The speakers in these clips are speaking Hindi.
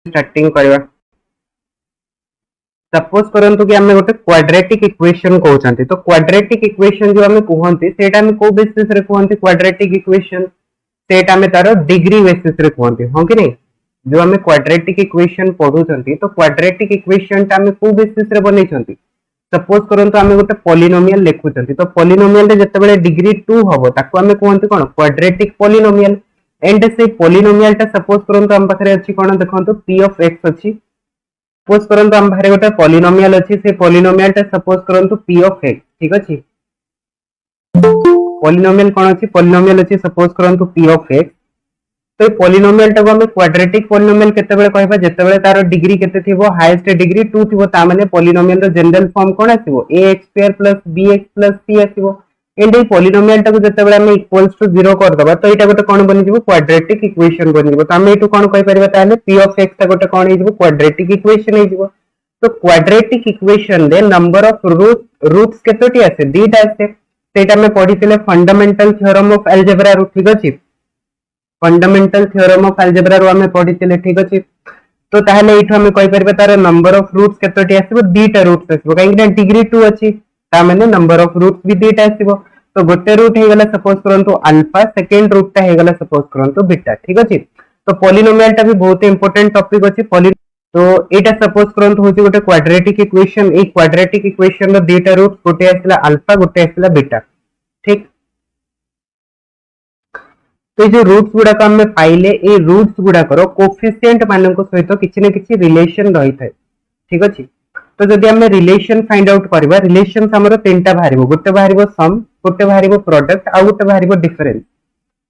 स्टार्टिंग करवा सपोज करंतु कि आमे गोटे क्वाड्रेटिक इक्वेशन कहउचंती तो क्वाड्रेटिक इक्वेशन जो आमे कहंती सेटा आमे को बेसिस रे कहंती क्वाड्रेटिक इक्वेशन सेटा आमे तारो डिग्री बेसिस रे कहंती हो कि नहीं जो आमे क्वाड्रेटिक इक्वेशन पढुचंती तो क्वाड्रेटिक इक्वेशन ता आमे को बेसिस रे बनेचंती सपोज करंतु आमे गोटे पॉलिनोमियल लिखुचंती तो पॉलिनोमियल रे जते बेले डिग्री 2 हबो ताको आमे कहंती कोन क्वाड्रेटिक पॉलिनोमियल एंड से पॉलिनोमियल टा सपोज करंतु हम पाखरे अछि कोन देखंतु p ऑफ x अछि सपोज करंतु हम बाहर गोटे पॉलिनोमियल अछि से पॉलिनोमियल टा सपोज करंतु p ऑफ x ठीक अछि पॉलिनोमियल कोन अछि पॉलिनोमियल अछि सपोज करंतु p ऑफ x तो पॉलिनोमियल टा हम क्वाड्रेटिक पॉलिनोमियल केते बेले कहबा जेते बेले तार डिग्री केते थिबो हाईएस्ट डिग्री 2 थिबो ता माने पॉलिनोमियल रो जनरल फॉर्म कोन आसीबो ax2 bx c आसीबो एंड ए पॉलिनोमियल टा को जेते बेले हम इक्वल्स टू 0 कर दबा तो एटा गोटे कोन बनि जिवो क्वाड्रेटिक इक्वेशन बनि जिवो तो हम एटु कोन कहि परबा ताले p ऑफ x ता गोटे कोन हे जिवो क्वाड्रेटिक इक्वेशन हे जिवो तो quadratic equation the number of roots केतोटी आसे दीटा आसे सेटा में पढितले फंडामेंटल थ्योरम ऑफ अलजेब्रा रो ठीक अछि फंडामेंटल थ्योरम ऑफ अलजेब्रा रो हमें पढितले ठीक अछि तो ताहले एठो हमें कहि परबा तार नंबर ऑफ रूट्स केतोटी आसीबो दीटा रूट्स आसीबो काहे कि डिग्री 2 अछि ता माने नंबर ऑफ रूट्स भी दीटा आसीबो तो गोटे रूट हे गला सपोज करंतु अल्फा सेकंड रूट ता हे गला सपोज करंतु बीटा ठीक अछि तो पॉलिनोमियल टा भी बहुत इंपोर्टेंट टॉपिक अछि तो एटा सपोज करंतु होची गोटे क्वाड्रेटिक इक्वेशन ए क्वाड्रेटिक इक्वेशन रो दीटा रूट गोटे आसीला अल्फा गोटे आसीला बीटा ठीक तो जो रूट्स गुडा को हम पाइले ए रूट्स गुडा करो कोफिशिएंट मानन को सहित किछि न किछि रिलेशन रही थाए ठीक अछि तो जदि हम रिलेशन फाइंड आउट करबा रिलेशन हमर तीनटा बाहरिबो गोटे बाहरिबो सम गोटे बाहरिबो प्रोडक्ट आ गोटे बाहरिबो डिफरेंस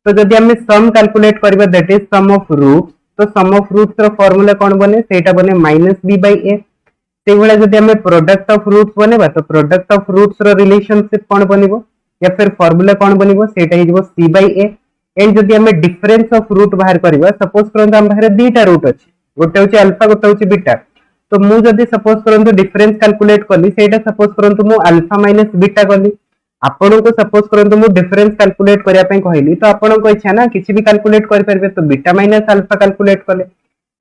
तो जदि हम सम कैलकुलेट करबा that is sum of roots तो सम ऑफ रूट्स रो फार्मूला कोन बने सेटा बने -b/a से भला जदि हम प्रोडक्ट ऑफ रूट्स बनेबा तो प्रोडक्ट ऑफ रूट्स रो रिलेशनशिप कोन बनिबो या फिर फार्मूला कोन बनिबो सेटा हे जबो c/a एंड जदि हम डिफरेंस ऑफ रूट बाहर करबा सपोज करंतु हम बाहर दीटा रूट अछि गोटे होची अल्फा गोटे होची बीटा तो मु जदि सपोज करंतु डिफरेंस कैलकुलेट करली सेटा सपोज करंतु मु अल्फा माइनस बीटा करली आपण को सपोज करंतु मु डिफरेंस कैलकुलेट करिया पय कहली तो आपण को इच्छा ना किछि भी कैलकुलेट कर परबे तो बीटा माइनस अल्फा कैलकुलेट करले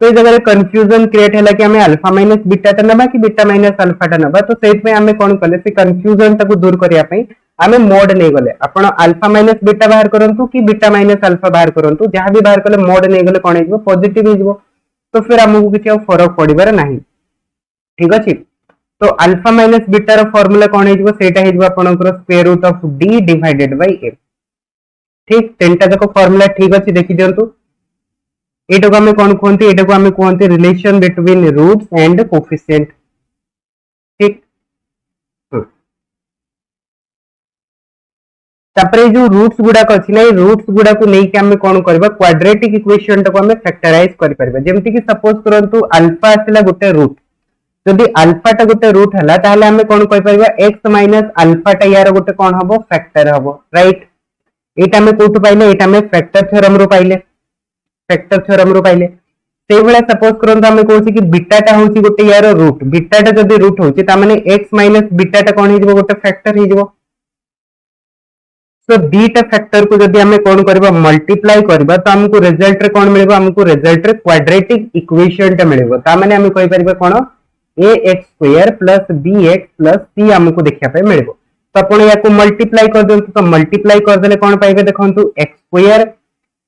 तो ए जगह कंफ्यूजन क्रिएट हैला कि हमें अल्फा माइनस बीटा ता नबा कि बीटा माइनस अल्फा ता नबा तो सेत में हमें कोन करले से कंफ्यूजन ताको दूर करिया पय हमें मोड नै गले आपण अल्फा माइनस बीटा बाहर करंतु कि बीटा माइनस अल्फा बाहर करंतु जहां भी बाहर करले मोड नै गले कोन हेजबो पॉजिटिव हेजबो तो फिर हमहु किछि फरक पड़िबार नाही ठीक अछि तो अल्फा माइनस बीटा रो फार्मूला कोन हेजबो सेटा हेजबो आपनकर square root of d divided by a ठीक तीनटा जको फार्मूला ठीक अछि देखि दियंतु एटा को हमें कोन कोनती एटा को हमें कोनती relation between roots and coefficient ठीक तापरे जो रूट्स गुडा को अछि नै रूट्स गुडा को नै कि हमें कोन करबा क्वाड्रेटिक इक्वेशन को हमें फैक्टराइज कर परबा जेमति कि सपोज करंतु अल्फा आसिला गोटे रूट जदि अल्फा टा गोटे रूट हला ताले हमें कोन कहि परबा x माइनस अल्फा टा यार गोटे कोन हबो फैक्टर हबो राइट एटा हमें कोठु पाइले एटा हमें फैक्टर थ्योरम रो पाइले सेई भला सपोज करंतु हमें कहूची कि बीटा टा होची गोटे यार रूट बीटा टा जदि रूट होची ता माने x माइनस बीटा टा कोन हिजबो गोटे फैक्टर हिजबो तो बीटा फैक्टर को जदि हमें कोन करबा मल्टीप्लाई करबा तो हमको रिजल्ट रे कोन मिलबो हमको रिजल्ट रे क्वाड्रेटिक इक्वेशन टा मिलबो ता माने हमें कहि परबा कोन ax² plus bx plus c हमको देखिया पे मिलबो तो आपण या को मल्टीप्लाई कर देंतु तो मल्टीप्लाई कर देले कोन पाइबे देखंतु x²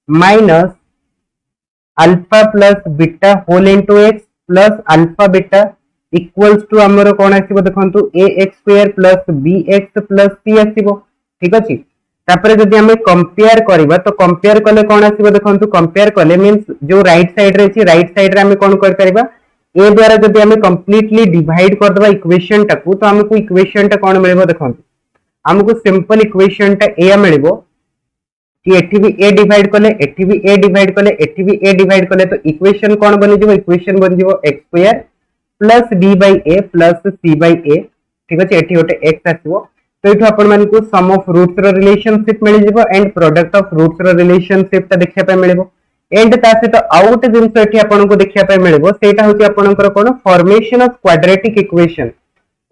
minus alpha plus beta whole into x plus alpha beta equals to हमरो कोन आसीबो देखंतु ax² plus bx plus c आसीबो ठीक अछि तापरे जदि हमें कंपेयर करबा तो कंपेयर कले कोन आसीबो देखंतु कंपेयर कले मींस जो राइट साइड रे छी राइट साइड रे हमें कोन कर परबा ए द्वारा जदि हमें कंप्लीटली डिवाइड कर दबा इक्वेशन टाकू तो हमको इक्वेशन टा कोन मिलबो देखंतु हमको सिंपल इक्वेशन टा ए मिलबो कि एठी भी a डिवाइड कले एठी भी a डिवाइड कले एठी भी a डिवाइड कले तो इक्वेशन कोन बनि जिवो इक्वेशन बनि जिवो x² plus b by a plus c by a ठीक अछि एठी होटे x आसीबो तो एठो आपण मान को सम ऑफ रूट्स रो रिलेशनशिप मिल जिवो एंड प्रोडक्ट ऑफ रूट्स रो रिलेशनशिप ता देखिया पे मिलबो एंड ता से तो आउट जिंस एठी आपण को देखिया पे मिलबो सेटा होची आपणकर कोन फॉर्मेशन ऑफ क्वाड्रेटिक इक्वेशन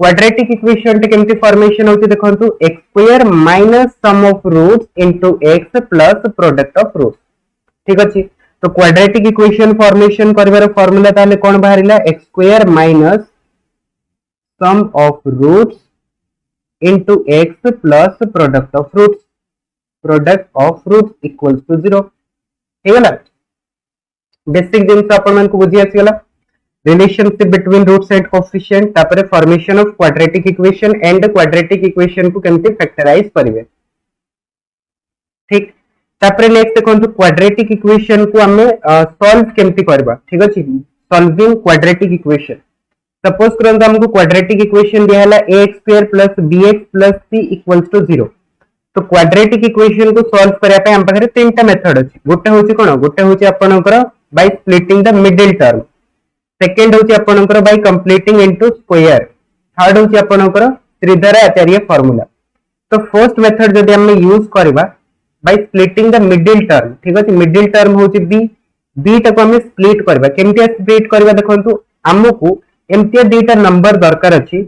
टे केमती फॉर्मेशन होची देखंतु x² minus sum of roots into x plus product of roots ठीक अछि तो क्वाड्रेटिक इक्वेशन फॉर्मेशन करिवार फार्मूला ताले कोन बाहरिला x square minus sum of roots into x plus product of roots equals to 0 हे गला बेसिक जिंस अपन मन को बुझी आसी गला relationship between roots and coefficient तापरे formation of quadratic equation and quadratic equation को केमती फैक्टराइज करिवे ठीक तापरे नेक्स्ट देखंतु क्वाड्रेटिक इक्वेशन को हमें सॉल्व केमती करबा ठीक अछि सॉल्विंग क्वाड्रेटिक इक्वेशन सपोज करंत हमको क्वाड्रेटिक इक्वेशन दिया हला ax square plus bx plus c equals to 0 तो क्वाड्रेटिक इक्वेशन को सॉल्व करिया पे हम पाखरे तीनटा मेथड अछि गोटे होची कोन गोटे होची आपनकर by splitting the middle term second होची आपनकर bye completing into square third होची आपनकर त्रिधर आचार्य फार्मूला तो फर्स्ट मेथड जदि हम यूज करबा by splitting the middle term ठीक अछि मिडिल टर्म होची b तको हम स्प्लिट करबा केमती स्प्लिट करबा देखंतु हमकु एमती दुईटा नंबर दरकार अछि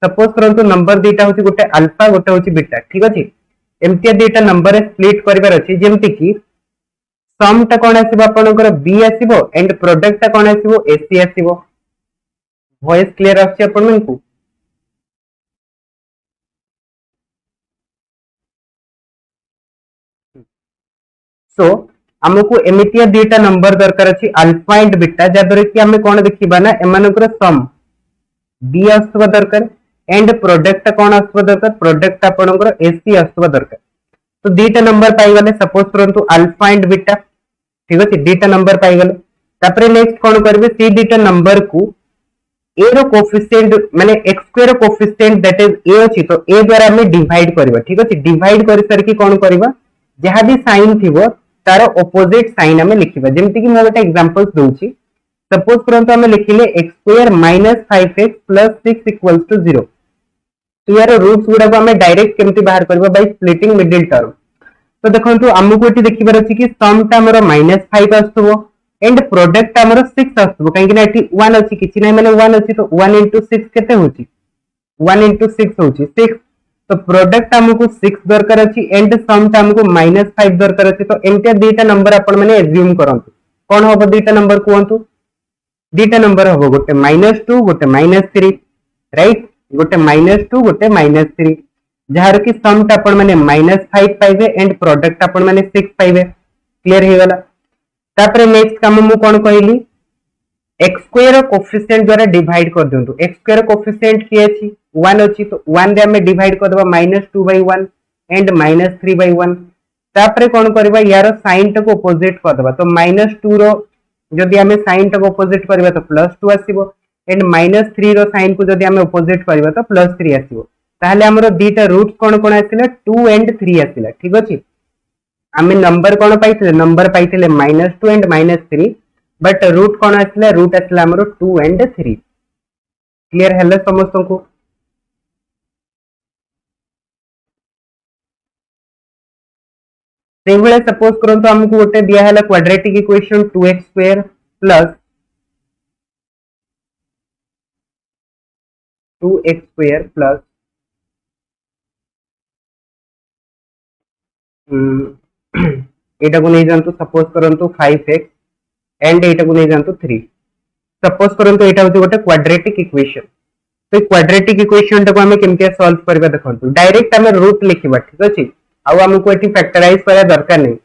सपोज करंतु नंबर दुईटा होची गोटे अल्फा गोटे होची बीटा ठीक अछि एमती दुईटा नंबर स्प्लिट करबार अछि जेमति कि सम टा कोन आसीबो आपनकर b आसीबो एंड प्रोडक्ट टा कोन आसीबो ac आसीबो वॉइस क्लियर आछि आपन मनकु सो हमको एमितिया दुईटा नंबर दरकार अछि अल्फा एंड बीटा जादरे कि हमें कोन देखिबा ना एमानकर सम b आसबा दरकार एंड प्रोडक्ट कोन आसबा दरकार प्रोडक्ट आपनकर ac आसबा दरकार तो दुईटा नंबर पाई गले सपोज करंतु अल्फा एंड बीटा ठीक अछि दुईटा नंबर पाई गले तापरे नेक्स्ट कोन करबे सी दुईटा नंबर को a रो कोएफिशिएंट माने x square coefficient that is a अछि तो a द्वारा हमें डिवाइड करबा ठीक अछि डिवाइड करि सर कि कोन करबा जहा भी साइन थिबो तार ऑपोजिट साइन हमें लिखिबा जेमति कि मैं गोटे एग्जांपल दोउची सपोज करंतु हमें लिखिले x square minus 5x plus 6 equals to 0 तो यार रूट्स गुडा को हमें डायरेक्ट केमति बाहर करबा बाय स्प्लिटिंग मिडिल टर्म तो देखंतु हमको एटी देखिबार अछि कि सम टा हमर -5 आस्तबो एंड प्रोडक्ट टा हमर 6 आस्तबो काहे कि ना एटी 1 अछि किछि नै माने 1 अछि तो 1 * 6 केते होछि 1 * 6 होछि 6 तो प्रोडक्ट हमको 6 दरकार अछि एंड सम टा हमको -5 दरकार अछि तो एमते दुईटा नंबर आपण माने एज्यूम करंतु कोन होबो दुईटा नंबर कोहंतु दुईटा नंबर होबो गोटे -2 गोटे -3 राइट गोटे -2 गोटे -3 जहार कि सम टा आपण माने -5 पाइबे एंड प्रोडक्ट आपण माने 6 पाइबे क्लियर हे गला तापरे नेक्स्ट काम मु कोन कहली x स्क्वायर कोएफिशिएंट द्वारा डिवाइड कर दियंतु x स्क्वायर कोएफिशिएंट की अछि 1 अछि तो 1 रे हमें डिवाइड कर देबा -2/1 एंड -3/1 तापरे कोन करबा यार साइन टा को अपोजिट कर देबा तो -2 रो जदि हमें साइन टा को अपोजिट करबा तो +2 आसीबो एंड -3 रो साइन को जदि हमें अपोजिट करबा तो +3 आसीबो ताहले हमरो दीटा रूट्स कोन कोन आसिला 2 एंड 3 आसिला ठीक अछि हमें नंबर कोन पाइथिले नंबर पाइथिले -2 एंड -3 बट रूट कोन आसिला रूट आसिला हमरो 2 एंड 3 क्लियर हेले समस्त को सेभले सपोज करंतु हमको गोटे दिया हला quadratic equation 2x square plus 2x square plus iota को नहीं जानतु सपोज करंतु 5x एंड एटा को नहीं जानतु 3 सपोज करंतु एटा होते गोटे क्वाड्रेटिक इक्वेशन तो क्वाड्रेटिक इक्वेशन टा को हमें केमते सॉल्व करबा देखंतु डायरेक्ट हमें रूट लिखिबा ठीक अछि आउ हमको एटी फैक्टराइज करा दरकार नहीं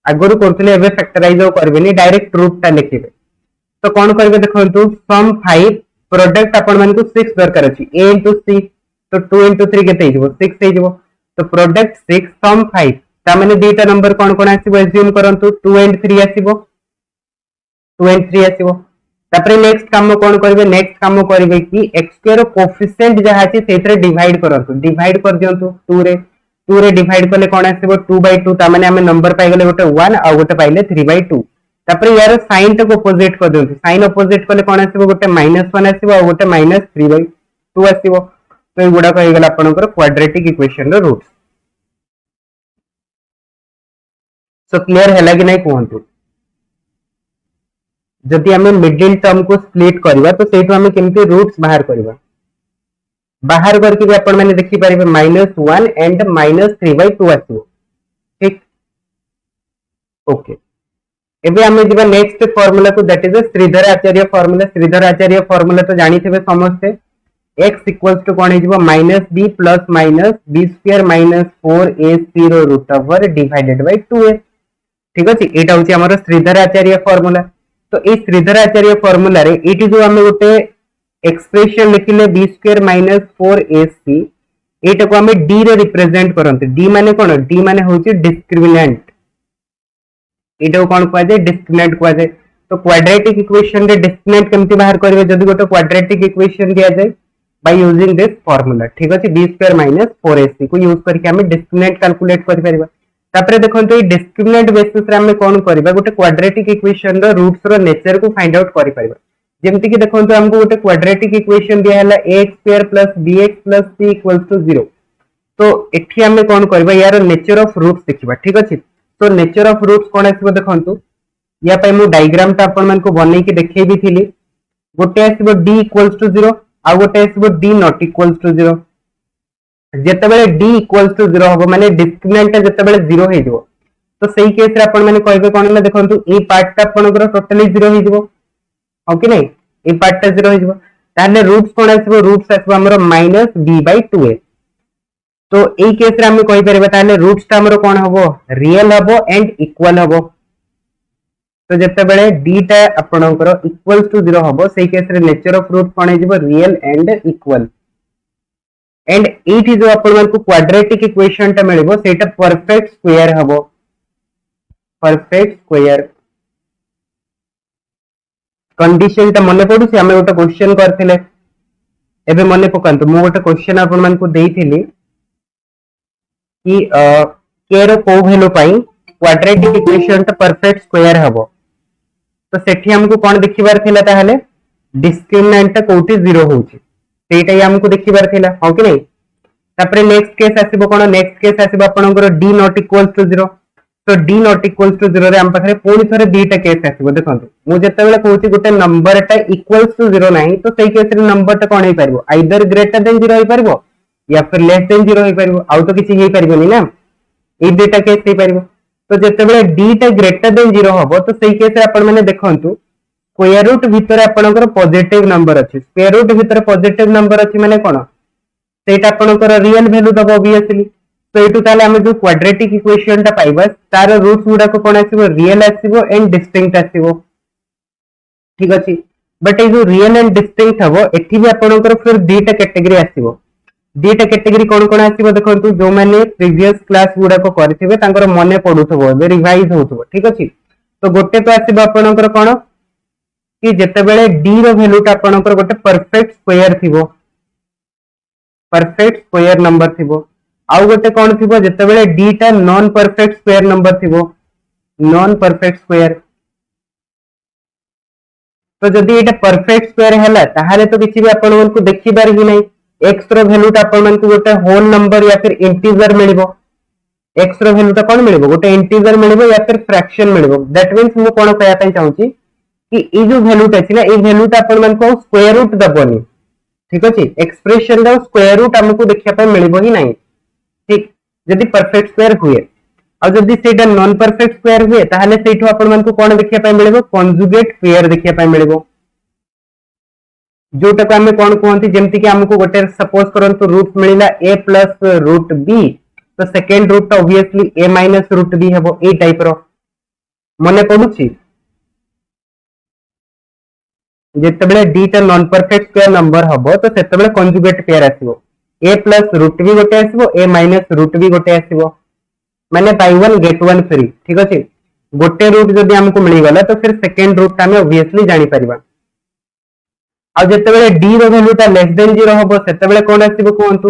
आगुरु करथिले एबे फैक्टराइज ओ करबेनी डायरेक्ट रूट टा लिखिबे तो कोन करबे देखंतु सम 5 प्रोडक्ट आपण मन को 6 दरकार अछि a * c तो 2 * 3 केते हिजबो 6 हिजबो तो प्रोडक्ट 6 सम 5 ता माने दुईटा नंबर कोन कोन आसीबो एज्यूम करंतु 2 एंड 3 आसीबो 2 एंड 3 आसीबो तापरे नेक्स्ट काम कोन करबे नेक्स्ट काम करबे कि x स्क्वायर कोएफिशिएंट जहा अछि सेतरे डिवाइड करंतु डिवाइड कर दियंतु 2 रे डिवाइड करले कोन आसीबो 2/2 ता माने हमें नंबर पाइ गेले गोटे 1 आ गोटे पाइले 3/2 तापरे यार साइन टा को अपोजिट कर दियंतु साइन अपोजिट करले कोन आसीबो गोटे -1 आसीबो आ गोटे -3/2 आसीबो तो ए गुडा कहि गेला आपनकर क्वाड्रेटिक इक्वेशन रो रूट्स सो क्लियर हैला कि नहीं कहंतु जदि हमें मिडिल टर्म को स्प्लिट करबा तो सेठो हमें केमते रूट्स बाहर करबा बाहर करके भी आपण माने देखि पारिबे -1 एंड -3/2 आसीबो ठीक ओके एबे हमें जीवा नेक्स्ट फार्मूला को, that is Shridhar Acharya formula. Shridhar Acharya formula तो जानी थे समस्ते, x इक्वल्स टू कौन हो minus b plus minus b square minus 4ac रो root over divided by 2a। ठीक अछि, एटा होची हमर श्रीधर आचार्य फार्मूला। तो ए श्रीधर आचार्य फार्मूला रे एटी जो हमें गोटे एक्सप्रेशन लिखिले बी स्क्वायर माइनस 4ac, एटा को हमें d रे रिप्रेजेंट करंते। d माने कोन? d माने होची डिस्क्रिमिनेंट, एटा कोन कहै छै? डिस्क्रिमिनेंट कहै छै। तो क्वाड्रेटिक इक्वेशन रे डिस्क्रिमिनेंट केमति बाहर करबे जदी गोटे क्वाड्रेटिक इक्वेशन दिया जाय बाय यूजिंग दिस फार्मूला। ठीक अछि, b स्क्वायर माइनस 4ac को यूज करके हमें डिस्क्रिमिनेंट कैलकुलेट कर परिबा। तापरे देखंतु ए डिस्क्रिमिनेंट बेसिस रे हमें कोन करबा, गोटे क्वाड्रेटिक इक्वेशन रो रूट्स रो नेचर को फाइंड आउट करि परिबा। जेमति कि देखंतु हमको गोटे क्वाड्रेटिक इक्वेशन दिया हला ax square plus bx plus c equals to 0। तो एठी हमें कोन करबा, यार नेचर ऑफ रूट्स देखिबा। ठीक अछि, तो नेचर ऑफ रूट्स कोन आसीबो देखंतु, या पय मु डायग्राम ता अपन मन को बनै के देखै भी थिली। गोटे आसीबो d इक्वल्स टू 0 आ गोटे आसीबो d नॉट इक्वल्स टू 0। जेतेबेले d इक्वल्स टू 0 हबो माने डिस्क्रिमिनेंट जेतेबेले 0 हे दिबो, तो सही केस रे अपन माने कहबे कोन ना, देखंतु ए पार्ट ता आपनकर टोटली 0 हे दिबो, हो कि नहीं? ए पार्ट ता 0 हे दिबो, ताले रूट्स कोन आसीबो? रूट्स आसीबो हमरो माइनस b/2a। तो ए केस रे हम कहि परबा ताले रूट्स ता हमरो कोन हबो? रियल हबो एंड इक्वल हबो। तो जेतेबेले d ता आपनकर इक्वल्स टू 0 हबो, सही केस रे नेचर ऑफ रूट कोन हे दिबो? Real and equal. एंड एठी जो अपन मन को क्वाड्रेटिक इक्वेशन ता मिलबो सेटा परफेक्ट स्क्वायर हबो। परफेक्ट स्क्वायर कंडीशन ता मने पडु से हमें गोटे क्वेश्चन करथिले, एबे मने पकांतु मु गोटे क्वेश्चन अपन मन को देइथिली कि k रो को वैल्यू पाई क्वाड्रेटिक इक्वेशन ता परफेक्ट स्क्वायर हबो। तो सेठी हमको कोन देखिबार थिला, ताहले डिस्क्रिमिनेंट कोठी 0 होउची सेटा हमको देखिबार थिला, हो कि नहीं? तापरे नेक्स्ट केस आसीबो कोन? नेक्स्ट केस आसीबो आपनकर d नॉट इक्वल्स टू 0। तो d नॉट इक्वल्स टू 0 रे हम पाखरे पुनी थरे दीटा केस आसीबो। देखंतु मु जेतेबेले कहूची गोटे नंबर टा इक्वल्स टू 0 नाही, तो सही केस रे नंबर टा कोन हे परबो? आइदर ग्रेटर देन 0 हे परबो या फिर लेस देन 0 हे परबो, आउ तो किछि हे परबोनी ना, ए दीटा केस हे परबो। तो जेतेबेले d टा ग्रेटर देन 0 हबो, तो सही केस रे आपण माने देखंतु स्क्वायर रूट भितर आपनकर पॉजिटिव नंबर अछि। स्क्वायर रूट भितर पॉजिटिव नंबर अछि माने कोन? सेटा आपनकर रियल वैल्यू दबो ऑब्वियसली। तो एटू ताले हम जो क्वाड्रेटिक इक्वेशन ता पाइबा तार रूट्स गुडा को कोन आसीबो? रियल आसीबो एंड डिस्टिंक्ट आसीबो। ठीक अछि, बट ए जो रियल एंड डिस्टिंक्ट हबो एठी भी आपनकर फिर दीटा कैटेगरी आसीबो। दीटा कैटेगरी कोन कोन आसीबो देखंतु, जो माने प्रीवियस क्लास गुडा को करथिबे तांकर मने पडुथबो, बे रिवाइज होथबो। ठीक अछि, तो गोटे तो आसीबो आपनकर कोन कि जेतेबेले d रो वैल्यू ता आपनकर गोटे परफेक्ट स्क्वायर थिबो, परफेक्ट स्क्वायर नंबर थिबो। आउ गोटे कोन थिबो? जेतेबेले d टा नॉन परफेक्ट स्क्वायर नंबर थिबो, नॉन परफेक्ट स्क्वायर। तो जदि एटा परफेक्ट स्क्वायर हैला ताहाले तो किछि भी आपण मन को देखि बार ही नै, x रो वैल्यू ता आपण मन को गोटे होल नंबर या फिर इंटीजर मिलिबो। x रो वैल्यू ता कोन मिलिबो? गोटे इंटीजर मिलिबो या फिर फ्रैक्शन मिलिबो। दैट मींस मु कोन कहया पई चाहूची कि ई जो वैल्यू ता अछि ना, ई वैल्यू ता आपण मन को स्क्वायर रूट दबोनी। ठीक अछि, एक्सप्रेशन रो स्क्वायर रूट हमको देखिया पई मिलिबो ही नै। ठीक, जदि परफेक्ट स्क्वायर हुए और जदि सेटा नॉन परफेक्ट स्क्वायर हुए ताहले सेठो आपण मन को कोन देखिया पई मिलिबो? कॉन्जुगेट पेयर देखिया पई मिलिबो। जोटा को हमें कोन कहंती, जेमति कि हमको गोटे सपोज करंतु रूट मिलिला a प्लस रूट b, तो सेकंड रूट तो obviously a minus root b हेबो। ए टाइप रो मने पडुची, जेतेबेले d टा नॉन परफेक्ट स्क्वायर नंबर हबो तो सेतेबेले कॉन्जुगेट पेयर आसीबो। a प्लस रूट b गोटे आसीबो, a माइनस रूट b गोटे आसीबो, माने buy one get one free. ठीक अछि, गोटे रूट जदि हमको मिली गला तो फिर सेकंड रूट ता हमें ऑब्वियसली जानि परिबा। आ जेतेबेले d रो वैल्यू ता लेस देन 0 हबो सेतेबेले कोन आसीबो कोंतु?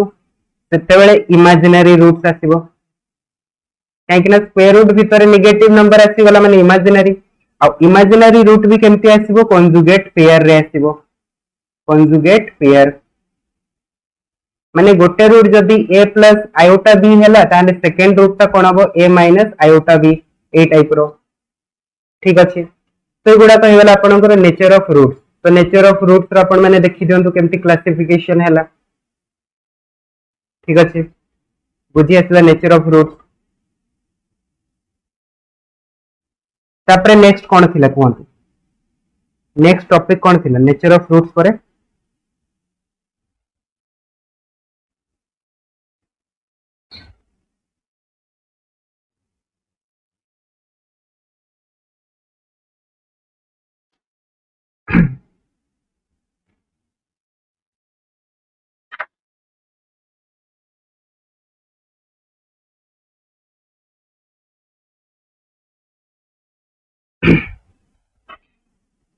सेतेबेले इमेजिनरी रूट्स आसीबो, काहे कि ना स्क्वायर रूट भितर नेगेटिव नंबर आसी गला माने इमेजिनरी। आ इमेजिनरी रूट भी केमति आसीबो? कॉन्जुगेट पेयर रे आसीबो। कॉन्जुगेट पेयर माने गोटे रूट जदि a प्लस आयोटा b हैला ताले सेकंड रूट ता कोन हबो? a माइनस आयोटा b, ए टाइप रो। ठीक अछि, तो एगुडा तो हेगला आपनकर नेचर ऑफ रूट्स। तो नेचर ऑफ रूट्स रो आपण माने देखि दियंतु केमति क्लासिफिकेशन हैला। ठीक अछि, बुझी आसला नेचर ऑफ रूट्स। तापरे नेक्स्ट कौन थिला कहंतु नेक्स्ट टॉपिक कौन थिला नेचर ऑफ फ्रूट्स परे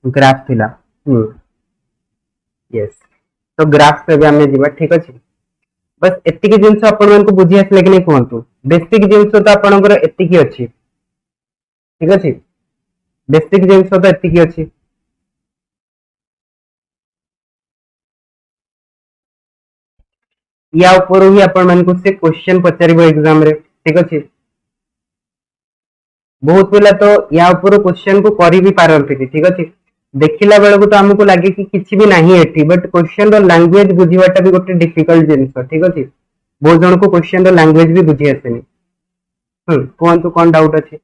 ग्राफ थिला यस तो ग्राफ पे भी हमें जीवा ठीक अछि बस एतिकी जिंस आपण मन को बुझी आसले कि नहीं कहंतु बेसिक जिंस तो आपनकर एतिकी अछि ठीक अछि बेसिक जिंस तो एतिकी अछि या ऊपर ही आपण मन को से क्वेश्चन पचारिबो एग्जाम रे ठीक अछि बहुत पिला तो या ऊपर क्वेश्चन को करी भी पारंती ठीक अछि देखिला बेल को तो हमको लगे कि किसी भी नहीं एठी बट क्वेश्चन रो लैंग्वेज बुझीवाटा भी गोटे डिफिकल्ट जिंस ठीक अछि बहुत जन को क्वेश्चन रो लैंग्वेज भी बुझी आसेनी कोन तो कोन डाउट अछि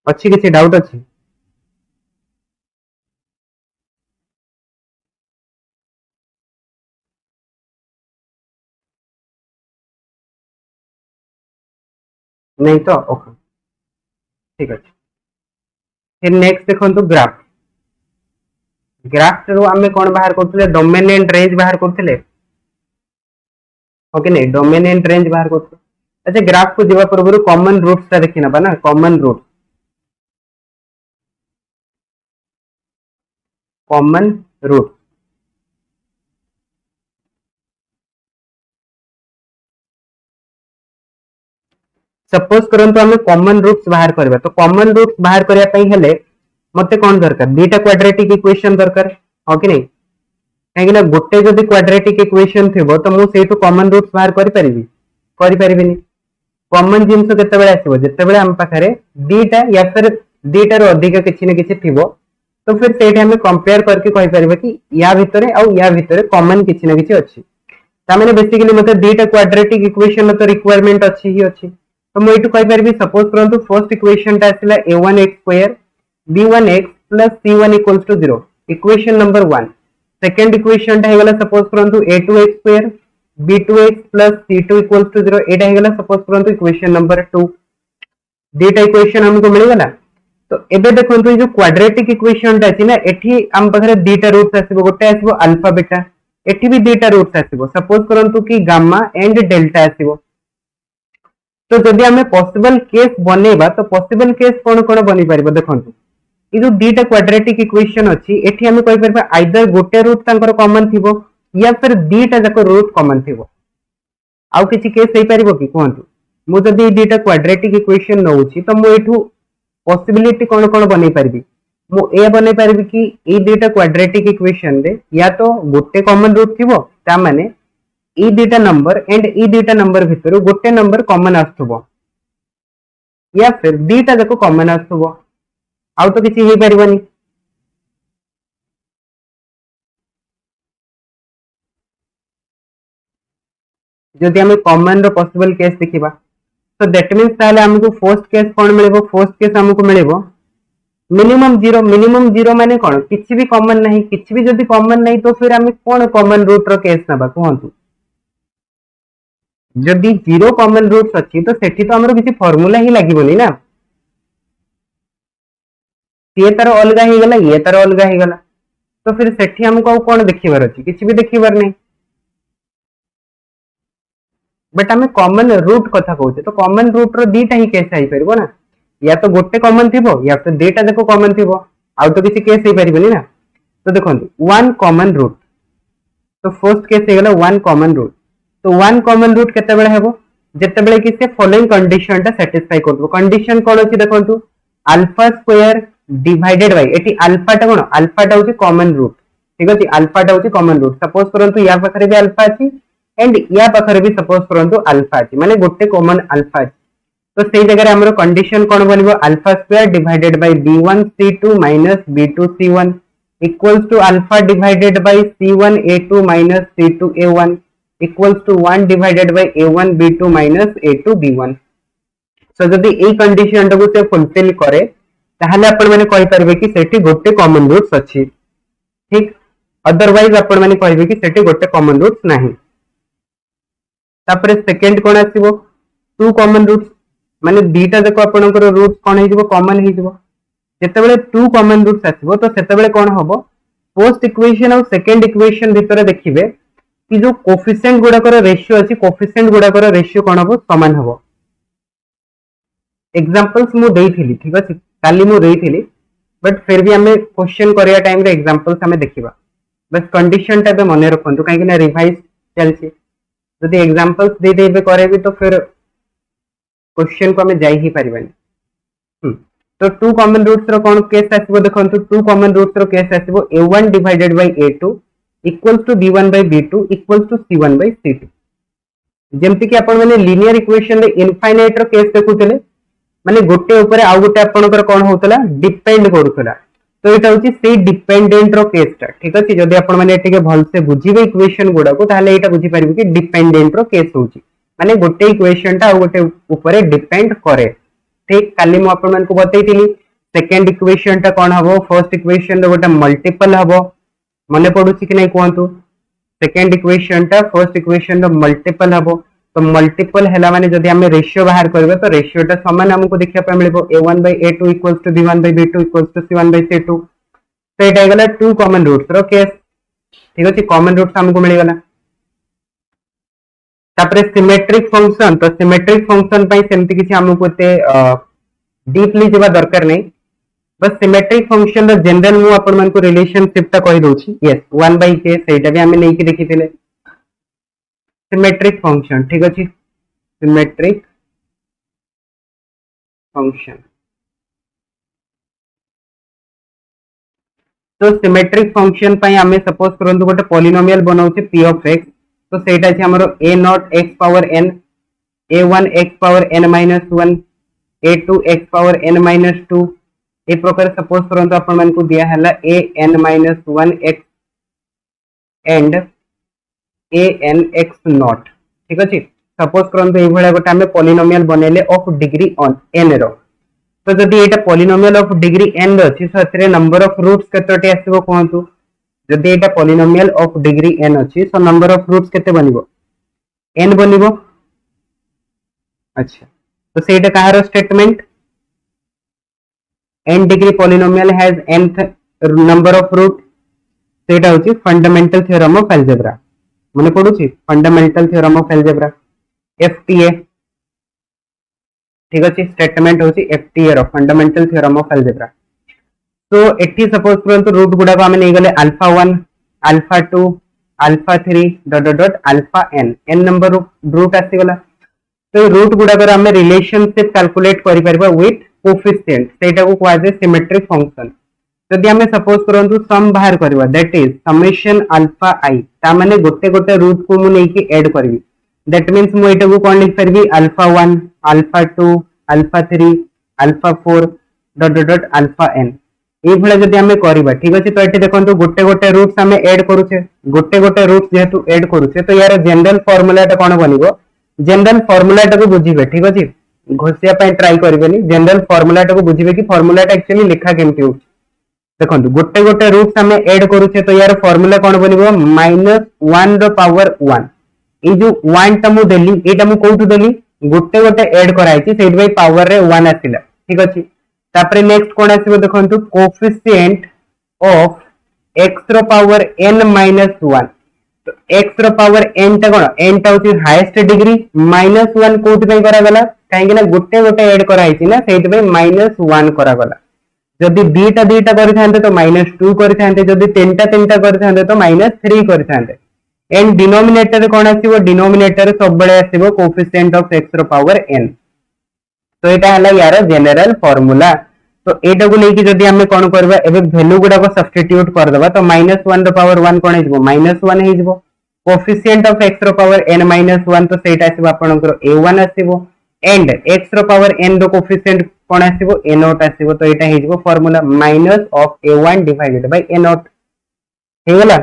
अच्छी किसी डाउट अच्छी नहीं तो ओके ठीक अच्छे फिर नेक्स्ट देखो ग्राफ ग्राफ रो आमे कौन बाहर करथिले डोमिनेंट रेंज बाहर करथिले ओके नहीं डोमिनेंट रेंज बाहर करथिले अच्छा ग्राफ को जीवा पूर्व कॉमन रूट्स ता देखि नबा ना कॉमन रूट सपोज करंतु हमें कॉमन रूट्स बाहर करबा तो कॉमन रूट्स बाहर करिया पई हेले मते कोन दरकार दुईटा क्वाड्रेटिक इक्वेशन दरकार हो कि नहीं कहीं ना गोटे जदि क्वाड्रेटिक इक्वेशन थिबो तो मु सेटु कॉमन रूट्स बाहर करि परिबिनी कॉमन जिंस केतेबेले आसीबो जेतेबेले हम पाखरे दीटा या फिर दीटा रो अधिक किछि न किछि थिबो तो फिर सेठी हमें कंपेयर करके कहि परिबे कि या भितरे आ या भितरे कॉमन किछि न किछि अछि तामाने बेसिकली मते दीटा क्वाड्रेटिक इक्वेशन तो रिक्वायरमेंट अछि ही अछि तो मैं कही पारि सपोज करंतु फर्स्ट इक्वेशन टा आसिला a1x square b1x plus c1 equals to 0 equation number 1 second equation टा हेगला सपोज करंतु a2x square b2x plus c2 equals to 0 Etah हेगला suppose करंतु इक्वेशन नंबर 2 डेटा इक्वेशन हमको मिल गला तो एबे देखंतु जो क्वाड्रेटिक इक्वेशन टा अछि ना एठी हम पाखरे दीटा रूट्स आसीबो गोटे आसीबो अल्फा बीटा एठी भी दीटा रूट्स आसीबो सपोज करंतु कि गामा एंड डेल्टा आसीबो तो जदि आमे पॉसिबल केस बनेबा तो पॉसिबल केस कोन कोन बनि परबो देखंतु ई जो दीटा क्वाड्रेटिक इक्वेशन अछि एठी आमे कहि परबा आइदर गोटे रूट तांकर कॉमन थिबो या फिर दीटा जाको रूट कॉमन थिबो आउ किछि केस हेई परबो कि कहंतु मु जदि ई दीटा क्वाड्रेटिक इक्वेशन नउछि तो मु एठु पॉसिबिलिटी कोन कोन बनै परबी मु ए बनै परबी कि ई दीटा क्वाड्रेटिक इक्वेशन रे या तो गोटे कॉमन रूट थिबो ता माने ई दीटा नंबर एंड ई दीटा नंबर भितर गोटे नंबर कॉमन आसुबो या फिर दीटा जाको कॉमन आसुबो आउ तो किछि हेई परिबनी जदि हमें कॉमन रो पॉसिबल केस देखिबा तो दैट मींस ताले हमको फर्स्ट केस कोन मिलेबो फर्स्ट केस हमको मिलेबो मिनिमम जीरो माने कोन किछि भी कॉमन नहीं किछि भी जदि कॉमन नहीं तो फिर हमें कोन कॉमन रूट रो केस नबा कहंतु जदि जीरो कॉमन रूट्स अच्छी तो सेठी तो हमरो किसी फार्मूला ही लागिबोनी ना ये तार अलगा ही गला ये तार अलगा ही गला तो फिर सेठी हमको कोन देखिबार अछि किछि भी देखिबार नहीं बट हमें कॉमन रूट कथा कहउछे तो कॉमन रूट रो दीटा ही केस आई परबो ना या तो गोटे कॉमन थिबो या तो दीटा देखो कॉमन थिबो आउ तो किछि केस ही परिबनी ना तो देखंतु वन कॉमन रूट तो फर्स्ट केस हे गला वन कॉमन रूट तो वन कॉमन रूट केते बेले हेबो जेते बेले कि से फॉलोइंग कंडीशन टा सैटिस्फाई करबो कंडीशन कोन अछि देखंतु alpha square divided by eighty alpha टा कोन अल्फा टा होची कॉमन रूट ठीक अछि अल्फा टा होची कॉमन रूट सपोज करंतु या पाखरे भी अल्फा अछि एंड या पाखरे भी सपोज करंतु अल्फा अछि माने गोटे कॉमन अल्फा अछि तो सेही जगह रे हमरो कंडीशन कोन बनिबो alpha square divided by b1 c2 minus b2 c1 equals to alpha divided by c1 a2 minus c2 a1 equals to 1 divided by a1 b2 minus a2 b1 तो जदि ए कंडीशन टाको से फुलफिल करे ताहले आपण माने कहि परबे कि सेठी गोटे कॉमन रूट्स अछि ठीक अदरवाइज आपण माने कहिबे कि सेठी गोटे कॉमन रूट्स नाही तापर सेकंड कोन आसीबो टू कॉमन रूट्स माने दीटा देखो आपनकर रूट्स कोन हेजिबो कॉमन हेजिबो जेतेबेले टू कॉमन रूट्स आसीबो तो सेतेबेले कोन हबो फर्स्ट इक्वेशन और सेकंड इक्वेशन भितर देखिबे कि जो कोफिशिएंट गुडा कर रेशियो अछि कोफिशिएंट गुडा कर रेशियो कोन हबो समान हबो एग्जांपल्स मु देइथिली ठीक अछि काली मु देइथिली बट फिर भी हमें क्वेश्चन करिया टाइम रे एग्जांपल्स हमें देखिबा बस कंडीशन टा बे मने रखंतु काहे कि ना रिवाइज चलछि यदि एग्जांपल्स दे देबे करेबी तो फिर क्वेश्चन को हमें जाई ही परिबानी तो टू कॉमन रूट्स रो कोन केस आसीबो देखंतु टू कॉमन रूट्स रो केस आसीबो a1 divided by a2 equals to b1 by b2 equals to c1 by c2 जेमति कि आपण माने लीनियर इक्वेशन रे इनफाइनाइट रो केस देखुतले माने गोटे ऊपर आउ गोटे आपनकर कोन होतला डिपेंड करूतला तो एटा होची से डिपेंडेंट रो केस टा ठीक अछि जदि आपण माने एटिके भल से बुझिबे इक्वेशन गुडा को ताले एटा बुझि परिबे कि डिपेंडेंट रो केस होची माने गोटे इक्वेशन टा आउ गोटे ऊपर डिपेंड करे ठीक काली मु आपण मान को बतैतिली सेकंड इक्वेशन टा कोन हबो फर्स्ट इक्वेशन रो गोटे मल्टीपल हबो मने पडुची कि नै कोंतु सेकंड इक्वेशन टा फर्स्ट इक्वेशन रो मल्टीपल हबो तो मल्टीपल हैला माने जदि हमें रेशियो बाहर करबे तो रेशियो टा समान हमको देखिया पे मिलबो a1 by a2 equals to b1 by b2 equals to c1 by c2 तो एटा गला टू कॉमन रूट्स रो केस ठीक अछि कॉमन रूट्स हमको मिल गला तापरे सिमेट्रिक फंक्शन तो सिमेट्रिक फंक्शन पई सेमति किछि हमको ते डीपली जेबा दरकार नै बस सिमेट्रिक फंक्शन रो जनरल मु आपण मन को रिलेशनशिप ता कहि दोछि यस 1 by k सेटा भी हमें नै कि देखिथिले सिमेट्रिक फंक्शन ठीक अछि सिमेट्रिक फंक्शन तो सिमेट्रिक फंक्शन पई हमें सपोज करंतु गोटे पॉलिनोमियल बनाउचे p of x तो सेटा छै हमरो a not x power n a1 x power n minus 1 a2 x power n minus 2 ए प्रकार सपोज करंतु अपन मन को दिया हला a n minus 1 x and a n x not ठीक अछि सपोज करंतु ए भला गोटे हमें पॉलिनोमियल बनेले ऑफ डिग्री ऑन n रो तो जदि एटा पॉलिनोमियल ऑफ डिग्री n रो अछि सतरे नंबर ऑफ रूट्स केतोटी आसीबो कोहंतु जदि एटा पॉलिनोमियल ऑफ डिग्री n अछि सो नंबर ऑफ रूट्स केते बनिबो n बनिबो अच्छा तो सेटा कहारो statement n degree polynomial has nth number of root सेटा होची फंडामेंटल थ्योरम ऑफ अलजेब्रा मने पडुची fundamental theorem of algebra FTA ठीक अछि स्टेटमेंट होची FTA रो फंडामेंटल थ्योरम ऑफ अलजेब्रा तो एठी सपोज करंतु रूट गुडा को हमें नै गले alpha 1 alpha 2 alpha 3 dot dot dot alpha n n number root आसी गला तो रूट गुडा को हमें रिलेशनशिप कैलकुलेट करि परबा विथ कोफिशिएंट सेटा को क्वाज सिमेट्रिक फंक्शन जदि हमें सपोज करंतु सम बाहर करबा that is summation alpha i ता माने गोटे गोटे रूट को मु नै कि ऐड करबी दैट मींस मु एटा को कोन लिख परबी alpha 1 alpha 2 alpha 3 alpha 4 dot dot dot alpha n ए भला जदि हमें करबा ठीक अछि तो एटी देखंतु गोटे गोटे रूट्स हमें ऐड करूछे गोटे गोटे रूट्स जेतु ऐड करूछे तो यार जनरल फार्मूला टा कोन बनिबो जनरल फार्मूला टा को बुझिबे ठीक अछि घोसिया पय ट्राई करबेनी जनरल फार्मूला टा को बुझिबे कि फार्मूला टा एक्चुअली लिखा केमति हो देखंतु गोटे गोटे रूट्स हमें ऐड करूछे तो यार फार्मूला कोन बनिबो -1 रो पावर 1 ए जो 1 टा मु देली एटा मु कोठु देली गोटे गोटे ऐड कराइछि सेट बाय पावर रे 1 आसिला ठीक अछि तापरे नेक्स्ट कोन आसीबो देखंतु कोफिशिएंट ऑफ x रो पावर n minus 1 तो x रो पावर n टा कोन n टा होची हाईएस्ट डिग्री -1 कोठ पे करा गला काहे ना गोटे गोटे ऐड कराइछि ना सेट बाय -1 करा गला जदि बीटा बीटा करि थांते तो -2 करि थांते जदि तीनटा तीनटा करि थांते तो -3 करि थांते एंड डिनोमिनेटर कोन आसीबो डिनोमिनेटर सब बळे आसीबो कोफिशिएंट ऑफ x रो पावर n तो एटा हला यार जनरल फार्मूला तो एटा को लेकी जदि हमें कोन करबा एबे वैल्यू गुडा को सब्स्टिट्यूट कर देबा तो -1 रो पावर 1 कोन हिजबो -1 हिजबो कोफिशिएंट ऑफ x रो पावर n -1 तो सेटा आसीबो आपनकर a1 आसीबो एंड x रो पावर n रो कोफिशिएंट कोन आसीबो a0 आसीबो तो एटा हिजबो formula minus of a1 divided by a0 हे गेला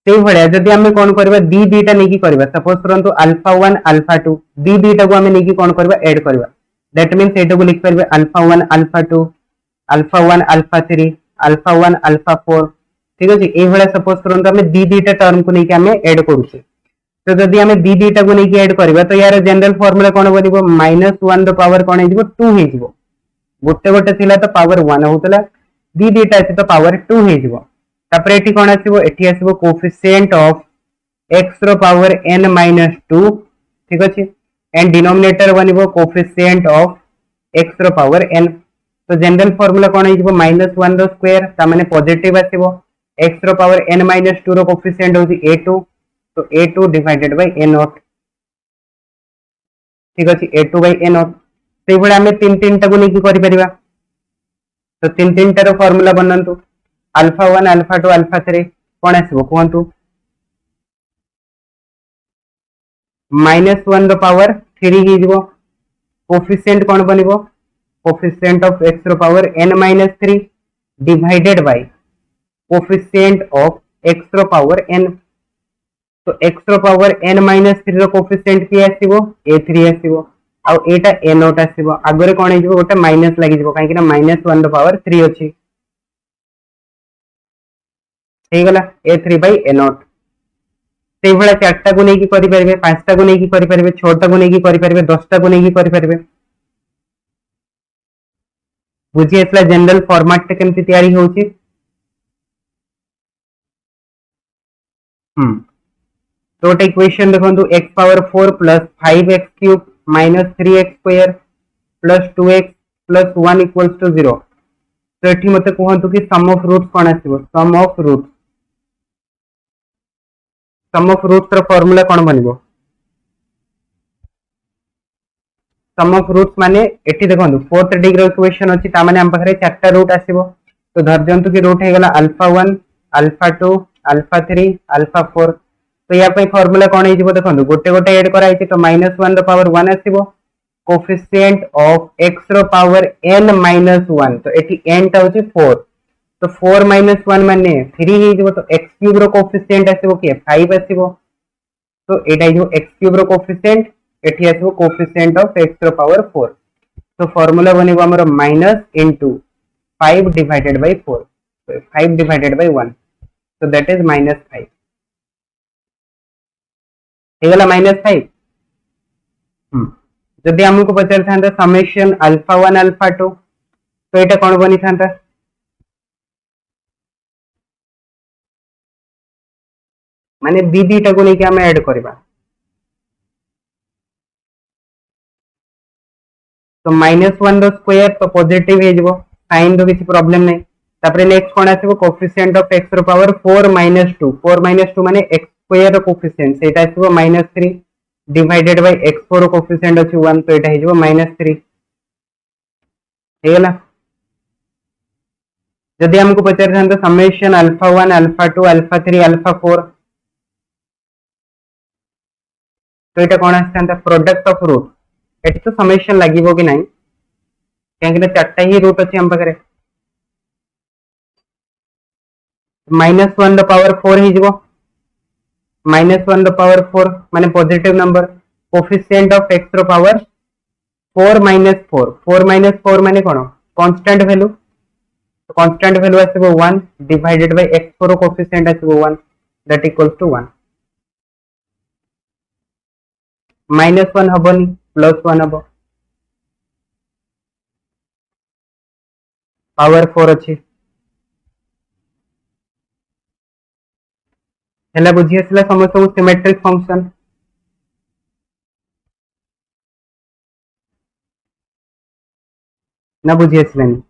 से भाया जदि आम कौन करवा दी दीटा नहीं करवा सपोज करंतु अल्फा 1 अल्फा 2 दी दीटा को आम नहीं कौन करवा ऐड करवा दैट मींस एटा को लिख परबे alpha 1 alpha 2 alpha 1 alpha 3 alpha 1 alpha 4 ठीक अछि ए भाया सपोज करंतु आम दी दीटा टर्म को नहीं आम ऐड करूछे तो जदि आम दी दीटा को नहीं ऐड करवा तो यार जनरल फार्मूला कौन बनिबो -1 द पावर कौन हेजिबो 2 हेजिबो गोटे गोटे थिला तो पावर 1 होतला दी दीटा अछि तो पावर 2 हेजिबो तापर एठी कोन आसीबो एठी आसीबो कोएफिशिएंट ऑफ x रो पावर n - 2 ठीक अछि एंड डिनोमिनेटर बनिबो कोएफिशिएंट ऑफ x रो पावर n तो जनरल फार्मूला कोन हेजिबो -1 रो स्क्वायर ता माने पॉजिटिव आसीबो x रो पावर n - 2 रो कोएफिशिएंट होजी a2 तो a2 डिवाइडेड बाय a0 ठीक अछि a2 बाय a0 से भले हमें तीन तीन टा को नहीं करि परिबा तो तीन तीन टा रो फार्मूला बनंतु अल्फा 1 अल्फा 2 अल्फा 3 कोन आसीबो कोंतु -1 रो पावर 3 ही दिबो कोएफिशिएंट कोन बनिबो कोएफिशिएंट ऑफ x रो power n - 3 divided by coefficient of x रो पावर n तो x रो पावर n - 3 रो कोएफिशिएंट की आसीबो a3 आसीबो आ एटा a0 आसीबो आगरे कोन हेजिबो गोटे माइनस लागि जिवो काहे कि ना -1 रो पावर 3 अछि हे गला a3 बाय a0 से भला चारटा को नहीं करि परबे पांचटा को नहीं करि परबे छटा को नहीं करि परबे 10टा को नहीं करि परबे बुझी एतला जनरल फॉर्मेट ते केमति तयारी होउची तो गोटे इक्वेशन देखंतु x power 4 plus 5x cube minus 3x square plus 2x plus 1 equals to 0 तो एठी मते कहंतु कि सम ऑफ रूट्स कोन आसीबो सम ऑफ रूट्स रो फार्मूला कोन बनिबो सम ऑफ रूट्स माने एठी देखंतु फोर्थ डिग्री इक्वेशन अछि ता माने हम पाखरे चारटा रूट आसीबो तो धर जंतु कि रूट हे गला अल्फा 1 अल्फा 2 अल्फा 3 अल्फा 4 तो या पे फार्मूला कोन हेजिबो देखंतु गोटे गोटे ऐड करा हिचे तो -1 रो पावर 1 आसीबो कोएफिशिएंट ऑफ x रो पावर n - 1 तो एठी n टा होची 4 तो 4 - 1 माने 3 हेजिबो तो x क्यूब रो कोएफिशिएंट आसीबो के 5 आसीबो तो एटा हेजिबो x क्यूब रो कोएफिशिएंट एठी आसीबो कोएफिशिएंट ऑफ x रो पावर 4 तो फार्मूला बनिबो हमरो माइनस इनटू 5 डिवाइडेड बाय 4 तो 5 डिवाइडेड बाय 1 तो दैट इज -5 हेगला -5 जदि हमको पचार था समेशन अल्फा 1 अल्फा 2 तो एटा कोन बनी था माने दी दीटा को लेके हम ऐड करबा तो -1 रो स्क्वायर तो पॉजिटिव हे जबो साइन रो किसी प्रॉब्लम नै तापरे नेक्स्ट कोन आसीबो कोएफिशिएंट ऑफ x रो पावर 4 - 2 माने x स्क्वायर रो कोएफिशिएंट सेटा आसीबो -3 डिवाइडेड बाय x4 रो कोएफिशिएंट अछि 1 तो एटा हे जबो -3 हेगला जदि हमको पचार था summation alpha 1 alpha 2 alpha 3 alpha 4 तो एटा कोन आछता प्रोडक्ट ऑफ रूट एटी तो समेशन लागिबो कि नाही काहे कि चारटा ही रूट अछि हम पाखरे -1 द पावर 4 ही जिवो -1 द पावर 4 माने positive number coefficient of x रो पावर 4 - 4 माने कोन कांस्टेंट वैल्यू तो कांस्टेंट वैल्यू आसीबो 1 डिवाइडेड बाय x4 रो कोएफिशिएंट आसीबो 1 दैट इक्वल्स टू 1 -1 हबनी +1 हबो पावर 4 अछि हेला बुझी आसला समस्त सिमेट्रिक फंक्शन ना बुझी आसलानी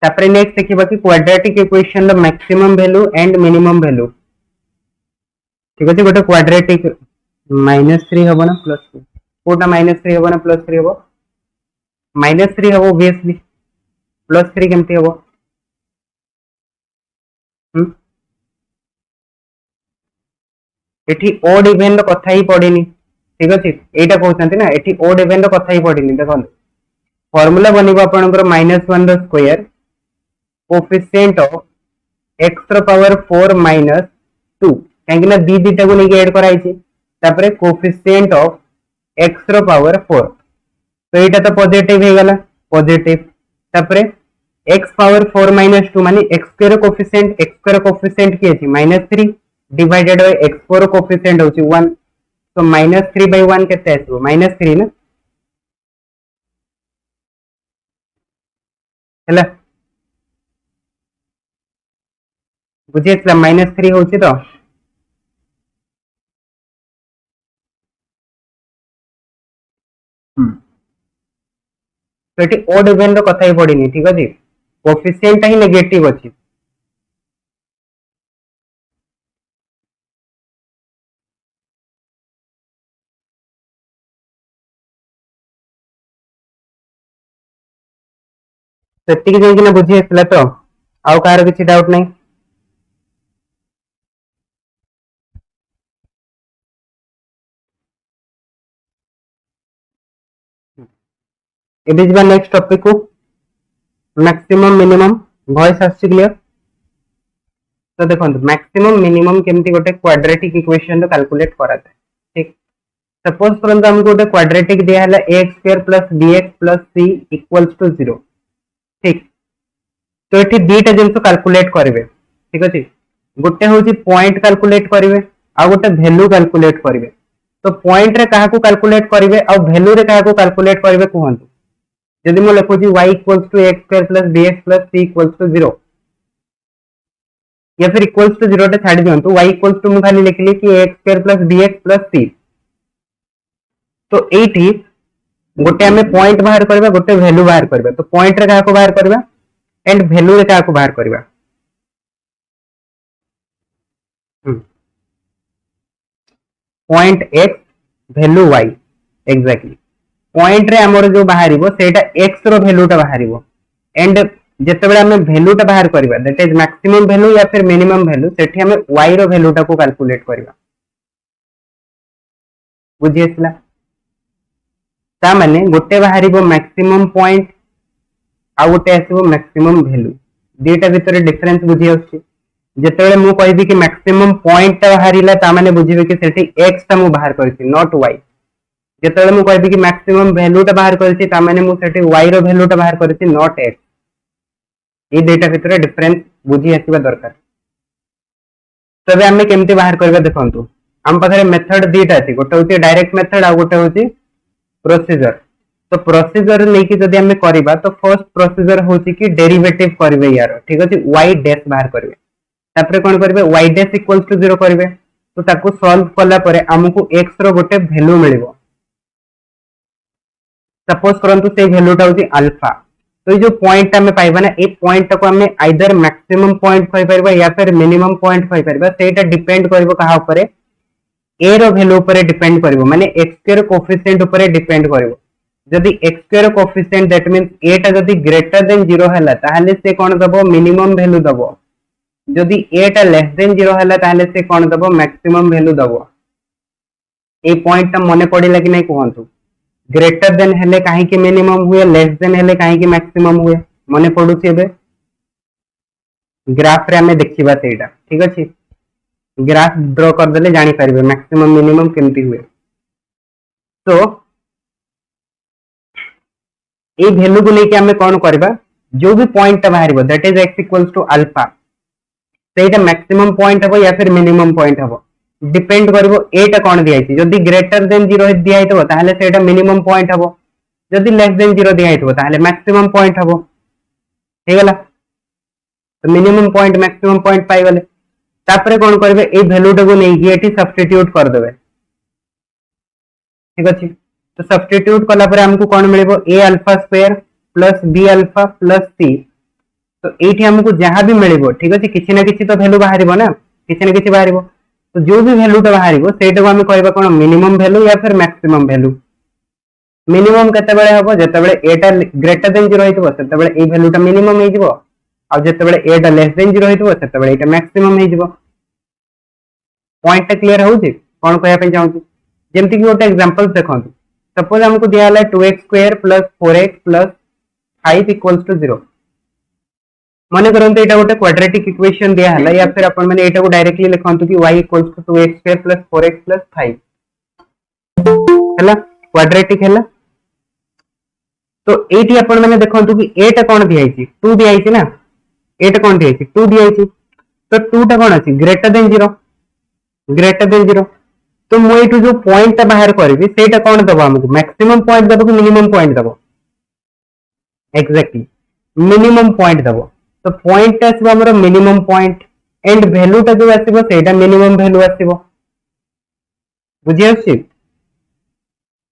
तापरे नेक्स्ट देखिबा कि quadratic equation the maximum value and minimum value ठीक अछि गोटे क्वाड्रेटिक -3 हबो ना +2 कोटा -3 हबो ना +3 हबो -3 हबो ऑब्वियसली +3 केमति हबो एठी ओड इवन रो कथा ही पड़िनी ठीक अछि एटा कहउछंती ना एठी ओड इवन रो कथा ही पड़िनी देखो फार्मूला बनिबो आपनकर -1 रो स्क्वायर कोफिशिएंट ऑफ x रो पावर 4 - 2 काहे ना दी दीटा को लेके ऐड कराइछि तापरे कोफिशिएंट ऑफ x रो पावर 4 तो एटा तो पॉजिटिव हे गला पॉजिटिव तापरे x पावर 4 - 2 माने x स्क्वायर कोफिशिएंट की अछि -3 डिवाइडेड बाय x4 कोफिशिएंट होछि 1 तो -3 by 1 केते आसबो -3 ना हला बुझियतला -3 होछि तो तो एटी ओड इवन रो कथा ही पड़िनी ठीक अछि कोफिशिएंट ही नेगेटिव अछि सेटिक जाई कि बुझी आसला तो आउ कार किछि डाउट नहीं एबे जिबा नेक्स्ट टॉपिक को मैक्सिमम मिनिमम वॉइस आछि क्लियर तो देखो मैक्सिमम मिनिमम केमती गोटे क्वाड्रेटिक इक्वेशन रो कैलकुलेट कराते ठीक सपोज करंत हमको गोटे क्वाड्रेटिक दिया हला ax² + bx + c = 0 ठीक तो एठी दीटा जिंस कैलकुलेट करिवे ठीक अछि गोटे होची पॉइंट कैलकुलेट करिवे आ गोटे वैल्यू कैलकुलेट करिवे तो पॉइंट रे काहा को कैलकुलेट करिवे आ वैल्यू रे काहा को कैलकुलेट करिवे कहंतु यदि मो लिखुची y = x² + bx + c = 0 या फिर इक्वल्स टू 0 टे छाडी दियंतु y इक्वल्स टू मु खाली लिखली कि x² + bx + c तो एठी गोटे हमें पॉइंट बाहर करबा गोटे वैल्यू बाहर करबा तो पॉइंट रे का को बाहर करबा एंड वैल्यू रे का को बाहर करबा point x value y exactly point रे हमर जो बाहरिबो सेटा x रो वैल्यूटा बाहरिबो एंड जेतेबेले हमें वैल्यूटा बाहर करबा दैट इज मैक्सिमम वैल्यू या फिर मिनिमम वैल्यू सेठी हमें y रो वैल्यूटा को कैलकुलेट करबा बुझियसला ता माने गोटे बाहरिबो मैक्सिमम पॉइंट आ गोटे आसीबो मैक्सिमम वैल्यू दीटा भितर डिफरेंस बुझि आछि जेतेबेले मु कहबी कि मैक्सिमम पॉइंट ता बाहरिला ता माने बुझिबे कि सेठी x ता मु बाहर करछि नॉट y जेतेबेले मु कहबी कि मैक्सिमम वैल्यू ता बाहर करछि ता माने मु सेठी y रो वैल्यू ता बाहर करछि नॉट x ए डेटा भितर डिफरेंस बुझी आसीबा दरकार तबे हमें केमती बाहर करबा देखंतु हम पाखरे मेथड दीटा अछि गोटे होछि डायरेक्ट मेथड आ गोटे होछि प्रोसीजर तो प्रोसीजर लेके जदि हमें करबा तो फर्स्ट प्रोसीजर होछि कि डेरिवेटिव करबे यार ठीक अछि y डैश बाहर करबे तापरे कोन करबे y डैश इक्वल्स टू 0 करबे तो ताको सॉल्व कला परे हमकु x रो गोटे वैल्यू मिलिबो सपोज करंतु से वैल्यूटा होछि अल्फा तो ये जो पॉइंट हमें पाइबा ना ए पॉइंट को हमें आइदर मैक्सिमम पॉइंट कहि परबा या फिर मिनिमम पॉइंट कहि परबा सेटा डिपेंड करबो कहा ऊपर ए रो वैल्यू ऊपर डिपेंड करबो माने x स्क्वायर कोएफिशिएंट ऊपर डिपेंड करबो जदि x square coefficient that means ए टा जदि ग्रेटर देन 0 हला ताहले से कोन दबो मिनिमम वैल्यू दबो जदि ए टा लेस देन 0 हला ताहले से कोन दबो मैक्सिमम वैल्यू दबो ए पॉइंट ता मने पडिला कि नै कहंतु ग्रेटर देन हेले काहे कि मिनिमम हुए लेस देन हेले काहे कि मैक्सिमम हुए मने पडुछि एबे ग्राफ रे हमें देखिबा सेटा ठीक अछि ग्राफ ड्रा कर देले जानि परबे मैक्सिमम मिनिमम केमती हुए तो ए वैल्यू को लेके हमें कोन करबा जो भी पॉइंट बाहरिबो that is x equals to alpha सेटा मैक्सिमम पॉइंट हबो या फिर मिनिमम पॉइंट हबो डिपेंड करबो एटा कोन दिया आइछि जदि ग्रेटर देन 0 दिया आइतो ताहले सेटा मिनिमम पॉइंट हबो जदि लेस देन 0 दिया आइतो ताहले मैक्सिमम पॉइंट हबो हे गला तो मिनिमम पॉइंट मैक्सिमम पॉइंट पाइ गले तापरे कोन करबे ए वैल्यूटा को नै कि एठी सब्स्टिट्यूट कर देबे ठीक अछि तो सब्स्टिट्यूट कला परे हमको कोन मिलेबो a alpha square plus b alpha plus c तो एठी हमको जहां भी मिलेबो ठीक अछि किछि ना किछि तो वैल्यू बाहरिबो ना किछि ना किछि बाहरिबो तो जो भी वैल्यू टा बाहरिबो सेटा को हम कहबा कोन मिनिमम वैल्यू या फिर मैक्सिमम वैल्यू मिनिमम केते बेले हबो जेते बेले a टा ग्रेटर देन 0 होइतबो सेते बेले ए वैल्यू टा मिनिमम हे जिवो आ जेते बेले a टा लेस देन 0 होइतबो सेते बेले एटा मैक्सिमम हे जिवो पॉइंट क्लियर होउची कोन कहया पे चाहूची जेमति कि गोटे एग्जांपल देखंतु सपोज हमको दिया हला 2x square plus 4x plus 5 equals to 0 माने करंतु एटा गोटे क्वाड्रेटिक इक्वेशन दिया हला या फिर अपन माने एटा को डायरेक्टली लिखंतु कि y equals to 2x square plus 4x plus 5 हला क्वाड्रेटिक हला तो एटी अपन माने देखंतु कि एटा कोन दिया हिची 2 दिया हिची ना एटा कोन दिया हिची 2 दिया हिची तो 2 टा कोन अछि ग्रेटर देन 0 तो मु एटू जो पॉइंट बाहर करबी सेटा कोन दबो हमको मैक्सिमम पॉइंट दबो कि मिनिमम पॉइंट दबो एग्जैक्टली मिनिमम पॉइंट दबो तो पॉइंट आसीबो हमर मिनिमम पॉइंट एंड वैल्यू टा जो आसीबो सेटा मिनिमम वैल्यू आसीबो बुझि आछि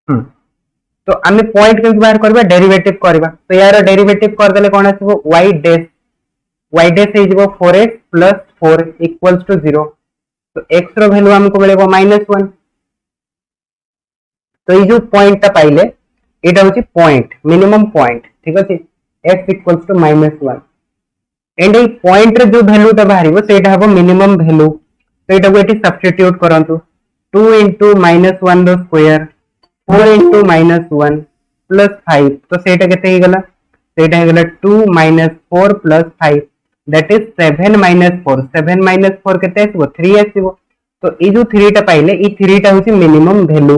तो आमे पॉइंट के बाहर करबा डेरिवेटिव करबा तो यार डेरिवेटिव कर देले कोन आसीबो y डैश हे जिवो 4x प्लस 4 इक्वल्स टू 0 तो x रो वैल्यू हमको मिलेबो -1 तो ये जो पॉइंट ता पाइले एटा होची पॉइंट मिनिमम पॉइंट ठीक अछि x equals to -1 and a point रे जो वैल्यू ता बाहरिबो सेटा हबो मिनिमम वैल्यू तो एटा को एटी सब्स्टिट्यूट करंतु 2 into -1 रो स्क्वायर 4 into -1 प्लस 5 तो सेटा केते हे गला सेटा हे गला 2 4 प्लस 5 दैट इज 7 4 7 4 केते आसीबो 3 आसीबो तो ए जो 3 टा पाइले ई 3 टा होची मिनिमम वैल्यू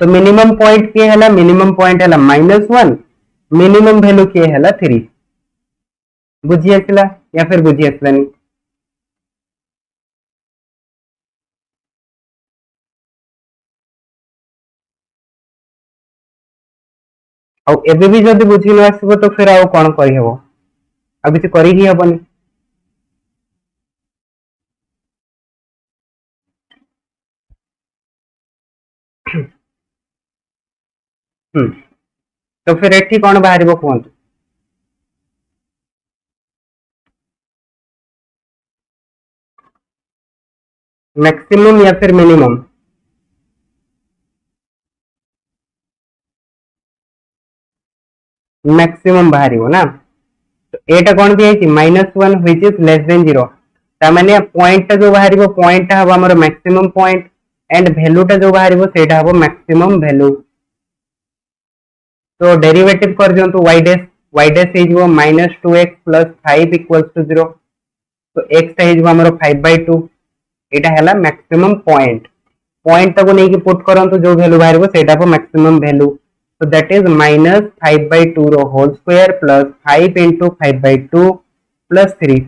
तो मिनिमम पॉइंट के हला मिनिमम पॉइंट हला -1 मिनिमम वैल्यू के हला 3 बुझी आसला या फिर बुझी आसलानी आ एबे भी जदी बुझी न आसीबो तो फिर आउ कोन करि हेबो अब किछ करि ही हेबनी तो फिर एठी कोन बाहरिबो कोन मैक्सिमम या फिर मिनिमम मैक्सिमम बाहरिबो ना तो एटा कोन दिया छि -1 व्हिच इज लेस देन 0 ता माने पॉइंट जो बाहरिबो पॉइंट हबो हमर मैक्सिमम पॉइंट एंड वैल्यू टा जो बाहरिबो सेटा हबो मैक्सिमम वैल्यू तो डेरिवेटिव कर दियंतु y डैश हे जिवो -2x प्लस 5 इक्वल्स टू 0 तो x ता हे जिवो हमर 5/2 एटा हैला मैक्सिमम पॉइंट पॉइंट तको नै कि पुट करंतु जो वैल्यू बाहरिबो सेटा हबो maximum value so that is -5/2 रो whole square plus 5 into 5/2 plus 3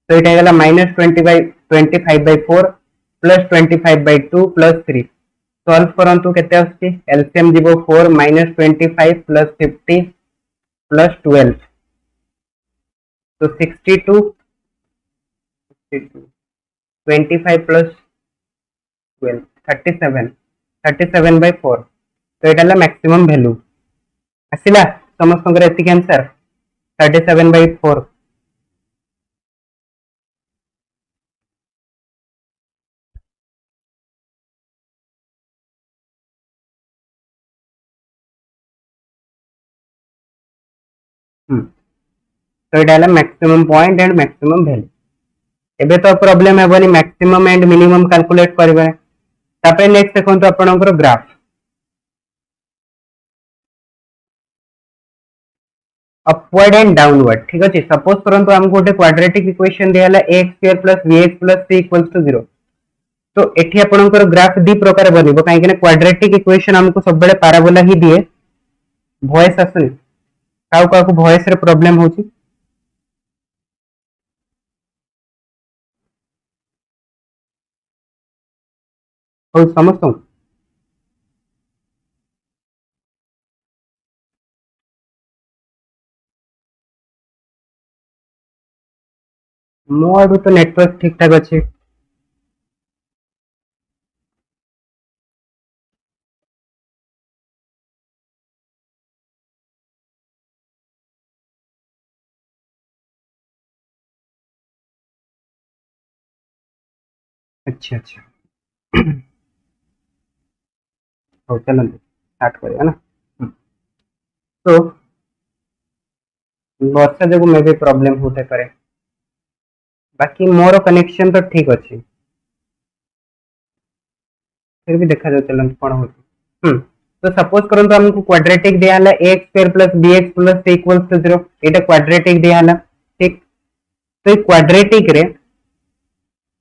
तो इटा गला -25/4 प्लस 25/2 प्लस 3 सॉल्व करंतु केते आछि एलसीएम जीवो 4 -25 प्लस 50 प्लस 12 तो 62 25 प्लस 12 37/4 तो एटा ला मैक्सिमम वैल्यू आसिला समस्त करे एतिक आंसर 37/4 तो एटा ला maximum point and maximum value एबे तो प्रॉब्लम हेबनी मैक्सिमम एंड मिनिमम कैलकुलेट करबे तापे नेक्स्ट देखंतु आपनकर ग्राफ अपवर्ड एंड डाउनवर्ड ठीक अछि सपोज करंतु हमको गोटे क्वाड्रेटिक इक्वेशन दियाला ax square plus bx plus c equals to 0 तो एठी आपनकर ग्राफ दी प्रकार बनिबो काहे कि क्वाड्रेटिक इक्वेशन हमको सब बेले पैराबोला ही दिए वॉइस असनी काउ का को वॉइस रे प्रॉब्लम होची हो समझतो मो आडू तो नेटवर्क ठीक ठाक अछि अच्छा अच्छा हो चलो स्टार्ट करिया ना तो वर्षा जो में भी प्रॉब्लम होते करे बाकी मोर कनेक्शन तो ठीक अच्छी फिर भी देखा जाओ चलन कौन होती। तो सपोज करंतु हमको क्वाड्रेटिक दिया हला ax square plus bx plus c equals to 0 एटा क्वाड्रेटिक दिया हला ठीक। तो क्वाड्रेटिक रे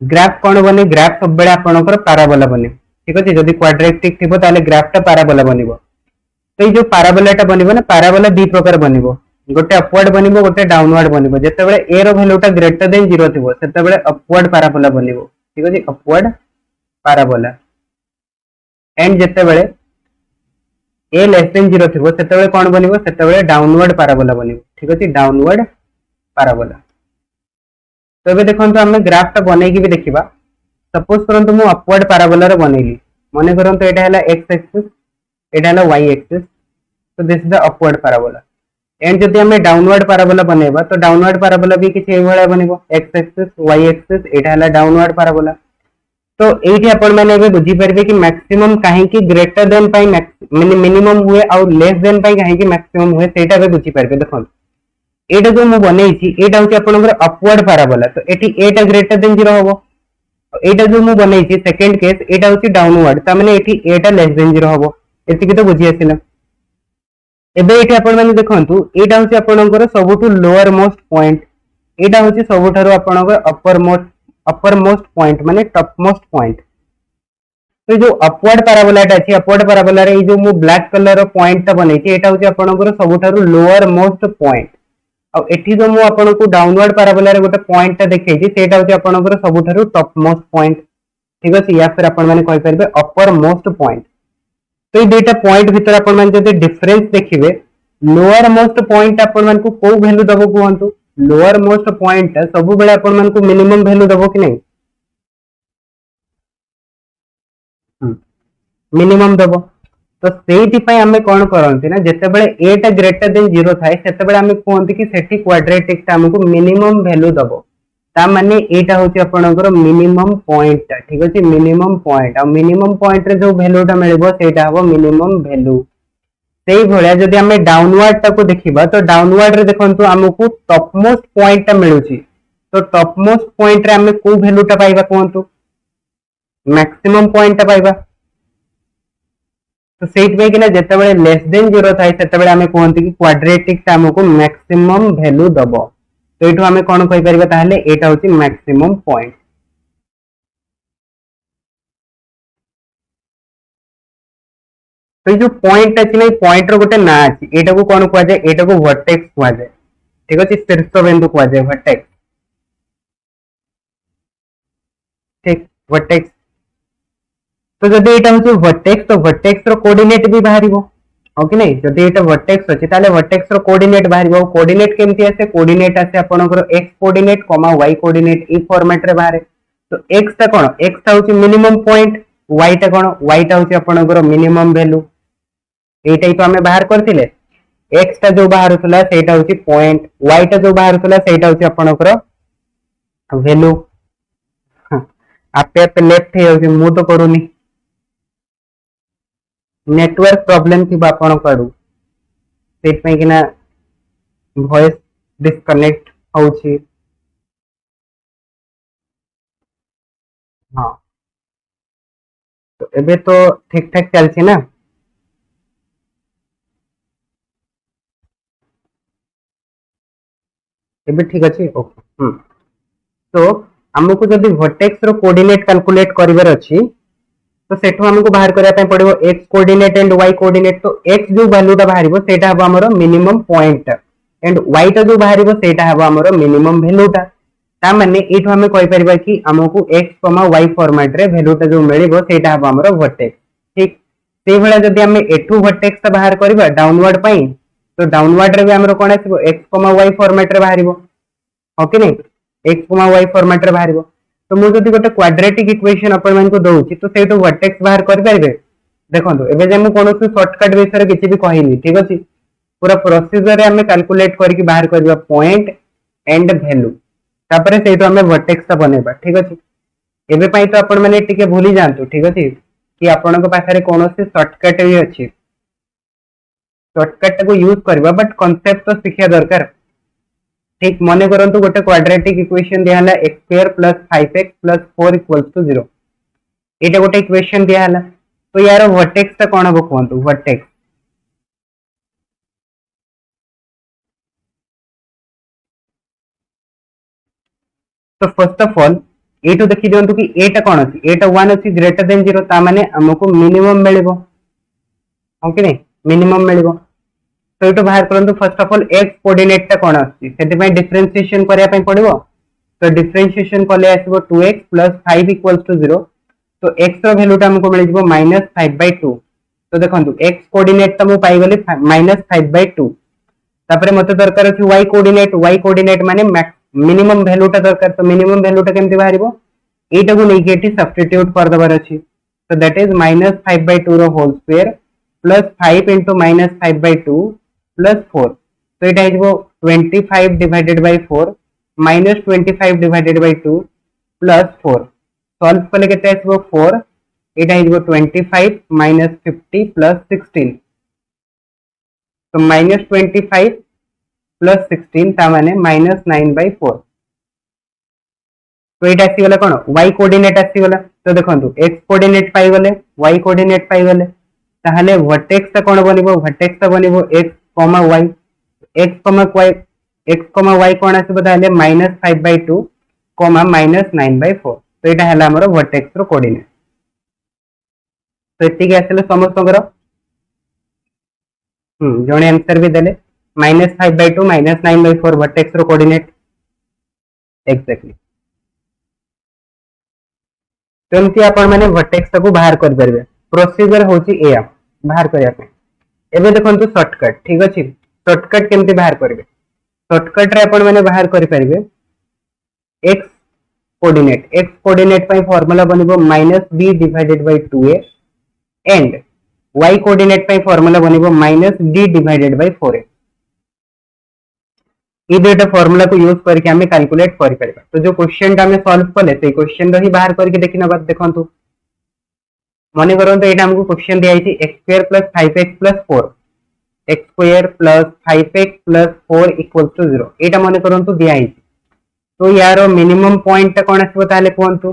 ग्राफ कौन बने ग्राफ सब बेले आपनकर पैराबोला बने ठीक अछि। जदि क्वाड्रेटिक थिबो ताले ग्राफ टा पैराबोला बनिबो। तो ये जो पैराबोला टा बनिबो ना पैराबोला दी प्रकार बनिबो गोटे अपवर्ड बनिबो गोटे डाउनवर्ड बनिबो। जेतेबेले a रो वैल्यू टा ग्रेटर देन 0 थिबो सेतेबेले अपवर्ड पैराबोला बनिबो ठीक अछि अपवर्ड पैराबोला। एंड जेतेबेले a लेस देन 0 थिबो सेतेबेले कोन बनिबो सेतेबेले डाउनवर्ड पैराबोला बनिबो ठीक अछि डाउनवर्ड पैराबोला। तो ଏବେ देखंतु हम ग्राफ टा बनै की भी देखिबा। सपोज करंतु मु अपवर्ड पैराबोला रे बनैली माने करंतु एटा हला x एक्सिस एटा हला y एक्सिस। तो this is the upward parabola. And जदि हम डाउनवर्ड पैराबोला बनेबा तो डाउनवर्ड पैराबोला भी किछ ए भला बनिबो x एक्सिस y एक्सिस एटा हला डाउनवर्ड पैराबोला। तो एठी आपण माने एबे बुझी परबे कि मैक्सिमम काहे कि ग्रेटर देन पाई मिनिमम हुए और लेस देन पाई काहे कि मैक्सिमम हुए सेटा बे बुझी परबे। देखो एटा जो मु बनेइछि एटा होची आपनकर अपवर्ड पैराबोला। तो एठी एटा ग्रेटर देन 0 होबो। एटा जो मु बनेइछि सेकंड केस एटा होची डाउनवर्ड ता माने एठी एटा लेस देन 0 होबो। एतिकी तो बुझी आसिला। एबे एठी आपण माने देखंतु एटा होची आपनकर सबुठु लोअर मोस्ट पॉइंट एटा होची सबुठारो आपनकर अपर मोस्ट पॉइंट माने टॉप मोस्ट पॉइंट। तो जो अपवर्ड पैराबोला अछि अपवर्ड पैराबोला रे जो मु ब्लैक कलर रो पॉइंट ता बनेछि एटा होची आपनकर सबुठारो लोअर मोस्ट पॉइंट। आ एठी जो मु आपनको डाउनवर्ड पैराबोला रे गोटे पॉइंट ता देखैछि सेटा होची आपनकर सबुठारो टॉप मोस्ट पॉइंट ठीक अछि या फिर आपण माने कहि परबे अपर मोस्ट पॉइंट। तो ये दुईटा पॉइंट भीतर आपण माने जदि डिफरेंस देखिबे लोअर मोस्ट पॉइंट आपण मानकु को वैल्यू दबो कहंतु लोअर मोस्ट पॉइंट सब बेले आपण मानकु मिनिमम वैल्यू दबो कि नहीं मिनिमम दबो। तो सेठी पय हमें कोन करंती ना जेतेबेले a टा ग्रेटर देन 0 थाए सेतेबेले हमें कोहंती कि सेठी क्वाड्रेटिक टा हमकु मिनिमम वैल्यू दबो। ता माने एटा होची आपनकर मिनिमम पॉइंट ठीक अछि मिनिमम पॉइंट आ मिनिमम पॉइंट रे जो वैल्यू टा मिलबो सेटा हबो मिनिमम वैल्यू। सेही भलिया जदि हमें डाउनवर्ड टा को देखिबा तो डाउनवर्ड रे देखंतु हमकु टॉप मोस्ट पॉइंट टा मिलुची। तो टॉप मोस्ट पॉइंट रे हमें को वैल्यू टा पाइबा कहंतु मैक्सिमम पॉइंट टा पाइबा। तो सेट में कि ना जेतेबेले लेस देन 0 थाए सेतेबेले हमें कहंती कि क्वाड्रेटिक टा हमकु मैक्सिमम वैल्यू दबो। तो एठो हमें कोन कहि परिबा ताहले एटा होची मैक्सिमम पॉइंट। तो जो पॉइंट अछि नै पॉइंट रो गोटे ना अछि एटा को कोन कुआ जाय एटा को वर्टेक्स कुआ जाय ठीक अछि शीर्ष बिंदु कुआ जाय वर्टेक्स ठीक वर्टेक्स। तो जदि एटा होची वर्टेक्स तो वर्टेक्स रो कोऑर्डिनेट भी बाहरिबो हो कि नहीं जदि एटा वर्टेक्स अछि ताले वर्टेक्स रो कोऑर्डिनेट बाहरिबो। कोऑर्डिनेट केमति आसे कोऑर्डिनेट आसे आपनकर x कोऑर्डिनेट y कोऑर्डिनेट ई फॉर्मेट रे बाहरे। तो x ता कोन x ता होची मिनिमम पॉइंट y ता कोन y ता होची आपनकर मिनिमम वैल्यू। एटा तो हमें बाहर करथिले x ता जो बाहर होतला सेटा होची पॉइंट y ता जो बाहर होतला सेटा होची आपनकर वैल्यू। आपे आपे लेफ्ट हे होची मु तो करूनी नेटवर्क प्रॉब्लम थी आपण करू सेट में कि ना वॉइस डिस्कनेक्ट होची। हाँ तो एबे तो ठीक ठाक चलछि ना एबे ठीक अछि ओके। तो हमको जदि वर्टेक्स रो कोऑर्डिनेट कैलकुलेट करिवर अछि तो सेठो हमको बाहर करिया पय पड़िबो x coordinate and y coordinate. तो x जो वैल्यू ता बाहरिबो सेटा हबो हमरो मिनिमम पॉइंट एंड y ता जो बाहरिबो सेटा हबो हमरो मिनिमम वैल्यू ता। ता माने एठो हमें कहि परिबा कि हमको x, y फॉर्मेट रे वैल्यू ता जो मिलिबो सेटा हबो हमरो वर्टेक्स ठीक। से भला जदि हमें एठो वर्टेक्स ता बाहर करिबा डाउनवर्ड पई तो डाउनवर्ड रे भी हमरो कोन आसीबो x, y फॉर्मेट रे बाहरिबो हो कि नहीं x, y फॉर्मेट रे बाहरिबो। तो मु जदि गोटे क्वाड्रेटिक इक्वेशन अपन मन को दउची तो सेटो वर्टेक्स बाहर कर परिबे। देखंतु एबे जे मु कोनोसी शॉर्टकट विषय किछि भी कहिनी ठीक अछि पूरा प्रोसीजर रे हमें कैलकुलेट करके बाहर करबा पॉइंट एंड वैल्यू तापरे सेटो हमें वर्टेक्स ता बनेबा ठीक अछि। एबे पई तो अपन माने टिके भूली जानतु ठीक अछि कि आपन को पाखरे कोनोसी शॉर्टकट भी अछि शॉर्टकट को यूज करबा बट कांसेप्ट तो सिखिया दरकार ठीक। मने करंतु गोटे क्वाड्रेटिक इक्वेशन दिया हला x square plus 5x plus 4 equals to 0 एटा गोटे इक्वेशन दिया हला तो यार वर्टेक्स टा कौन हम कहतु वर्टेक्स तो फर्स्ट ऑफ ऑल एटू देखि दियंतु कि एटा कौन अछि एटा 1 अछि ग्रेटर देन 0 ता माने हमको मिनिमम मिलिबो हो कि नहीं मिनिमम मिलिबो तो एटू बाहर करंतु first of all x coordinate टा कौन अछि सेति पय डिफरेंशिएशन करिया पय पड़िबो तो डिफरेंशिएशन कले आसीबो 2x + 5 = 0 तो x रो वैल्यू टा हमको मिल जिवो -5/2 तो देखंतु x कोऑर्डिनेट ता मु पाई गली -5/2 तापरे मते दरकार अछि y कोऑर्डिनेट माने मिनिमम वैल्यू टा दरकार तो मिनिमम वैल्यू टा केमति बाहरिबो एटा को नेकी एटी सब्स्टिट्यूट कर दबार अछि तो दैट इज -5/2 रो whole square plus 5 into -5/2 plus 4 तो एटा हिजबो 25 divided by 4 minus 25 divided by 2 plus 4 solve कले केते आसीबो 4 एटा हिजबो 25 माइनस 50 प्लस 16 तो -25 प्लस 16 ता माने -9/4 तो एटा आसी गला कोन y कोऑर्डिनेट आसी गला तो देखंतु x कोऑर्डिनेट पाई गले y कोऑर्डिनेट पाई गले ताहले वर्टेक्स ता कोन बनिबो वर्टेक्स ता बनिबो x, y x, y कोन आसीबो ताहले -5/2 -9/4 तो एटा हला हमर वर्टेक्स रो कोऑर्डिनेट तो एति के आसीले समस्तकर जणे आंसर भी देले -5/2 -9/4 वर्टेक्स रो कोऑर्डिनेट एग्जैक्टली तो एमती आपण माने वर्टेक्स को बाहर कर परबे प्रोसीजर होची एया बाहर करिया पे एबे देखंतु शॉर्टकट ठीक अछि शॉर्टकट केमती बाहर करबे शॉर्टकट रे आपण माने बाहर करि परबे x कोऑर्डिनेट पय फार्मूला बनिबो -b divided by 2a and y coordinate पय फार्मूला बनिबो -d डिवाइडेड बाय 4a ये दुटा फार्मूला को यूज करके हमें कैलकुलेट कर परिबा तो जो क्वेश्चन टा हमें सॉल्व करले से क्वेश्चन रो ही बाहर करके देखिना बात देखंतु माने करंतु एटा हमको क्वेश्चन दिया है x² + 5x + 4 x² + 5x + 4 = 0 एटा माने करंतु दिया है तो यार मिनिमम पॉइंट टा कोन आसीबो ताले कोहंतु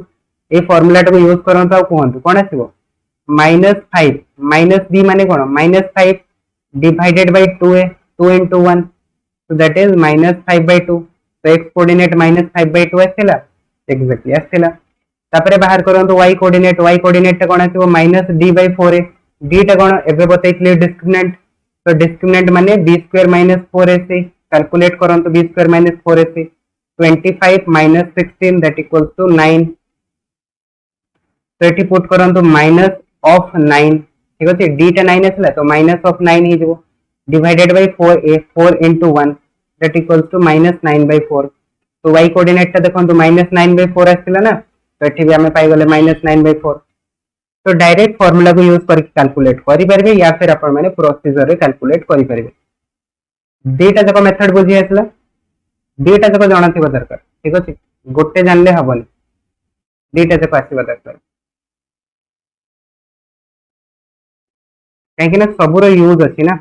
ए फार्मूला टा को यूज करंतु आ कोहंतु कोन आसीबो -5 -b माने कोन -5 divided by 2a 2 into 1 so that is -5/2 तो x कोऑर्डिनेट -5/2 आसेला एग्जैक्टली आसेला तापरे बाहर करंतु y कोऑर्डिनेट ता कोन आसीबो -d/4a d ता कोन एबे बतैतले डिस्क्रिमिनेंट तो डिस्क्रिमिनेंट माने b² - 4ac कैलकुलेट करंतु b² - 4ac 25 - 16 that equals to 9 तो एठी पुट करंतु -9 ठीक अछि d ता 9 आसेला तो -9 ही जबो divided by 4a 4 into 1 that equals to -9/4 तो y कोऑर्डिनेट ता देखंतु -9/4 आसिला ना तो एठी भी हमें पाई गले -9/4 तो डायरेक्ट फार्मूला को यूज करके कैलकुलेट करि परबे या फिर अपन माने प्रोसीजर रे कैलकुलेट करि परबे डेटा जको मेथड बुझी आसिला डेटा जको जाना थिबा दरकार ठीक अछि गोटे जानले हबनी डेटा जको आसीबा दरकार काहे कि ना सबुरो यूज अछि ना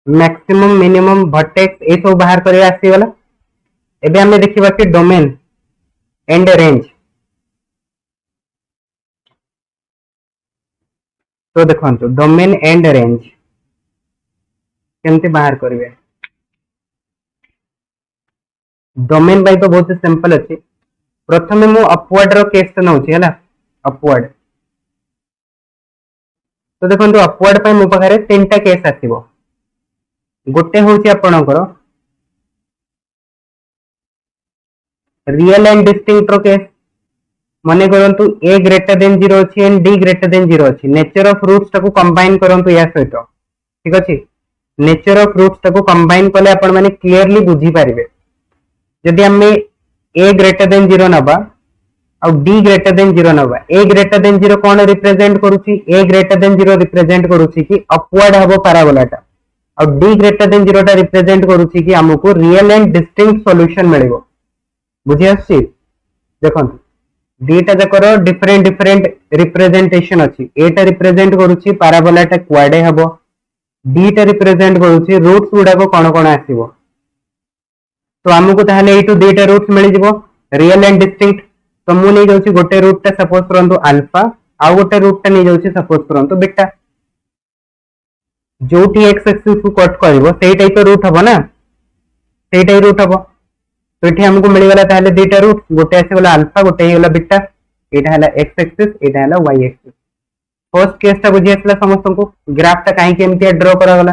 मैक्सिमम मिनिमम वर्टेक्स ए सब बाहर करे आसी वाला एबे हमें देखिबा कि डोमेन एंड रेंज तो देखंतु डोमेन एंड रेंज केमते बाहर करबे डोमेन बाय तो बहुत सिंपल अछि प्रथमे मु अपवर्ड रो केस त नउछि हला अपवर्ड तो देखंतु अपवर्ड पय मु पखारे तीनटा केस आसीबो गोटे होची आपणकर रियल एंड डिस्टिंक्ट रो केस माने करंतु a ग्रेटर देन 0 अछि एंड d ग्रेटर देन 0 अछि नेचर ऑफ रूट्स टाको कंबाइन करंतु या सहित ठीक अछि नेचर ऑफ रूट्स टाको कंबाइन कले आपण माने क्लियरली बुझी पारिबे जदि हमें a ग्रेटर देन 0 नबा और d ग्रेटर देन 0 नबा a greater than 0 cone represent करूची a ग्रेटर देन 0 रिप्रेजेंट करूची कि अपवर्ड हबो पैराबोलाटा और d ग्रेटर देन 0 टा रिप्रेजेंट करूची कि हमको रियल एंड डिस्टिंक्ट सॉल्यूशन मिलेगो बुझी आछि देखंतु दीटा जकर डिफरेंट रिप्रेजेंटेशन अछि एटा रिप्रेजेंट करूची पैराबोलाटा क्वाडे हबो डी टा रिप्रेजेंट करूची रूट्स गुडा को कौन कौन आसीबो तो हमको ताहले एटू दुईटा रूट्स मिल जिवो रियल एंड डिस्टिंक्ट तो मु नहीं जाउची गोटे रूट टा सपोज करंतु अल्फा आ गोटे रूट टा नहीं जाउची सपोज करंतु बीटा जोटी एक्स एक्सिस को कट करबो सेही टाइप रूट हबो ना सेही टाइप रूट हबो तो एठी हमको मिल गला ताहले दुईटा रूट गोटे आसे गला अल्फा गोटे गला बीटा एटा हला एक्स एक्सिस एटा हला वाई एक्सिस फर्स्ट केस टा बुझी आसला समस्त को ग्राफ टा काहे केमती ड्रा करा गला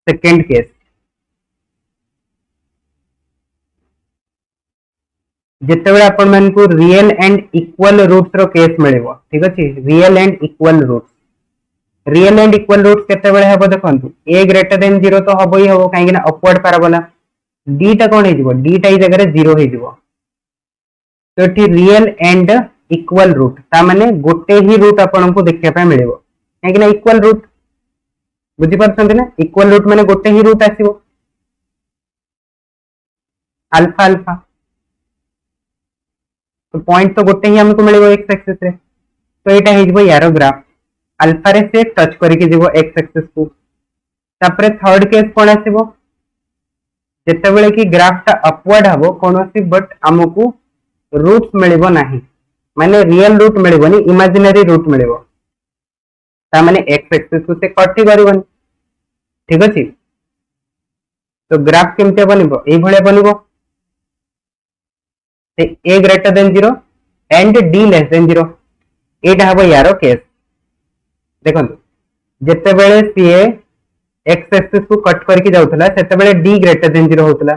सेकंड केस जितेबाला आपण मन को रियल एंड इक्वल रूट्स रो केस मिलेबो ठीक अछि रियल एंड इक्वल रूट्स केतेबेले हबो देखंतु a ग्रेटर देन 0 तो हबो ही हबो काहे कि ना अपवर्ड पैराबोला d टा कोन हे जिवो d टा ई जगह रे 0 हे जिवो तो एठी रियल एंड इक्वल रूट ता माने गोटे ही रूट आपण को देखिया पे मिलेबो काहे कि ना इक्वल रूट बुझी परछंती ना इक्वल रूट माने गोटे ही रूट आसीबो अल्फा अल्फा तो पॉइंट तो गोटे ही हमको मिलेबो एक्स एक्सिस रे तो एटा हे जिवो यारो ग्राफ अल्फा रे से टच करके जीवो एक्स एक्सिस को तापरे थर्ड केस कोन आसीबो जेतेबेले कि ग्राफ टा अपवर्ड हबो कोनोसी बट हमकु रूट्स मिलिबो नाही माने रियल रूट मिलिबोनी इमेजिनरी रूट मिलिबो ता माने एक्स एक्सिस को से कटि करबोनी ठीक अछि तो ग्राफ केमते बनिबो एई भले बनिबो a greater than 0 and d less than 0 एटा हबो यारो केस देखंतु जेतेबेले सीए एक्स एक्सिस को कट करके जाउतला सेतेबेले डी ग्रेटर देन 0 होतला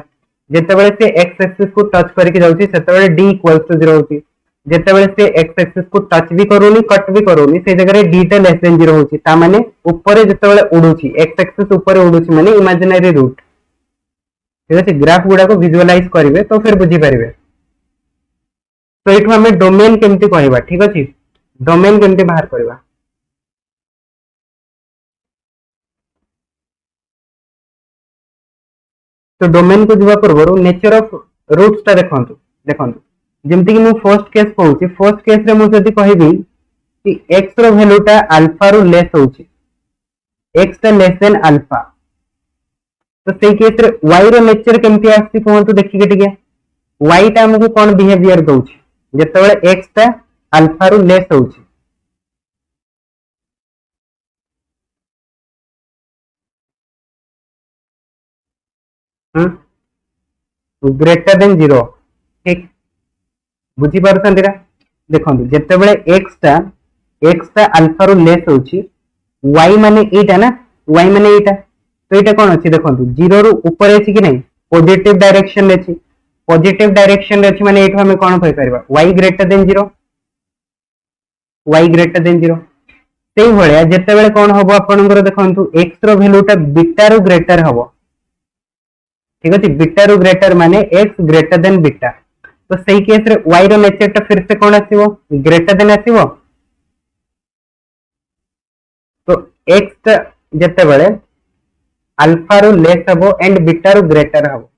जेतेबेले से एक्स एक्सिस को टच करके जाउची सेतेबेले डी इक्वल्स टू 0 होची जेतेबेले से एक्स एक्सिस को टच भी करूनी कट भी करूनी से जगह रे डी टा लेस देन 0 होची ता माने ऊपर जेतेबेले उडुची एक्स एक्सिस ऊपर उडुची माने इमेजिनरी रूट ठीक अछि ग्राफ गुडा को विजुअलाइज करिवे तो फिर बुझी परिवे तो एठु हमें डोमेन केमती कहबा ठीक अछि डोमेन केमती बाहर करबा तो डोमेन को जीवा पूर्व नेचर ऑफ रूट्स ता देखंतु देखंतु जेमति कि मु फर्स्ट केस कहूची फर्स्ट केस रे मु जदी कहबी कि x रो वैल्यू ता अल्फा रो लेस होची x ता लेस देन अल्फा तो सेही केस रे y रो नेचर केमति आसी कहंतु देखि के टिके y ता हमको कोन बिहेवियर दोची जेतेबेले x ता अल्फा रो लेस होची ग्रेटर देन 0 ठीक बुझी पारछंती रा देखंतु जेतेबेले x ता अल्फा रो लेस होची y माने एटा ना y माने एटा तो एटा कोन अछि देखंतु 0 रो ऊपर अछि कि नहीं पॉजिटिव डायरेक्शन रे अछि पॉजिटिव डायरेक्शन रे अछि माने एठो हमें कोन कहि परबा y ग्रेटर देन 0 सेही भलिया जेतेबेले कोन हबो आपनकर देखंतु x रो वैल्यू ता बीटा रो ग्रेटर हबो ठीक अछि बीटा रो ग्रेटर माने x ग्रेटर देन बीटा तो सही केस रे y रो नेचर ता फिर से कोन आसीबो ग्रेटर देन आसीबो तो x जते बेले अल्फा रो लेस हबो एंड बीटा रो ग्रेटर हबो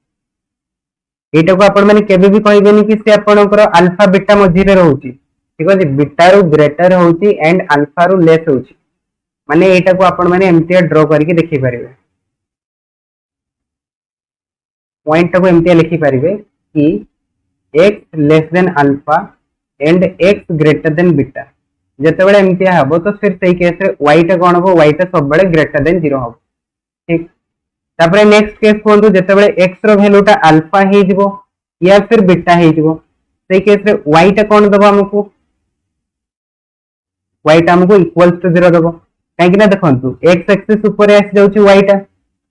एटा को आपण माने केबे भी कहबेनी कि से आपनकर अल्फा बीटा मझी रे रहउची ठीक अछि बीटा रो ग्रेटर होउची एंड अल्फा रो लेस होउची माने एटा को आपण माने एमटी ड्रा करके देखि परिबे पॉइंट को एमती लिखि पारिबे कि x less than alpha and x greater than beta जते बेले एमती हबो तो फिर सही केस रे y टा कोन हबो y टा सब बेले ग्रेटर देन 0 हबो ठीक तापरे नेक्स्ट केस कोन जते बेले x रो वैल्यू टा अल्फा हे जिवो या फिर बीटा हे जिवो सही केस रे y टा कोन दबो हमकु y टा हमकु इक्वल्स टू 0 दबो काहे कि ना देखंतु x एक्सिस ऊपर आसी जाउची y टा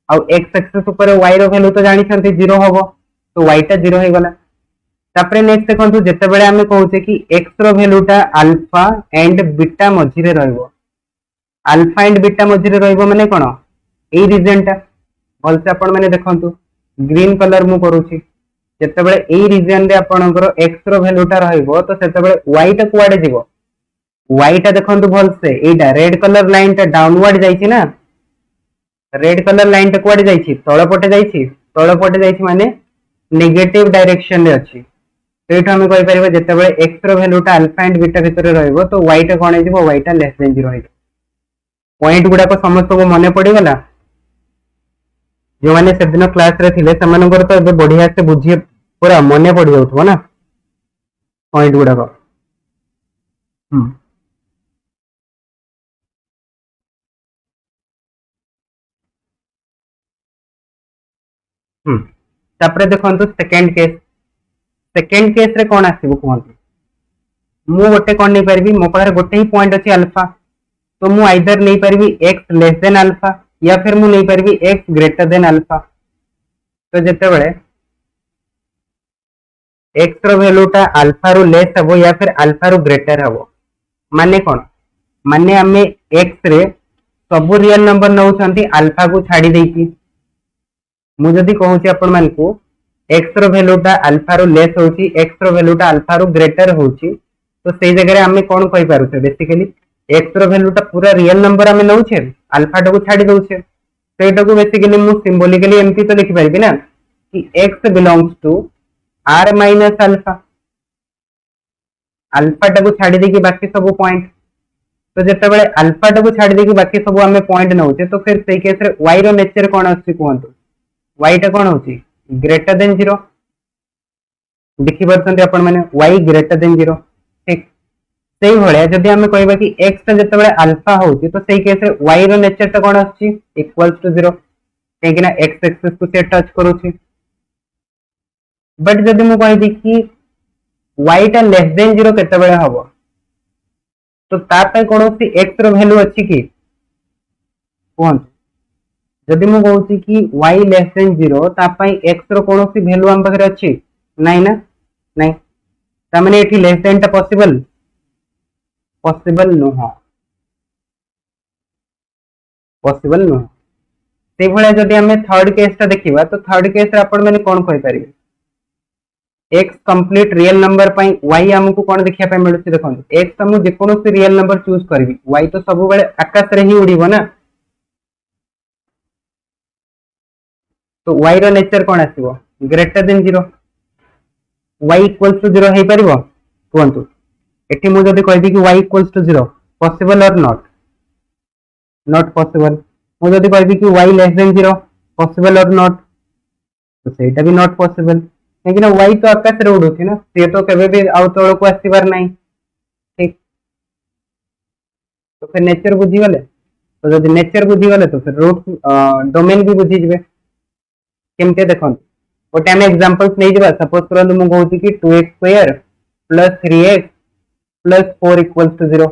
आउ x एक्सिस ऊपर y रो वैल्यू तो जानि छथि 0 हबो तो y टा 0 हे गला तापरे नेक्स्ट देखंतु जते बेले हमें कहउचे कि x रो वैल्यू टा अल्फा एंड बीटा मझी रे रहइबो अल्फा एंड बीटा मझी रे रहइबो माने कोन ए रीजन टा भलसे आपण माने देखंतु ग्रीन कलर मु करूची जते बेले ए रीजन रे आपणकर x रो वैल्यू टा रहइबो तो सेते बेले y टा कुआडे जिवो y टा देखंतु भलसे एटा रेड कलर लाइन टा डाउनवर्ड जाईची ना रेड कलर लाइन टा कुआडे जाईची तळ पटे जाईची माने नेगेटिव डायरेक्शन रे अछि तो ये आम कहीपर जिते एक्स रैल्यूटा अल्फा एंड बीटा भितर रही तो वाईटा कौन हो वाईटा लेस देन 0 हो पॉइंट गुड़ाक समस्त को मन पड़गला जो मैंने से दिन क्लास रे थिले सेमानकर तो बढ़िया से बुझी पूरा मन पड़ जाउथबो ना पॉइंट गुड़ाक तापर देखो सेकेंड केस रे कौन आसो कहतु मु गोटे कौन नहीं पारि मो पाखे गोटे ही पॉइंट अच्छी अल्फा तो मु आइदर नहीं पारि एक्स लेस देन अल्फा या फिर मु नहीं पारि एक्स ग्रेटर देन अल्फा तो जिते बड़े एक्स रो वैल्यूटा अल्फा रु लेस हबो या फिर अल्फा रु ग्रेटर हबो माने कौन माने आमे एक्स रे सब रियल नंबर नउछंती अल्फा को छाड़ी देकी मु जदी कहूची आपण मानकू एक्स रो वैल्यूटा अल्फा रु लेस होची एक्स रो वैल्यूटा अल्फा रु ग्रेटर होची तो सेई जगह रे आमे कोन कहि पारुछे बेसिकली एक्स रो वैल्यूटा पूरा रियल नंबर आमे नउछे अल्फा टा को छाड़ी दउछे तो एटा को बेसिकली मु सिंबॉलिकली एमपी तो लिखि परबी ना कि x belongs to r minus alpha alpha टा को छाड़ी देकी बाकी सब पॉइंट तो जते बेले अल्फा टा को छाड़ी देकी बाकी सब आमे पॉइंट नउछे तो फिर सेई केस रे y रो नेचर कोन आछि कहंतु y टा कोन होछि ग्रेटर देन 0 देखि परछन्ते आपण माने y ग्रेटर देन 0 ठीक सेही भले जदी हमें कहबा कि x टा जते बेले अल्फा होछि तो सेही केस रे y रो नेचर टा कोन आछि इक्वल्स टू 0 काहे ना x एक्सिस को से टच करूछि बट जदी मु कहबी कि y टा लेस देन 0 केते बेले हबो तो ता पय कोनोसी x रो वैल्यू अछि कि कोन जदि मु कहूची कि y लेस देन 0 ता पय x रो कोनोसी वैल्यू हम पाखरे अछि नाही ना नाही ता माने एठी लेस देन टा पॉसिबल पॉसिबल नुह पॉसिबल नुह से भले जदि हमें थर्ड केस ता देखिबा तो थर्ड केस रे आपण माने कोन कहि परिबे x कंप्लीट रियल नंबर पय y हमकु कोन देखिया पय मिलुछि देखंतु x हमु जे कोनोसी रियल नंबर चूज करबी y तो सब बेले आकाश रे ही उड़ीबो ना तो y रो नेचर कोन आसीबो greater than 0 y equals to 0 हे परिबो कहंतु एठी मु जदी कहबी कि y इक्वल्स टू 0 पॉसिबल और नॉट नॉट पॉसिबल मु जदी कहबी कि y लेस देन 0 पॉसिबल और नॉट तो सेटा भी नॉट पॉसिबल लेकिन y तो आकाश रे उडुछि ना से तो केबे भी आउ तळ को आसीबार नाही ठीक तो फिर नेचर बुझी गले तो जदी नेचर बुझी गले तो फिर रूट डोमेन भी बुझी जबे केमते देखन गोटे आम एग्जांपल्स नहीं जबा सपोज करंतु मु कहूची कि 2x² plus 3x plus 4 equals to 0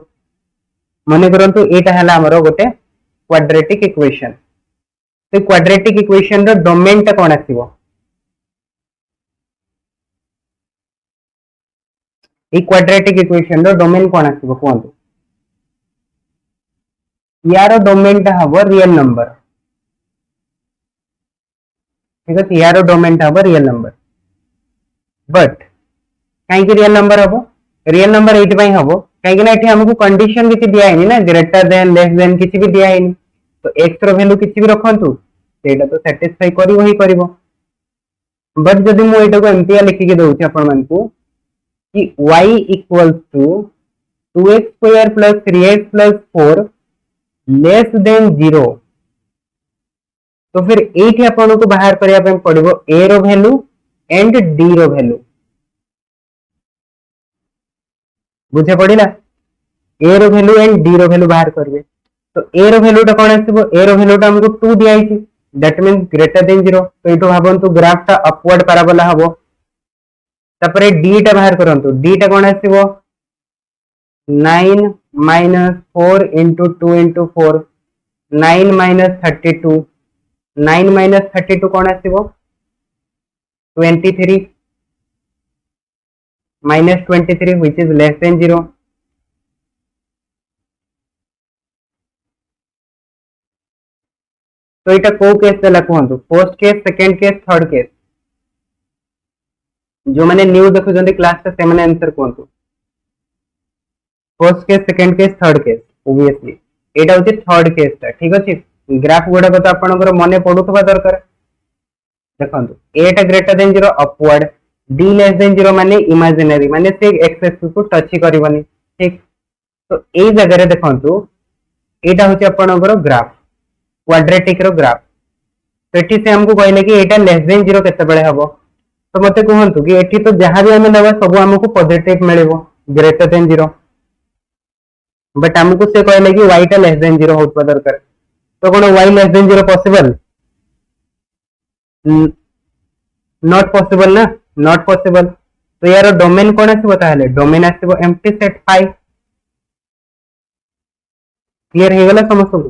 माने करंतु एटा हला हमरो गोटे क्वाड्रेटिक इक्वेशन तो क्वाड्रेटिक इक्वेशन रो डोमेन ता कोन आसीबो ए क्वाड्रेटिक इक्वेशन रो डोमेन कोन आसीबो कोंतु यारो डोमेन ता हबो रियल नंबर ठीक है यारो डोमेन ता हबो रियल नंबर बट काई कि रियल नंबर हबो रियल नंबर एट पई हबो काई कि ना एठी हमकु कंडीशन किछि दिया हैनी ना ग्रेटर देन लेस देन किछि भी दिया हैनी तो x रो वैल्यू किछि भी रखंतु सेटा तो सैटिस्फाई करिवो ही करिवो बट जदि मु एटा को एमपी लिखि के दउछि आपण मानकु कि y equals to 2x² plus 3x plus 4 less than 0 तो फिर एठी आपण को बाहर करिया पे पड़िबो a रो वैल्यू एंड d रो वैल्यू बुझे पड़िला a रो वैल्यू एंड d रो वैल्यू बाहर करबे तो a रो वैल्यू टा कोन आसीबो a रो वैल्यू टा हमको 2 दिया हिची दैट मींस ग्रेटर देन 0 तो एटो भाबंतु ग्राफ टा अपवर्ड पैराबोला हबो तापरे d टा बाहर करंतु d टा कोन आसीबो 9 minus 4 into 2 into 4 9 minus 32 9 minus 32 कौन आसीबो 23 minus 23 which is less than 0 तो इटा को केस देला कहंतु first case second case third case जो माने न्यू देखुजंदी क्लास ता से माने आंसर कहंतु first case second case third case obviously एटा होची थर्ड केस ता ठीक अछि ग्राफ गुडा तो आपनकर मने पडुथबा दरकार देखंतु a टा greater than 0 upward d less than 0 माने इमेजिनरी माने से x एक्सिस को टच ही करबनी ठीक। तो ए जगह रे देखंतु एटा होची आपनकर ग्राफ क्वाड्रेटिक रो ग्राफ। तो एठी से हमको कहले कि एटा लेस देन 0 केते बेले हबो। तो मते कहंतु कि एठी तो जहां भी हम लेबा सब हमको पॉजिटिव मिलेबो ग्रेटर देन 0, बट हमको से कहले कि y टा लेस देन 0 होतबा दरकार। तो कोन y less than 0 possible? Not possible ना, नॉट पॉसिबल। तो यार डोमेन कोन आसीबो ताहले डोमेन आसीबो एम्प्टी सेट फाई। क्लियर हे गला समस्त को?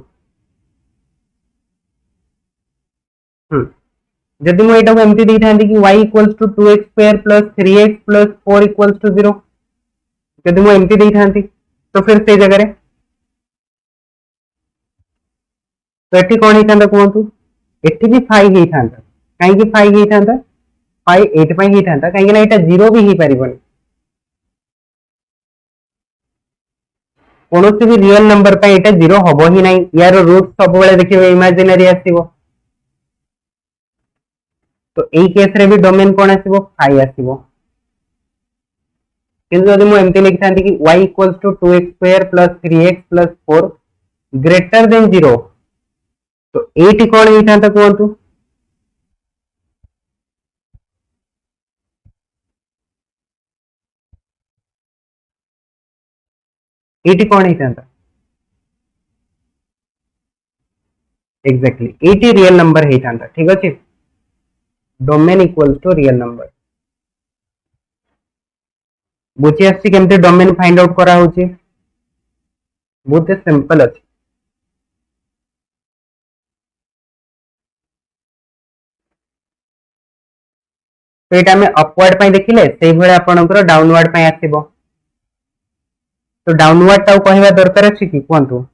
जदि मु एटा को एम्प्टी देई थांती कि y equals to 2x square plus 3x plus 4 equals to 0, जदि मु एम्प्टी देई थांती तो फिर से जगह रे तो एठी कोन ही थांता कोंतु एठी भी फाई ही थांता। काहे कि फाई ही थांता फाई 8 पई ही थांता काहे कि ना एटा 0 भी ही परिबनी। कोनोसी भी रियल नंबर पे एटा 0 हबो ही नहीं, यार रूट सब बेले देखिबे इमेजिनरी आसीबो। तो एई केस रे भी डोमेन कोन आसीबो फाई आसीबो। किंतु यदि मु एमती लिखि थांती कि y equals to 2x square plus 3x plus 4 greater than 0, तो एटी कोन ही थांता कोंतु एटी कोन ही थांता एग्जैक्टली एटी रियल नंबर ही थांता। ठीक अछि, domain equals to real number. बुझी आछि केमते डोमेन फाइंड आउट करा होछि? बहुत सिंपल अछि। तो एटा में अपवर्ड पई देखिले सेही भले आपनकर डाउनवर्ड पई आसीबो। तो डाउनवर्ड टाउ कहबा दरकार अछि कि कोंतु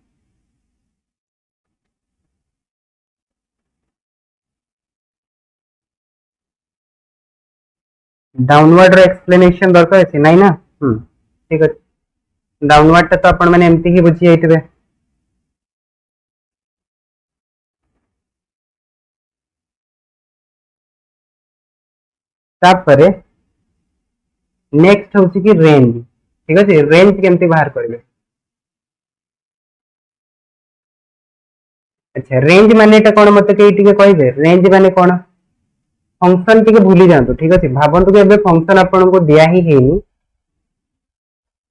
डाउनवर्ड रो एक्सप्लेनेशन दरकार अछि नै ना? ठीक अछि। डाउनवर्ड ता तो अपन माने एमती ही बुझी जाइतबे। तापरे नेक्स्ट होछि कि रेंज। ठीक अछि, रेंज केमती बाहर करबे? अच्छा रेंज माने एटा कोन मते के टिके कहबे? रेंज माने कोन? फंक्शन टिके भूली जांतु। ठीक अछि, भाबंतु के एबे फंक्शन आपन को दिया ही हेनी,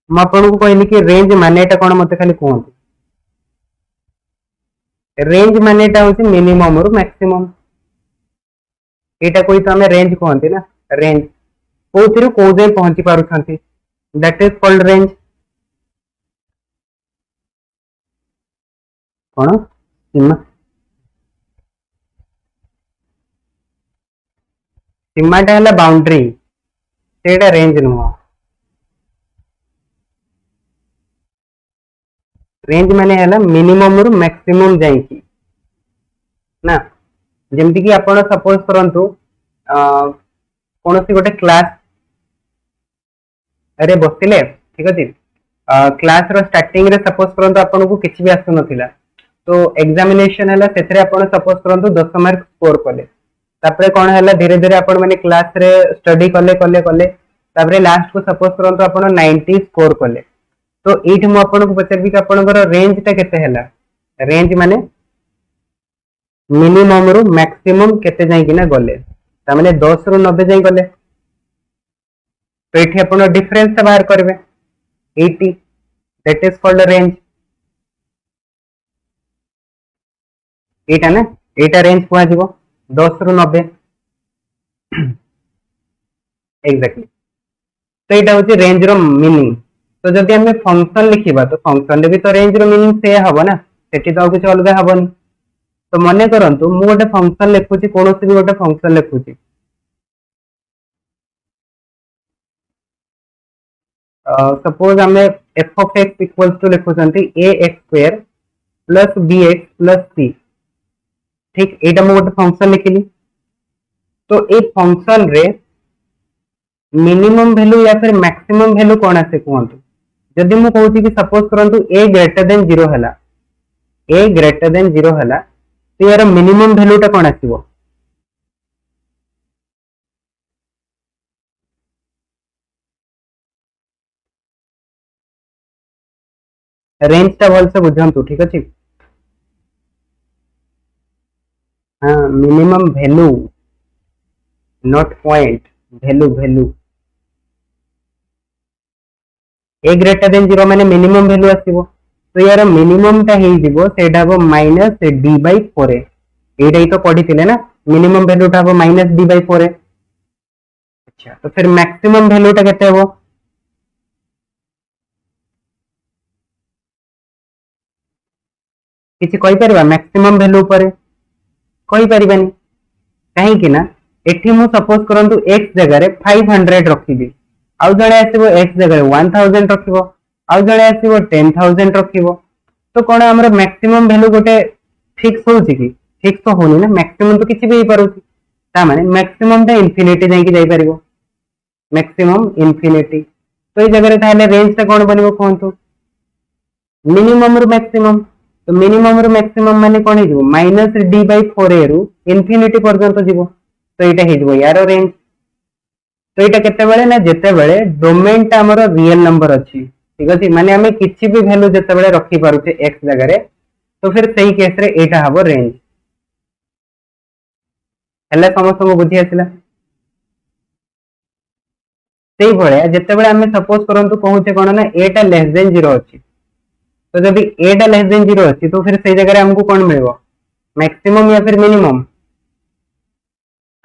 म आपन को कहली कि रेंज माने एटा कोन मते खाली कहंतु। रेंज माने एटा होछि मिनिमम रु मैक्सिमम। एटा कोई तो हमें रेंज कहंती ना, रेंज कोथिरु को जे पहुंची पारु छंती, दैट इज कॉल्ड रेंज। कोन सीमा? सीमाटा हला बाउंड्री, सेटा रेंज नुह। रेंज माने हला मिनिमम रु मैक्सिमम जाईकी ना। जेमती कि आपण सपोज करंतु कोनोसी गोटे क्लास अरे बसिले। ठीक अछि, क्लास रो स्टार्टिंग रे सपोज करंतु आपण को किछि भी आसु नथिला, तो एग्जामिनेशन हला सेतरे आपण सपोज करंतु 10 मार्क स्कोर कले। तापरे कोन हला धीरे धीरे आपण माने क्लास रे स्टडी कले कले कले तापरे लास्ट को सपोज करंतु आपण 90 स्कोर कले। तो एठी मु आपण को पचरबी कि आपनकर रेंज ता केते हला? रेंज माने मिनिमम रु मैक्सिमम केते जाई कि ना गले, ता माने 10 रु 90 जाई गले। तो एठी आपण डिफरेंस ता बाहर करबे 80, दैट इज कॉल्ड रेंज। एटा ना एटा रेंज कुआ जीवो 10 रु 90 एग्जैक्टली। तो एटा होची रेंज रो मीनिंग। तो जदि हमें फंक्शन लिखिबा तो फंक्शन रे भी तो रेंज रो मीनिंग से हबो ना, सेठी तो कुछ अलग हबोनी। तो मने करंतु मु गोटे फंक्शन लिखुची, कोनोसी भी गोटे फंक्शन लिखुची, सपोज हमें f of x equals to लिखुचंती a x square plus b x plus c. ठीक, एटा मु गोटे फंक्शन लिखिली। तो ए फंक्शन रे मिनिमम वैल्यू या फिर मैक्सिमम वैल्यू कोन आसे कहंतु? जदि मु कहूची कि सपोज करंतु ए ग्रेटर देन 0 हला, ए ग्रेटर देन 0 हला, तो यार मिनिमम वैल्यू टा कोन आसीबो? रेंज टा भल से बुझंतु ठीक अछि। हाँ minimum value not point, value value A greater than 0 माने मिनिमम वैल्यू आसीबो। तो यार मिनिमम टा हे दिबो सेटा हो माइनस डी बाई 4 एटा ही तो पढ़ी थिले ना, मिनिमम वैल्यू टा हो माइनस डी बाई 4। अच्छा तो फिर मैक्सिमम वैल्यू टा केते हो? किसी कहि परबा मैक्सिमम वैल्यू पर कहि परिबानी कहीं कि ना एठी मु सपोज करंतु x जगह रे 500 रखिबी, आउ जणे आसीबो x जगह रे 1000 रखिबो, आउ जणे आसीबो 10000 रखिबो। तो कोन हमर मैक्सिमम वैल्यू गोटे फिक्स होउची कि? फिक्स तो होनी ना, मैक्सिमम तो किछि भी हे पारुची। ता माने मैक्सिमम टा इंफिनिटी जाई कि जाई परिबो, मैक्सिमम इंफिनिटी। तो ए जगह रे ताले रेंज टा कोन बनिबो कोहंतु? मिनिमम रु मैक्सिमम। तो मिनिमम रु मैक्सिमम माने कोन हे जिवो माइनस डी बाई 4 रु इंफिनिटी पर्यंत जिवो। तो एटा हे जिवो यार रेंज। तो एटा केते बेले ना जेते बेले डोमेन टा हमर रियल नंबर अछि, ठीक अछि, माने हमें किछि भी वैल्यू जेते बेले रखि पारुचे x जगह रे, तो फिर सही केस रे एटा हबो रेंज। हला समस्त को बुझी आसिला। सेही भले जेते बेले हमें सपोज करंतु कहूचे कोन ना एटा लेस देन 0 अछि, तो जब एटा लेस देन 0 अछि तो फिर सही जगह रे हमको कोन मिलबो? मैक्सिमम या फिर मिनिमम?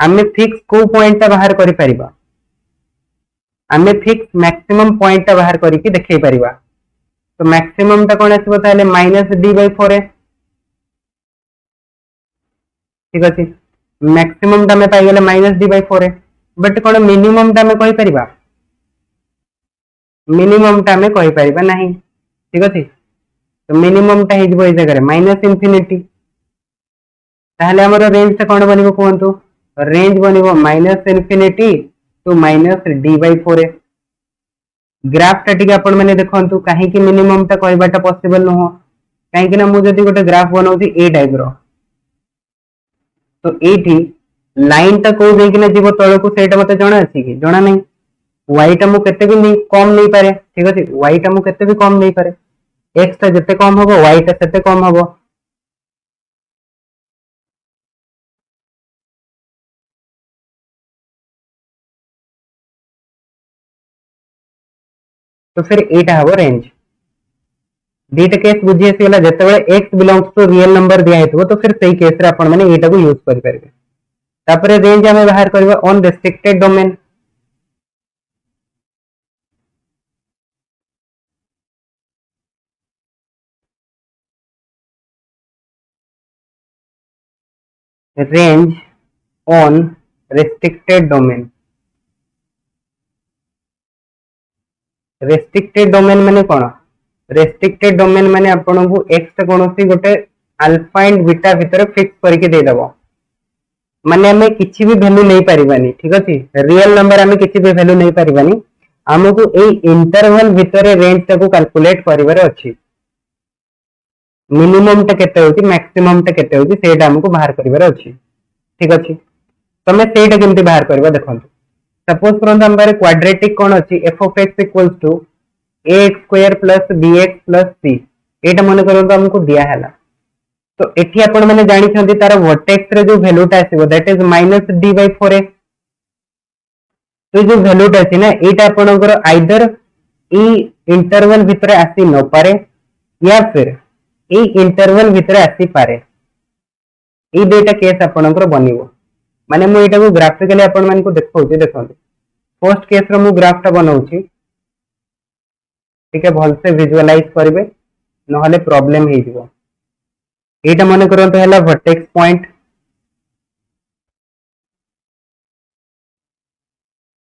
हमें फिक्स को पॉइंट ता बाहर करि परिबा, हमें फिक्स मैक्सिमम पॉइंट ता बाहर करिकि देखै परिबा। तो मैक्सिमम ता कोन आसीबो ताले माइनस डी बाई 4 ठीक अछि। मैक्सिमम ता में पाई गेले minus d by 4 but cone minimum ता में कहि परिबा? मिनिमम टा में कहि परिबा नहीं, ठीक अछि। तो मिनिमम टा हे जिवो ए जगह रे माइनस इंफिनिटी। ताहले हमर रेंज ता कोन बनिबो कोहंतु? रेंज बनिबो minus infinity to minus d by 4। Graph टा टिके आपण माने देखंतु काहे कि मिनिमम टा कहबाटा पॉसिबल न हो, काहे कि ना मु जदी गोटे ग्राफ बनाउती ए टाइप रो, तो एठी लाइन टा को देकी ना जीवो तळको सेटा मते जणा अछि कि जणा नहीं। y टा मु केते भी नहीं कम नहीं पारे, ठीक अछि, y टा मु केते भी कम नहीं पारे, x टा जते कम होबो y टा सेते कम होबो। तो फिर एटा हबो रेंज। दीटा केस बुझी आसीगला, जते बेले x belongs to real number दिया हेतबो तो फिर सही केस रे आपण माने एटा को यूज करि परिबे। तापरे रेंज हमें बाहर करबा on restricted domain. Range on restricted domain. Restricted domain माने कोन? रेस्ट्रिक्टेड डोमेन माने आपन को x कोनोसी गोटे अल्फा एंड बीटा भितर फिक्स करके दे दबो, माने हमें किछि भी वैल्यू नहीं परिबानी, ठीक अछि, रियल नंबर हमें किछि भी वैल्यू नहीं परिबानी, हमको ए इंटरवल भितर रेंज टाको कैलकुलेट करिवार अछि। मिनिमम टा केते होची मैक्सिमम टा केते होची सेटा हमको बाहर करिवार अछि, ठीक अछि। तमे सेटा केमति बाहर करबा देखंतु। सपोज करंतु हम बारे क्वाड्रेटिक कोन अछि f of x equals to ax square plus bx plus c, एटा मन करंतु हमको दिया हैला। तो एठी आपण माने जानि छथि तार वर्टेक्स रे जो वैल्यू टा आसीबो that is minus d by 4x। तो जो वैल्यू टा अछि ना एटा आपणकर आइदर ई इंटरवल भितर आसी न पारे या फिर ई इंटरवल भितर आसी पारे, ई दुईटा केस आपणकर बनिबो। माने मु एटा को ग्राफिकली आपण मान को देखौछि देखंतु। फर्स्ट केस रो मु ग्राफ टा बनाउछि, ठीक है, भल से विजुअलाइज करिवे नहले प्रॉब्लम हे जिवो। एटा मन करंतु हैला वर्टेक्स पॉइंट,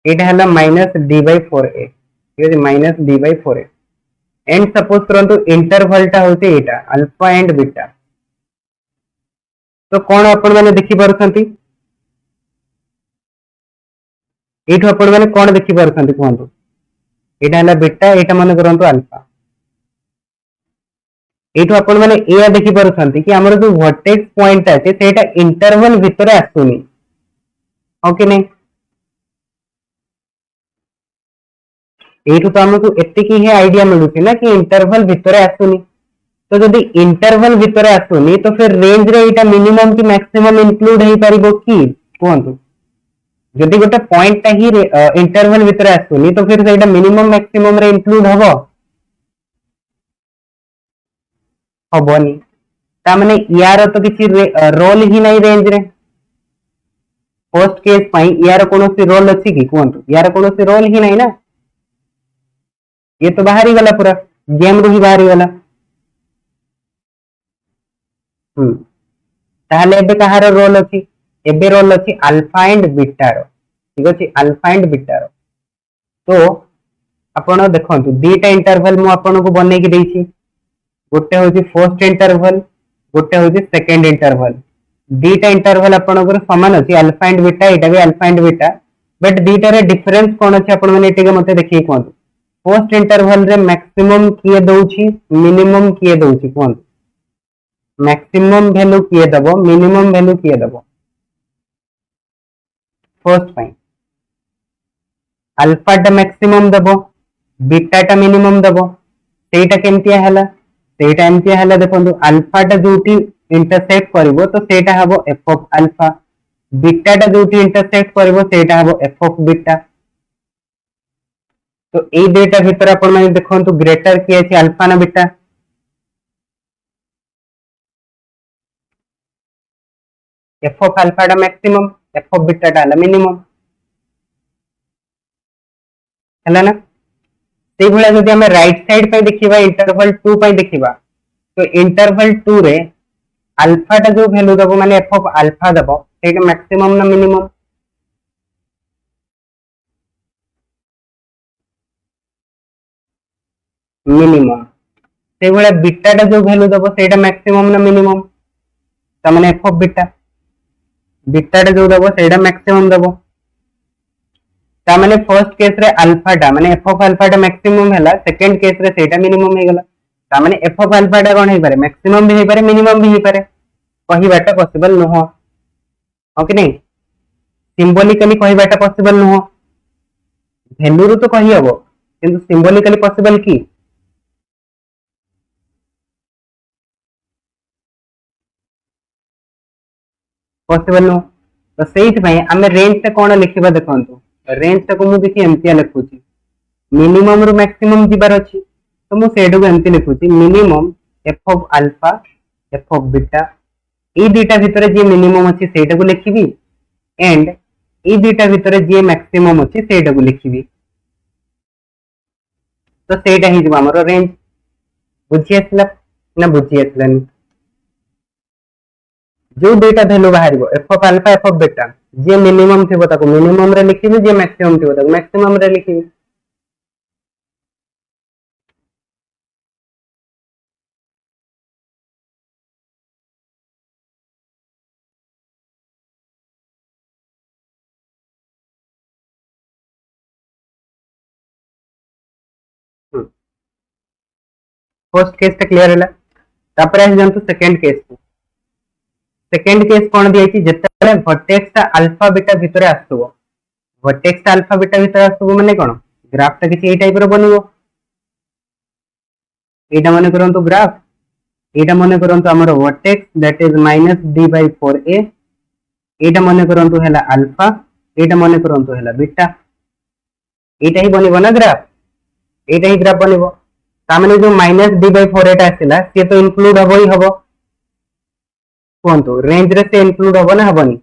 एटा हैला माइनस डी बाई 4a, ठीक है, minus d by 4a and suppose करंतु इंटरवल टा होते एटा अल्फा एंड बीटा। तो कोन आपण माने देखि परछंती एठो आपण माने कोन देखि परछंती कोहंतु? एटा हैला बीटा, एटा मन करंतु अल्फा। एठो आपण माने एया देखि परछंती कि हमर जो वर्टेक्स पॉइंट আছে सेटा इंटरवल भितरे आसुनी, ओके नहीं? एठू तो हमको एतिकी ही आइडिया मिलुची ना कि इंटरवल भितरे आसुनी। तो जदि इंटरवल भितरे आसुनी तो फिर रेंज रे एटा मिनिमम कि मैक्सिमम इंक्लूड हेई परिबो कि कोहंतु। जदि गोटे पॉइंट ता ही इंटरवल भितरे आसुनी तो फिर सेटा मिनिमम मैक्सिमम रे इंक्लूड हबो हबोनी। ता माने यार तो किछि रोल ही नहीं रेंज रे। फर्स्ट केस पई यार कोनोसी रोल अछि कि कोहंतु, यार कोनोसी रोल ही नहीं ना, ये तो बाहरी गला पूरा गेम रू ही बाहरी गला। ताहले एबे कहार रोल अछि, एबे रोल अछि अल्फा एंड बीटा रो। ठीक अछि, अल्फा एंड बीटा रो। तो आपण देखंतु दीटा इंटरवल मु आपण को बनै कि देछि, गोटे होछि फर्स्ट इंटरवल, गोटे होछि सेकंड इंटरवल। दीटा इंटरवल आपण को समान अछि अल्फा एंड बीटा, एटा भी अल्फा एंड बीटा, बट दीटा रे डिफरेंस कोन अछि आपण माने एटिके मते देखि कोन। फर्स्ट इंटरवल रे मैक्सिमम किए दउछि, मिनिमम किए दउछि कोन, मैक्सिमम वैल्यू किए दबो, मिनिमम वैल्यू किए दबो फर्स्ट पई। अल्फा टा मैक्सिमम दबो, बीटा टा मिनिमम दबो। सेटा केमतिया हला, सेटा एमतिया हला देखंतु अल्फा टा जोटी इंटरसेक्ट करबो तो सेटा हबो एफ ऑफ अल्फा, बीटा टा जोटी इंटरसेक्ट करबो सेटा हबो एफ ऑफ बीटा। तो एई डेटा भीतर आपण माने देखंतु ग्रेटर की अछि अल्फा ना बीटा, एफ ऑफ अल्फा टा मैक्सिमम, एफ ऑफ बीटा टा मिनिमम हला ना। सेई भला जदि हम राइट साइड पे देखिबा इंटरवल 2 पे देखिबा तो इंटरवल 2 रे अल्फा टा जो वैल्यू दबो माने एफ ऑफ अल्फा दबो सेटा मैक्सिमम ना मिनिमम, मिनिमम। सेई भला बीटा टा जो वैल्यू दबो सेटा मैक्सिमम ना मिनिमम, त माने एफ ऑफ बीटा, बीटा टा जो दबो सेटा मैक्सिमम दबो। ता माने फर्स्ट केस रे अल्फा टा माने एफ ऑफ अल्फा टा मैक्सिमम हैला, सेकंड केस रे सेटा मिनिमम हे गला। ता माने एफ ऑफ अल्फा टा कोन हे पारे, मैक्सिमम भी हे पारे मिनिमम भी हे पारे, कहिबाटा पॉसिबल नुह। ओके नहीं, सिंबॉलिकली कहिबाटा पॉसिबल नुह, वैल्यू रू तो कहि हबो किंतु सिंबॉलिकली पॉसिबल की पॉसिबल नुह। तो सेइथ पई हमें रेंज टा कोन लिखिबा देखंतु, रेंज टा को मु देखि एमतिया लिखुची, मिनिमम रू मैक्सिमम जिबार अछि तो मु सेडो एमति लिखुची minimum f of alpha f of beta. ए दुईटा भितर जे मिनिमम अछि सेटा को लिखिबी एंड ए दुईटा भितर जे मैक्सिमम अछि सेटा को लिखिबी। तो सेटा ही जब हमरो रेंज बुझी आसला ना, बुझी आसलानी। जो दुईटा वैल्यू बाहरिबो f of alpha f of beta, जे मिनिमम थिबो ताको मिनिमम रे लिखिबी, जे मैक्सिमम थिबो ताको मैक्सिमम रे लिखिबी। फर्स्ट केस टा क्लियर हैला। तापर आइ जानतु सेकंड केस को। सेकंड केस कोन दिया छि, जेते वर्टेक्स टा अल्फा बीटा भितर आसुबो, वर्टेक्स टा अल्फा बीटा भितर आसुबो माने कोन, ग्राफ टा किछि ए टाइप रो बनिबो। एटा माने करंतु ग्राफ, एटा माने करंतु हमर वर्टेक्स दैट इज -d/4a, एटा माने करंतु हैला अल्फा, एटा माने करंतु हैला बीटा। एटा ही बनिबो ना ग्राफ, एटा ही ग्राफ बनिबो। ता माने जो -d/4 एटा आसिला से तो इंक्लूड हबो ही हबो, कोंतु रेंज रे से इंक्लूड हबो ना हबोनी,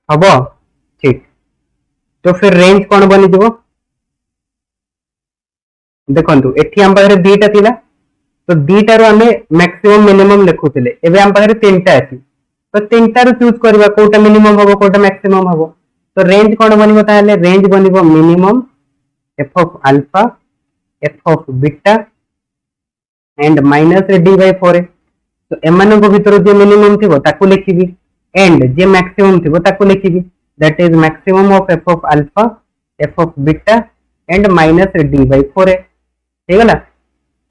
हबो ठीक। तो फिर रेंज कोन बनि दिबो देखंतु, एठी हम पाखरे दीटा थिला तो दीटा रो हमें मैक्सिमम मिनिमम लिखुथिले, एबे हम पाखरे तीनटा अछि तो तीनटा रो चूज करबा कोटा मिनिमम हबो कोटा मैक्सिमम हबो। तो रेंज कोन बनिबो, ताले रेंज बनिबो minimum f of alpha f of beta and -d/4a। तो एमानन को भितर जे मिनिमम थिबो ताकू लिखिबी एंड जे मैक्सिमम थिबो ताकू लिखिबी, that is maximum of f of alpha f of beta and -d/4a हे गला।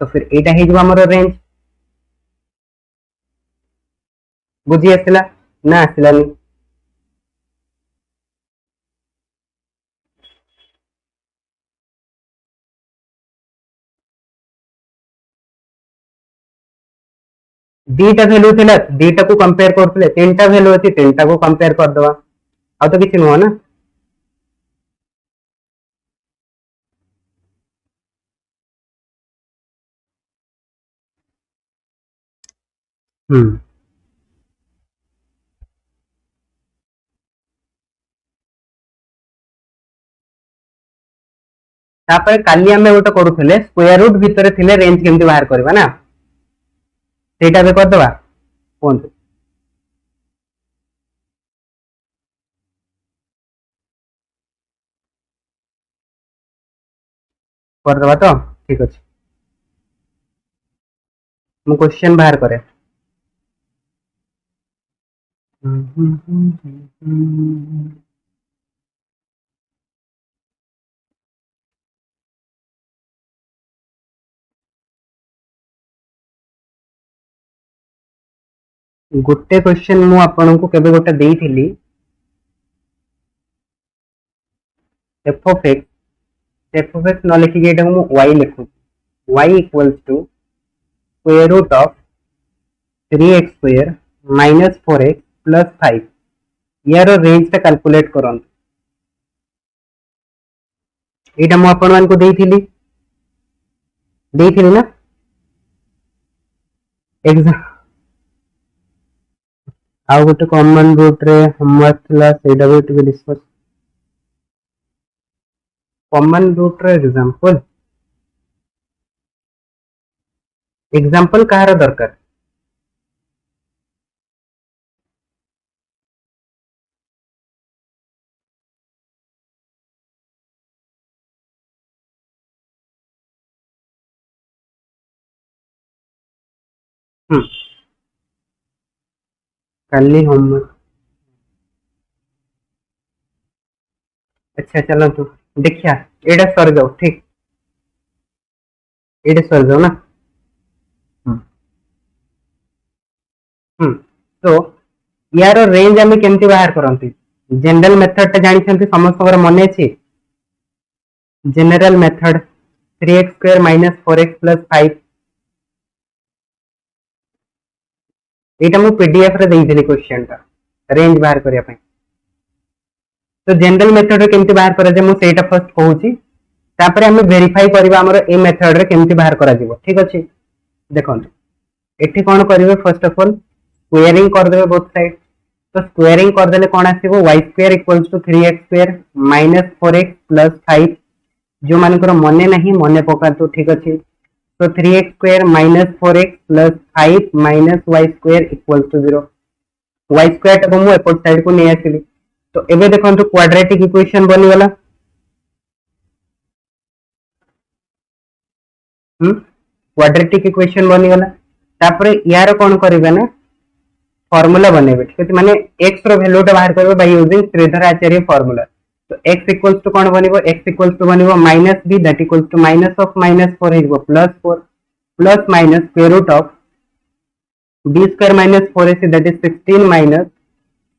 तो फिर एटा हे जब हमरो रेंज बुझी आसला ना आसलानी। दीटा वैल्यू थिला दीटा को कंपेयर करथले तीनटा वैल्यू अछि तीनटा को कंपेयर कर दवा आ तो किछि नुवा ना हम्म तापर काली हमें गोटे करूथले स्क्वायर रूट भितर थिले रेंज केमति बाहर करबा ना सेटा बे कर दवा कोन कर दवा तो ठीक अछि मु क्वेश्चन बाहर करे गोटे क्वेश्चन मु आपन को केबे गोटे देइथिली f of x न लिखि के एटा मु y लिखु y equals to square root of 3x square minus 4x plus 5 यार रेंज टा कैलकुलेट करन एटा मु आपन मान को देइथिली ना एग्जाम आउ गोटे कॉमन रूट रे होमवर्क थला सेटा भी टिके डिस्कस कॉमन रूट रे एग्जांपल कहार दरकार काली होमवर्क अच्छा चलो तो देखिया एटा सर जाओ ठीक एटा सर जाओ ना तो यार रेंज आम केमती बाहर करती जनरल मेथड टा जानी समस्त मन अच्छी general method 3x square minus 4x plus 5 एटा मु पीडीएफ रे देइथिली क्वेश्चन टा रेंज बाहर करिया पई तो जनरल मेथड रे केमती बाहर करा जे मु सेटा फर्स्ट कहूची तापर हम वेरीफाई करबा हमर ए मेथड रे केमती बाहर करा जीवो ठीक अछि देखंतु एठी कोन करिवे फर्स्ट ऑफ ऑल स्क्वायरिंग कर देबे बोथ साइड तो स्क्वायरिंग कर देले कोन आसीबो y square equals to 3x square minus 4x plus 5 जो मानकर मने नहीं मने पका तो ठीक अछि तो 3x square minus 4x plus 5 minus y square equals to 0 y square टा मु एपट साइड को नै आसीली तो एबे देखंतु क्वाड्रेटिक इक्वेशन बनि गला क्वाड्रेटिक इक्वेशन बनि गला तापर यार कोन करिवे ना फार्मूला बनेबे ठीक है माने x रो वैल्यू टा बाहर करबे by using Shridhar Acharya formula तो x इक्वल्स टू कोन बनिबो x इक्वल्स टू बनिबो minus b that equals to minus of minus 4 हिजबो plus 4 plus minus square root of b square minus 4ac that is 16 minus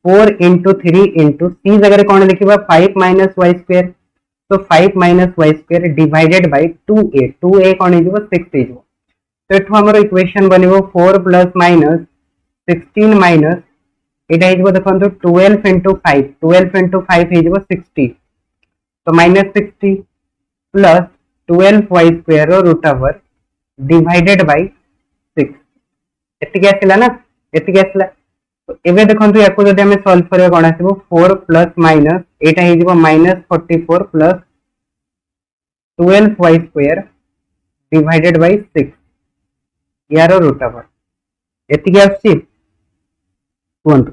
4 into 3 into c जगह कौन लिखिबा 5 minus y square तो 5 minus y square divided by 2a कौन हिजबो 6 हिजबो तो एठो हमर इक्वेशन बनिबो 4 plus minus 16 minus एटा हिजबो देखंतु 12 into 5 हिजबो 60 तो minus 60 plus 12y square रो रूट ओवर divided by 6 एतिके आसिला ना एतिके आसिला तो एबे देखंतु याको जदि हमें सॉल्व करिया कोन आसीबो 4 प्लस माइनस एटा हे जिवो minus 44 plus 12y square divided bye 6 यार रूट ओवर एतिके आछि कोन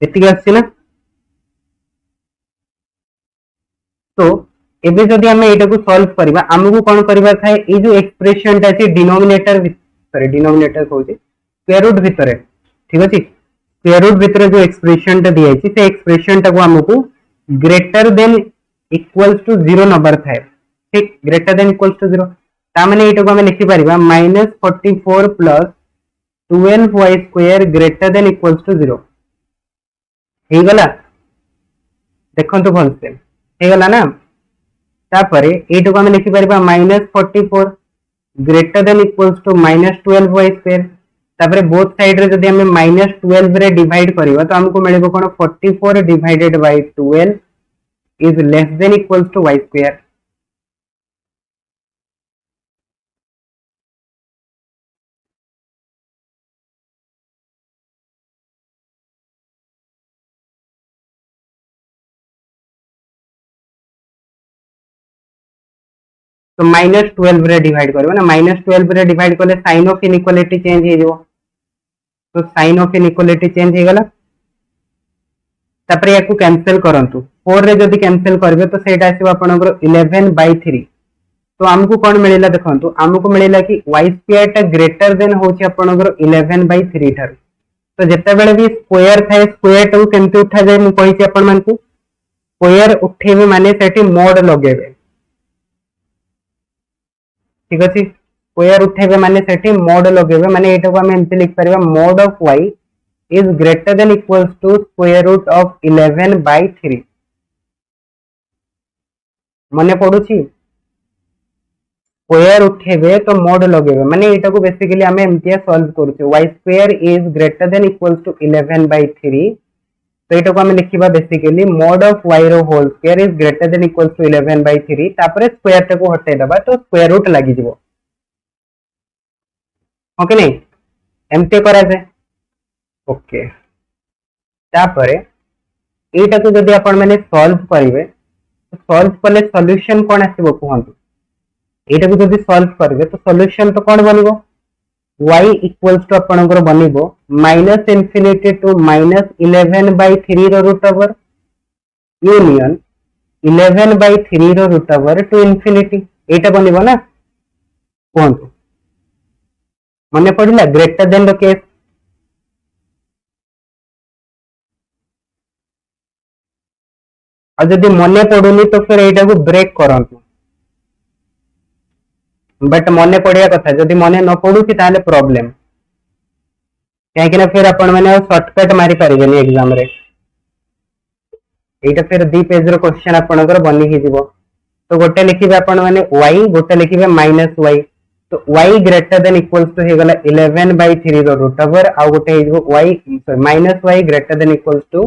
एतिके आछि ना तो एबे जदि हमें एटा को सॉल्व करबा हमहु कोन करबा थाए ए जो एक्सप्रेशन ता छै डिनोमिनेटर कहूची स्क्वायर रूट भितरे ठीक अछि स्क्वायर रूट भितरे जो एक्सप्रेशन ता दिया छै से एक्सप्रेशन ता को हमकु greater than equals to 0 number थाए ठीक ग्रेटर देन इक्वल्स टू 0 ता माने एटा को हम लिखि परिबा -44 plus 12y square greater than equals to 0 हे गला देखंतु भल से हे गला ना तापरे एटा को हम लिखि परिबा -44 greater than equals to -12y square तापर बोथ साइड रे जदि हमें -12 रे डिवाइड करियो तो हमको मिलेबो कोन 44 divided by 12 is less than equals to y square. तो -12 रे डिवाइड करबो ना, -12 रे डिवाइड करले साइन ऑफ इनइक्वालिटी चेंज हे जो, तो साइन ऑफ इनइक्वालिटी चेंज हे गला। तापर याकू कैंसिल करंतु 4 रे जदि कैंसिल करबे तो सेटा आसीबो आपनकर 11/3। तो हमको कौन मिलेला देखंतु, हमको मिलेला कि y स्क्वायर टा ग्रेटर देन होची आपनकर 11/3 ठार। तो जेते बेले भी स्क्वायर थाए स्क्वायर टा केमते उठा जाय मु कहिछि आपन मानकु, स्क्वायर उठेबे माने सेठी मोड लगेबे, ठीक अछि। स्क्वायर उठेबे माने सेठी मोड लगेबे, माने एटा को हम एमते लिख परिबा mod of y is greater than equals to square root of 11/3। मने पडुछि, स्क्वायर उठेबे तो मोड लगेबे, माने एटा को बेसिकली हमें एमतिया सॉल्व करूछे y square is greater than equals to 11/3। तो एटा को हम लिखिबा बेसिकली मोड ऑफ y रो whole square is greater than equals to 11/3, तापरे स्क्वायर टा को हटे दबा तो स्क्वायर रूट लागि जिवो, ओके नहीं एमते करा जाय, ओके। तापरे एटा को जदि आपण माने सॉल्व करिवे तो सॉल्व करले सॉल्यूशन कोन आसीबो कहंतु। एटा को जदि सॉल्व करबे तो सॉल्यूशन तो कोन बनिबो, y इक्वल्स टू आपनकर बनिबो -इंफिनिटी टू -11/3 रो रूट ओवर यूनियन 11/3 रो रूट ओवर टू इंफिनिटी, एटा बनिबो ना कहंतु। मने पड़िला ग्रेटर देन द केस, और जदि मने पड़ुनी तो फिर एटा को ब्रेक करंतु, बट मने पड़िया कथा, जदि मने न पड़ुची ताले प्रॉब्लम, कहीं ना फिर आपण माने शॉर्टकट मारी परिबेनी एग्जाम रे, एटा फिर 2 पेज रो क्वेश्चन आपनकर बनी ही जीवो। तो गोटे लिखिबे आपण माने y, गोटे लिखिबे -y। तो y greater than equals to हे गला 11/3 रो रूट ओवर, आ गोटे हे जीवो y -y greater than equals to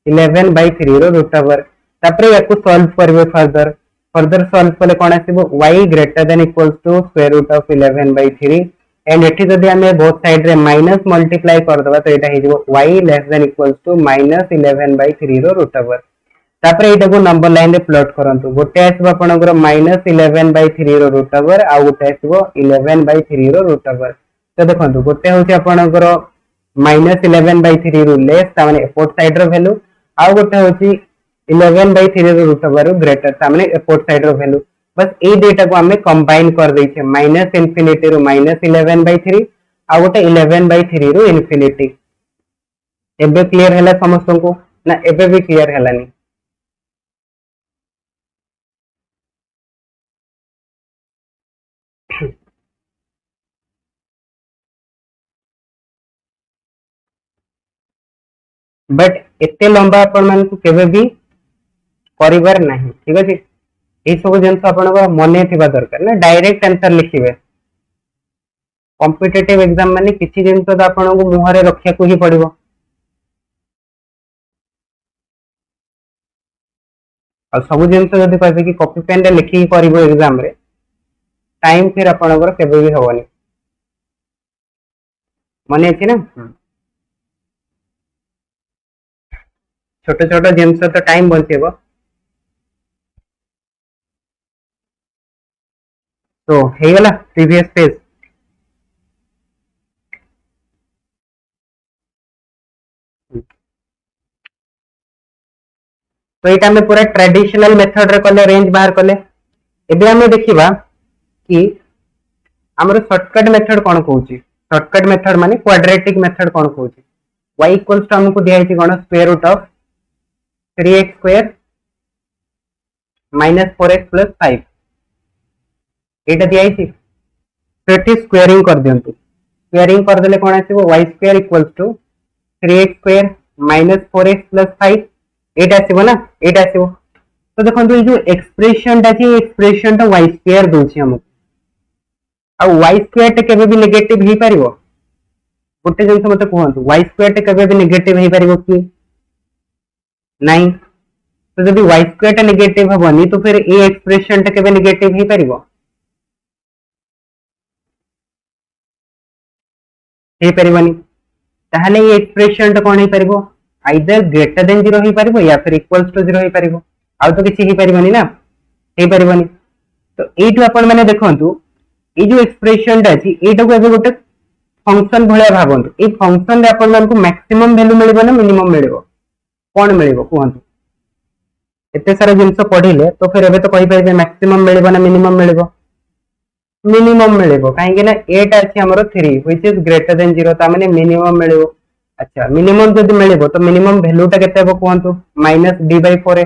11/3 रो रूट ओवर। तापरे याकू सॉल्व करबे फर्दर सॉल्व करले कोन आसीबो y greater than equals to square root of 11/3, and एठी जदि हमें बोथ साइड रे माइनस मल्टीप्लाई कर दबा तो एटा हे जीवो y less than equals to -11/3 रो रूट ओवर। तापरे एटा को नंबर लाइन रे प्लॉट करंतु, गोटे आसीबो आपनकर -11/3 रो रूट ओवर, आ गोटे आसीबो 11/3 रो रूट ओवर। तो देखंतु गोटे होची आपनकर -11/3 रो लेस, ता माने एपोर्ट साइड रो वैल्यू, आ गोटे होची 11/3 रो रूट ओवर ग्रेटर, ता माने एपोर्ट साइड रो वैल्यू। बस ए डेटा को हमें कंबाइन कर दैछे, -इंफिनिटी रो -11/3 आ गोटे 11/3 रो इंफिनिटी। एबे क्लियर हैला समस्त को ना, एबे भी क्लियर हैलानी? बट एते लंबा अपन मान को केबे भी करिवार नाही, ठीक अछि। ए सब जिंस अपन को मने थिबा दरकार ना, डायरेक्ट आंसर लिखिबे। कॉम्पिटिटिव एग्जाम माने किछि जिंस तो अपन को मुहरे रखिया को ही पड़िबो, और सब जिंस जदि कहबे कि कॉपी पेन रे लिखि करिवो एग्जाम रे, टाइम फिर अपन को केबे भी होवनी, मने अछि ना। छोट छोट जिंस तो टाइम बचेबो। तो हे गला प्रीवियस पेज। तो एटा में पूरा ट्रेडिशनल मेथड रे कले रेंज बाहर कले। एबे हमें देखिबा कि हमर शॉर्टकट मेथड कोन कहूची। शॉर्टकट मेथड माने क्वाड्रेटिक मेथड कोन कहूची। y इक्वल्स टू हमको दिया है कोन square root of 3x square -4x + 5, एटा दिया है। सेठी स्क्वायरिंग कर दियंतु, स्क्वायरिंग कर देले कोन आसीबो y square equals to 3x square -4x + 5, एटा आसीबो ना, एटा आसीबो। तो देखंतु ए जो एक्सप्रेशन ता छी, एक्सप्रेशन तो y स्क्वायर दोछि हमको, आ y स्क्वायर ता केबे भी नेगेटिव ही परिबो, गोटे जिन मत कहतु वाई स्क्वायर टे केबे भी नेगेटिव हो पारिबो कि नहीं। तो जब वाई स्क्वायर टा नेगेटिव हबनी तो फिर ए एक्सप्रेशन टा केबे नेगेटिव हो पारिबो हे परिबनी। ताहले ये एक्सप्रेशन टा कोन हे परिबो आइदर ग्रेटर देन 0 हो पारिबो या फिर इक्वल्स टू 0 हो पारिबो आ तो किछि हे परिबनी ना हे परिबनी। तो एठु आपण माने देखंतु ए जो एक्सप्रेशन टा अछि एटा को एबे गोटे फंक्शन भलिया भाबंतु ए फंक्शन रे आपण मानकु मैक्सिमम वैल्यू मिलिबो ना मिनिमम मिलिबो कोन मिलिबो कहंतु एते सारा जिंस पढिले तो फिर एबे तो कहि पाइबे मैक्सिमम मिलिबो ना मिनिमम मिलिबो मिनिमम मिलिबो काहे ना एटा अछि हमरो 3 व्हिच इज ग्रेटर देन 0 ता माने मिनिमम मिलिबो। अच्छा मिनिमम जदि मिलिबो तो मिनिमम वैल्यू टा केते हो कहंतु -d/4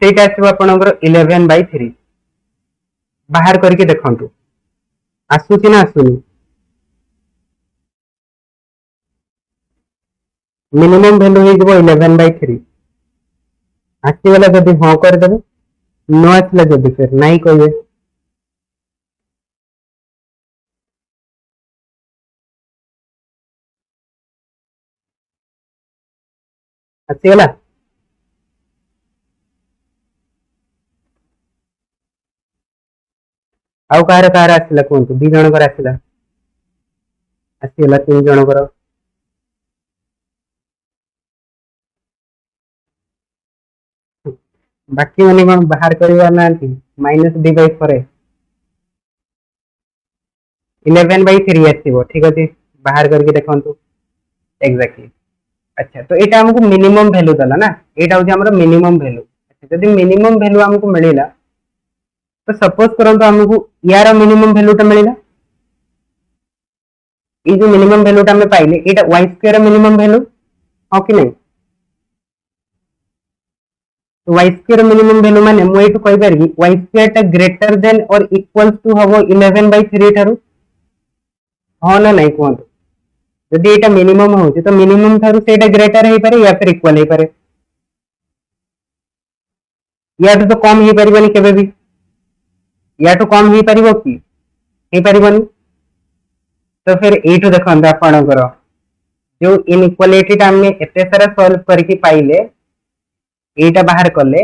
सेटा आछो आपनकर 11/3 बाहर करके देखंतु आसुची ना आसुनी मिनिमम वैल्यू हो जबो 11/3 आसी वाला जदि हां कर देबे नो आसला जदि फिर नहीं कहिए आसी वाला आउ कार आसला कहंतु दी जण कर आसला आसी वाला 3 जण कर बाकी माने कोन बाहर करबा नांती -d/4 11/3 आसीबो ठीक अछि बाहर करके देखंतु एग्जैक्टली। अच्छा तो एटा हमको मिनिमम वैल्यू दला ना एटा हो हमरो मिनिमम वैल्यू। अच्छा जदि मिनिमम वैल्यू हमको मिलिला तो सपोज करंतु हमको यार मिनिमम वैल्यू टा मिलिला ये जो मिनिमम वैल्यू टा हमें पाइले एटा y स्क्वायर मिनिमम वैल्यू हो कि नहीं। तो y स्क्वायर मिनिमम वैल्यू माने मु एटु कहि परबी y स्क्वायर टा ग्रेटर देन और इक्वल्स टू हबो 11/3 थारु हो ना नहीं कहंतु जदि एटा मिनिमम हो तो मिनिमम थारु सेटा ग्रेटर हे पारे या फिर इक्वल हे पारे या तो कम हे परिबनी केबे भी या तो कम हे परिबो कि हे परिबनी। तो फिर एटु देखंतु आपणकर जो इनइक्वालिटी टा हमें एते सारा सॉल्व करके पाइले एटा बाहर कले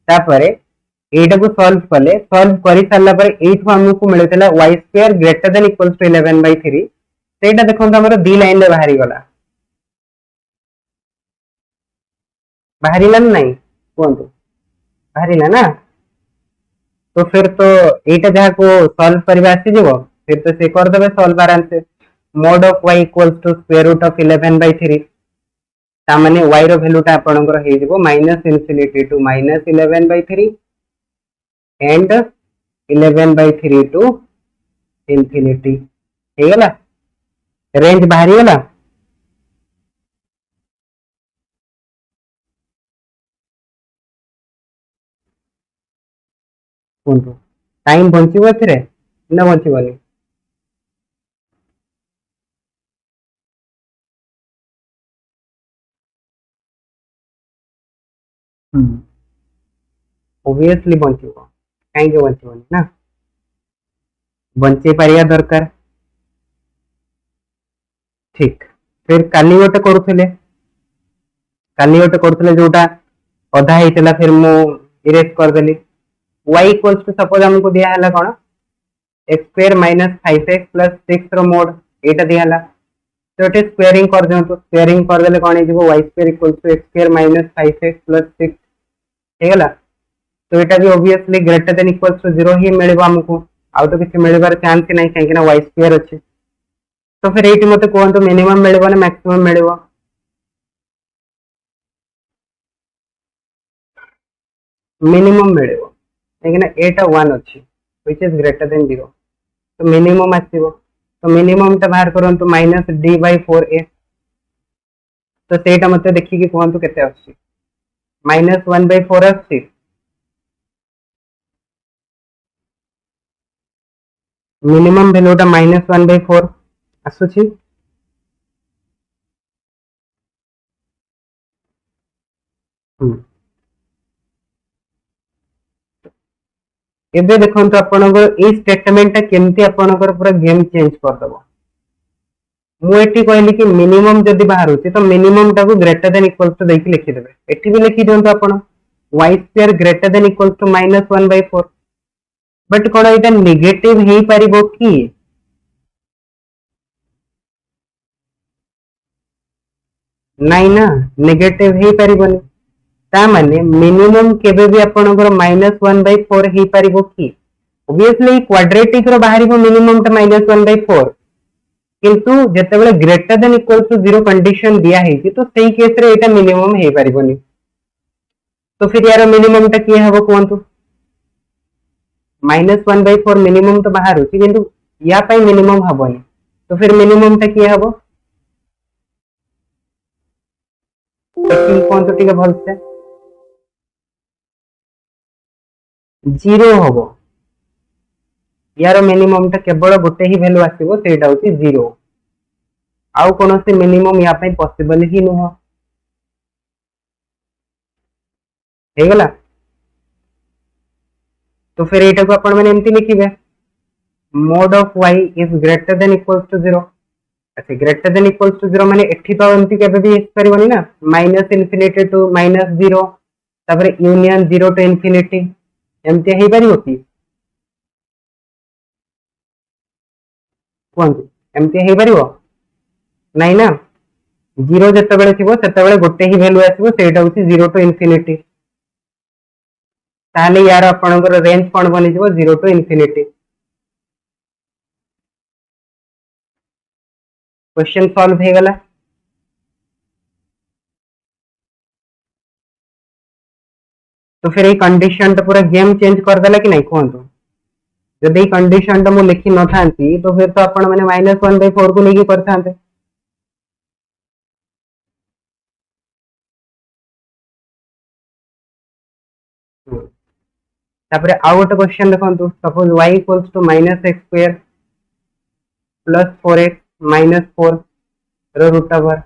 तापरे एटा को सॉल्व करि सारला पर एठु हमकु मिलतला y square greater than equals to 11/3 सेटा देखंतु हमर दी लाइन रे बाहरी गला बाहरीला नहीं कहंतु बाहरीला ना। तो फिर तो एटा जहा को सॉल्व करबा आसी जेबो फिर तो से कर देबे सॉल्व आराम से mod of y equals to square root of 11/3 ता माने y रो वैल्यू टा आपनकर हे जेबो -infinity to -11/3 and 11/3 to infinity हे गला रेंज बाहरी गला। कोंतु टाइम बंचिबो एथिरे ना बंचिबोनी ओबियसली बंचिबो काहे के बंचिबोनी ना बंचे पारिया दरकार ठीक। फिर काली गोटे करुथिले जोटा अधा हेतला फिर मु इरेज कर देली y इक्वल्स टू सपोज हमको दिया हला कोन x स्क्वायर -5x + 6 रो मोड एटा दिया हला तो एटे स्क्वायरिंग कर देन तो स्क्वायरिंग कर देले कोन हिजबो y square equals to x square -5x + 6 हे गला। तो एटा भी obviously greater than equals to 0 ही मिलबो हमको आ तो किछ मिलबार चांस नहीं काहे कि ना y स्क्वायर अछि। तो फिर एटी मते कोन तो मिनिमम मिलबो ना मैक्सिमम मिलबो मिनिमम मिलबो काहे कि ना एटा 1 अछि व्हिच इज ग्रेटर देन 0 तो मिनिमम आसीबो तो मिनिमम ता बाहर करंतु -d/4a तो सेटा मते देखि कि कोन तो केते अछि -1/4 अछि मिनिमम वैल्यू टा -1/4 आसुछि एबे देखंतु आपनकर ए स्टेटमेंट टा केमती आपनकर पूरा गेम चेंज कर दबो मुझे कहली कि मिनिमम जदि बाहर तो मिनिमम टाको ग्रेटर देन इक्वल टू देके लिखिदेवे एठी भी लिखि दियंतु आपण y square greater than equal to -1/4 but कोन एटा नेगेटिव हेई परिबो कि नाइ ना नेगेटिव हेई परिबोनी ता माने मिनिमम केबे भी आपनकर -1/4 हेई परिबो कि ऑब्वियसली क्वाड्रेटिक रो बाहरिबो मिनिमम टा -1/4 किंतु जेतेबेले greater than equal to 0 condition दिया है तो सही केस रे एटा मिनिमम हे परिबोनी तो फिर यार मिनिमम टा किए हबो कोंतु -1/4 मिनिमम तो बाहर होची किंतु या पाई मिनिमम हबोनी तो फिर मिनिमम टा किए हबो तो कोंतु टिके भलसे 0 हबो यार मिनिमम टा केवल गोटे ही वैल्यू आसीबो सेटा होची 0 आउ कोनोसी मिनिमम या पाई पॉसिबल ही नुह हे गला तो फिर एटा को अपन माने एमती लिखिबे mod of y is greater than equals to 0 अच्छा ग्रेटर देन इक्वल्स टू 0 माने एठी तो एमती केबे भी परिबनी ना माइनस इन्फिनिटी टू -0 तापर यूनियन 0 टू इन्फिनिटी एमती हे परिबो कि कोन एमती हे परिबो नाइ ना 0 जतेबेले थिबो सेतेबेले गोटे ही वैल्यू आसीबो सेटा होची 0 टू इन्फिनिटी ताले यार आपनकर रेंज कोन बनि जिवो 0 टू इन्फिनिटी क्वेश्चन सॉल्व हे गला तो फिर ये कंडीशन तो पूरा गेम चेंज कर देला कि नहीं कहतु जब कंडीशन तो मुझे लिखी न था तो फिर तो आपण मैंने -1/4 को लेके करते तापर आउ गोटे क्वेश्चन देखो suppose y equals to -x² plus 4x -4 रो रूट ओवर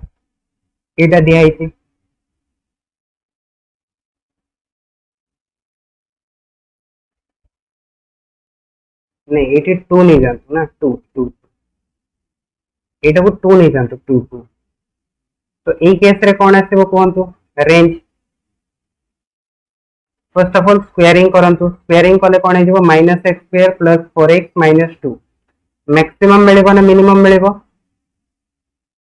एटा दिया है नहीं एटी 2 नहीं जानतो ना 2 2 एटा को 2 नहीं जानतो 2 2 तो ए केस रे कोन आसीबो कोनतो range first of all squaring करंतु स्क्वायरिंग कले कोन हे जिवो -x² प्लस 4x -2 मैक्सिमम मिलेबो ना मिनिमम मिलेबो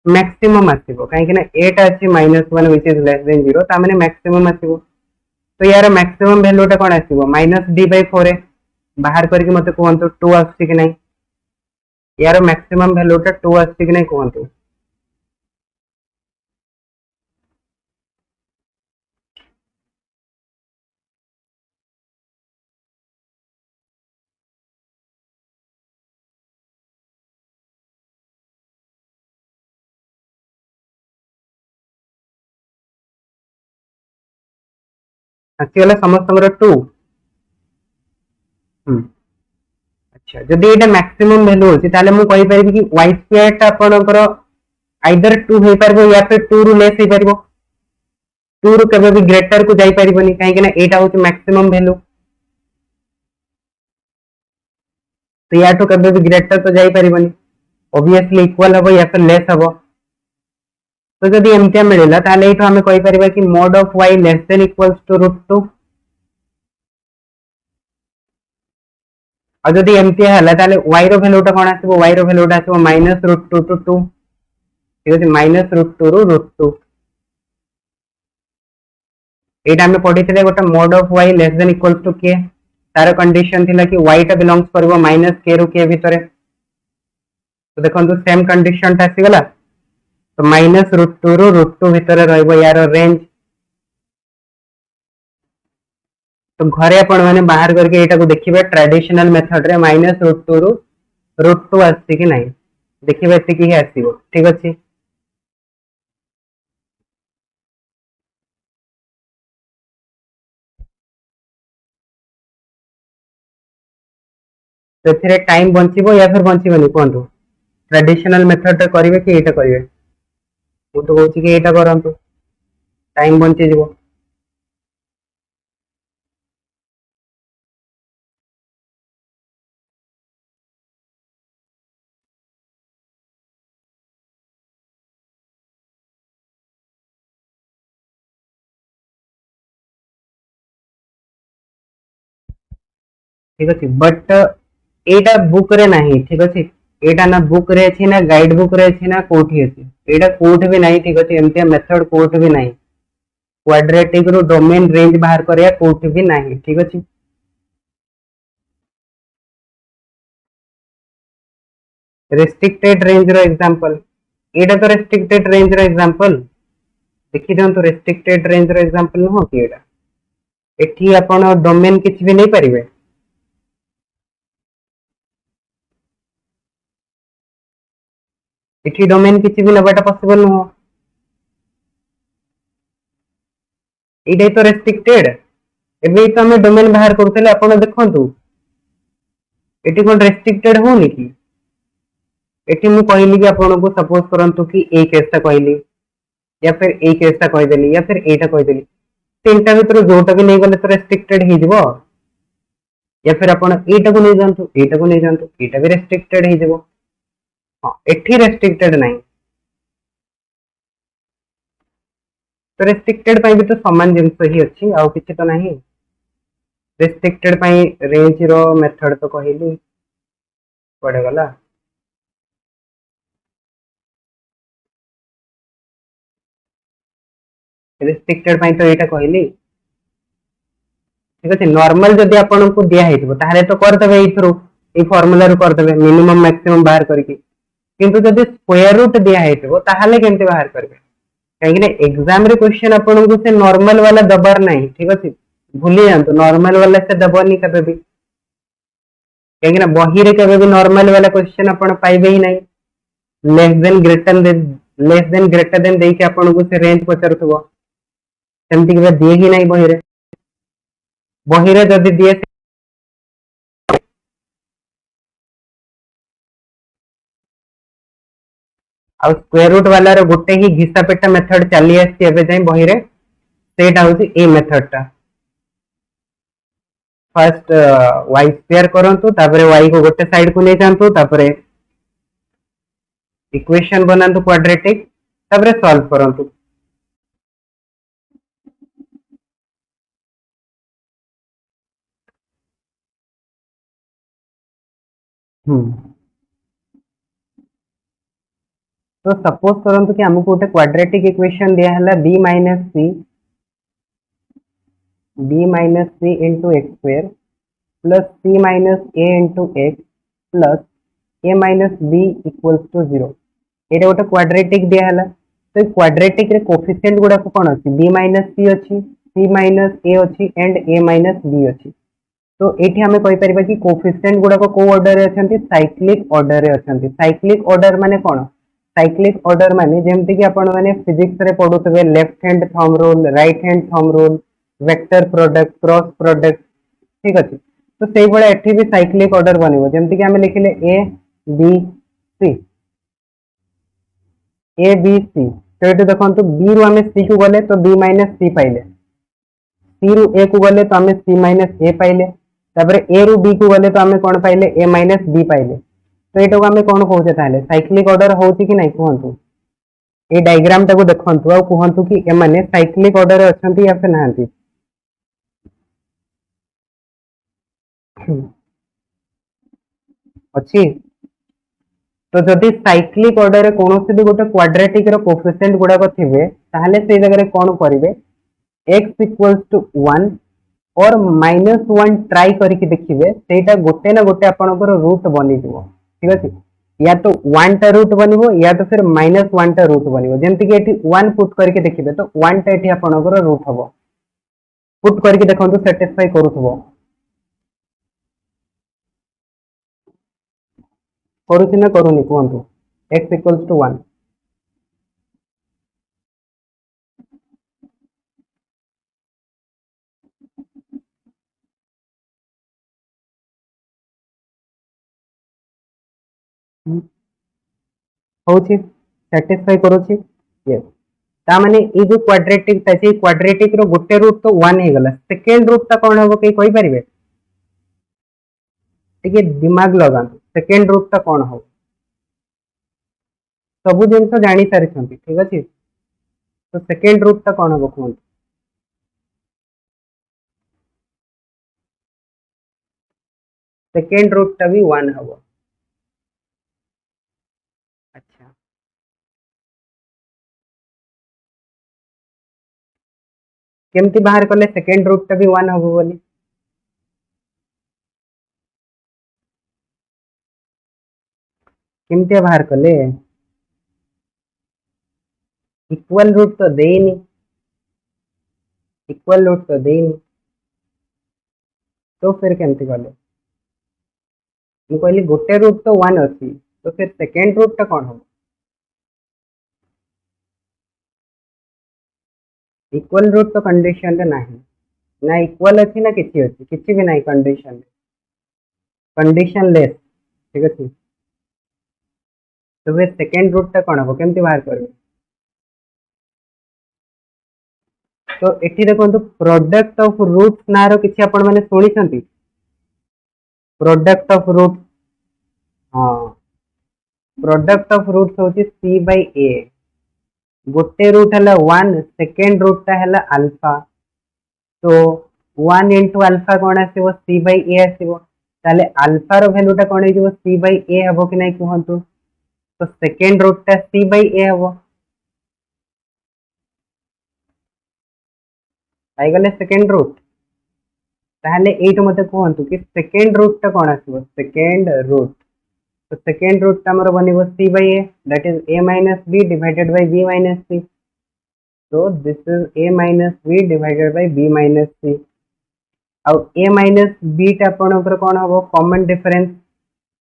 मैक्सिमम आसीबो काहे कि ना एटा अछि -1 व्हिच इज लेस देन 0 ता माने मैक्सिमम आसीबो तो यार मैक्सिमम वैल्यू टा कोन आसीबो -d/4 बाहर करके मते कोहंतो 2 आसी कि नहीं यार मैक्सिमम वैल्यू टा 2 आसी कि नहीं कोहंतो आसी गला समस्तंगर 2 अच्छा जदि एटा मैक्सिमम वैल्यू होची ताले मु कहि परिबि कि y स्क्वायर टा आपनकर आइदर 2 हे परबो या फिर 2 रु लेस हे परबो 2 रु केबे भी ग्रेटर को जाई परिबोनी काहे कि ना एटा होची मैक्सिमम वैल्यू तो या तो केबे भी ग्रेटर तो जाई परिबोनी ऑब्वियसली इक्वल हबो या फिर लेस हबो तो जदि एमतिया मिलेला ताले एठो हमें कहि परिबा कि mod of y less than equals to √2 और जदि एमतिया हला ताले y रो वैल्यू टा कोन आसीबो y रो वैल्यू टा आसीबो -√2 टू 2 ठीक अछि -√2 रु √2 एटा हमें पढिथिले गोटा mod of y less than equals to k तार कंडीशन थिला कि y टा बिलोंग्स करबो -k रु k भितरे तो देखंतु सेम कंडीशन टा आसी गला तो -√2 रु √2 भितरे रहइबो यार रेंज तो घरे आपण माने बाहर करके एटा को देखिबे ट्रेडिशनल मेथड रे -√2 रु √2 आसी कि नहीं देखिबे एति कि आसीबो ठीक अछि तो एथिरे टाइम बंचिबो या फिर बंचिबोनी कोंतु ट्रेडिशनल मेथड रे करिवे कि एटा करिवे मु तो कहूची कि एटा करंतु टाइम बंची जिवो ठीक अच्छे बट एटा बुक रे नहीं ठीक अच्छे एटा ना बुक रे अच्छी ना गाइड बुक रे अच्छी ना कोठी अच्छी एटा कोठ भी नहीं ठीक अच्छे एमती मेथड कोठ भी नहीं क्वाड्रेटिक रो डोमेन रेंज बाहर करिया कोठ भी नहीं ठीक अच्छे रेस्ट्रिक्टेड रेंज रो एग्जांपल एटा तो रेस्ट्रिक्टेड रेंज रो एग्जांपल देखि दन तो रेस्ट्रिक्टेड रेंज रो एग्जांपल न हो कि एटा एठी आपण डोमेन किछ भी नहीं परिबे एठी डोमेन किछ भी नबाटा पॉसिबल न हो एटा तो रेस्ट्रिक्टेड एबे तो हमें डोमेन बाहर करथले आपण देखंतु एठी कोन रेस्ट्रिक्टेड होनी कि एठी मु कहली कि आपण को सपोज करंतु कि ए केसटा कहली या फिर ए केसटा कह देली या फिर एटा कह देली तीनटा भीतर जोटा भी नहीं गले तो रेस्ट्रिक्टेड ही जीवो या फिर आपण एटा को नहीं जानतु एटा भी रेस्ट्रिक्टेड ही जीवो हां एठी रेस्ट्रिक्टेड नहीं तो रेस्ट्रिक्टेड पाई भी तो समान जिंस ही अच्छी आउ किछि तो नहीं रेस्ट्रिक्टेड पाई रेंज रो मेथड तो कहली पड़े गला रेस्ट्रिक्टेड पाई तो एटा कहली ठीक है नॉर्मल जदि आपन को दिया हेतबो ताहले तो कर देबे इथरो ए फार्मूला रो कर देबे मिनिमम मैक्सिमम बाहर करके किंतु जदि स्क्वायर रूट दिया हेतबो ताहले केनते बाहर करबे कहीं ना एग्जाम रे क्वेश्चन आपन को से नॉर्मल वाला दबार नहीं ठीक अछि भूली जानतो नॉर्मल वाला से दबनी कबे भी कहीं ना बही रे कबे भी नॉर्मल वाला क्वेश्चन अपन पाइबे ही नहीं लेस देन ग्रेटर देन देके आपन को से रेंज पचरथबो सेमति के दिए ही नहीं बही रे जदि दिए आ स्क्वायर रूट वाला रो गोटे ही घिसा पेटा मेथड चली आसी एबे जाई बही रे सेटा होची ए मेथड टा फर्स्ट y स्क्वायर करंतु तापरे y को गोटे साइड को ले जानतु तापरे इक्वेशन बनांतु क्वाड्रेटिक तापरे सॉल्व करंतु तो सपोज करंतु कि हमको गोटे क्वाड्रेटिक इक्वेशन दिया हला b into x square plus c minus a into x plus a minus b equals to 0 एटा गोटे क्वाड्रेटिक दिया हला तो क्वाड्रेटिक रे कोफिशिएंट गुडा को कोन अछि b minus c अछि c minus a अछि एंड a minus b अछि तो एठी हमें कहि परिबा कि कोफिशिएंट गुडा को ऑर्डर रे अछंती साइक्लिक ऑर्डर रे अछंती साइक्लिक ऑर्डर माने कोन साइक्लिक ऑर्डर माने जेमति कि आपण माने फिजिक्स रे पढुतबे left hand thumb rule right hand thumb rule vector product cross product ठीक अछि तो सेही बळे एठी भी साइक्लिक ऑर्डर बनिबो जेमति कि हमें लिखिले a b c a b c तो एठी देखंतु b रु हमें c को गले तो b c पाइले c रु a को गले तो हमें c a पाइले तापर a रु b को गले तो हमें कोन पाइले a b पाइले तो एटा को हमें कोन कहउछे ताले साइक्लिक ऑर्डर होउची कि नै कहंतु ए डायग्राम टाको देखंतु आ कहंतु कि ए माने साइक्लिक ऑर्डर अछंती या फिर नाहंती अच्छी तो जदि साइक्लिक ऑर्डर रे कोनोसी भी गोटे क्वाड्रेटिक रो कोफिशिएंट गुडा को थिबे ताहले से जगह रे कोन करिवे x इक्वल्स टू 1 और -1 ट्राई करके देखिए सेटा गोटे ना गोटे आपनकर रूट बनी जीवो ठीक अछि या तो 1 टा रूट बनिबो या तो फिर -1 टा रूट बनिबो जेंति कि एठी 1 पुट करके देखिबे तो 1 टा एठी आपनकर रूट हबो पुट करके देखंतु सैटिस्फाई करूथबो करूछि ना करूनी कहंतु x इक्वल्स टू 1 होछि सैटिस्फाई करूछि यस ता माने ए जो क्वाड्रेटिक ता छै क्वाड्रेटिक रो गोटे रूट तो 1 हे गला सेकंड रूट ता कोन हबो के कहि परिबे ठीक है दिमाग लगांतु सेकंड रूट ता कोन हो सब जिंस जानि सारि छंती ठीक अछि तो सेकंड रूट ता कोन हबो कहंतु सेकेंड रूट टा भी 1 हम। अच्छा केमती बाहर कले सेकेंड रूट टा भी 1 हम बोली? केमती बाहर कले? इक्वल रूट तो देनी, इक्वल रूट तो देनी, तो फिर केमती कले? ମୁଁ କହିଲି ଗୋଟେ रूट तो 1 ଅଛି, तो फिर सेकेंड रूट टा कौन हम? इक्वल रूट तो कंडीशन रे नाही ना, इक्वल अच्छी ना किसी अच्छी, किसी भी नहीं कंडीशन, कंडीशन लेस। ठीक अच्छे, तो फिर सेकेंड रूट टा कौन हम केमती बाहर करबे? तो एठी देखो प्रोडक्ट ऑफ रूट्स ना रो किछि आपण माने सुनी छंती? प्रोडक्ट ऑफ रूट, हां प्रोडक्ट ऑफ रूट्स होची c बाय a। गोटे रूट है 1, सेकेंड रूट टा है अल्फा, तो 1 इंटू अल्फा कौन आसीबो? c बाय a आसीबो। ताले अल्फा रो वैल्यू टा कौन हे जो c बाय a हबो कि नहीं कहंतु? तो सेकेंड रूट टा c बाय a हबो। आई गले सेकेंड रूट, ताहले एट मते कहंतु कि सेकेंड रूट टा कौन आसीबो? सेकेंड रूट, तो सेकेंड रूट टा हमर बनिबो c by a, that is a minus b divided by b minus c। तो this is a minus b divided by b minus c। आउ a माइनस b टा आपनकर कोन हबो? Common difference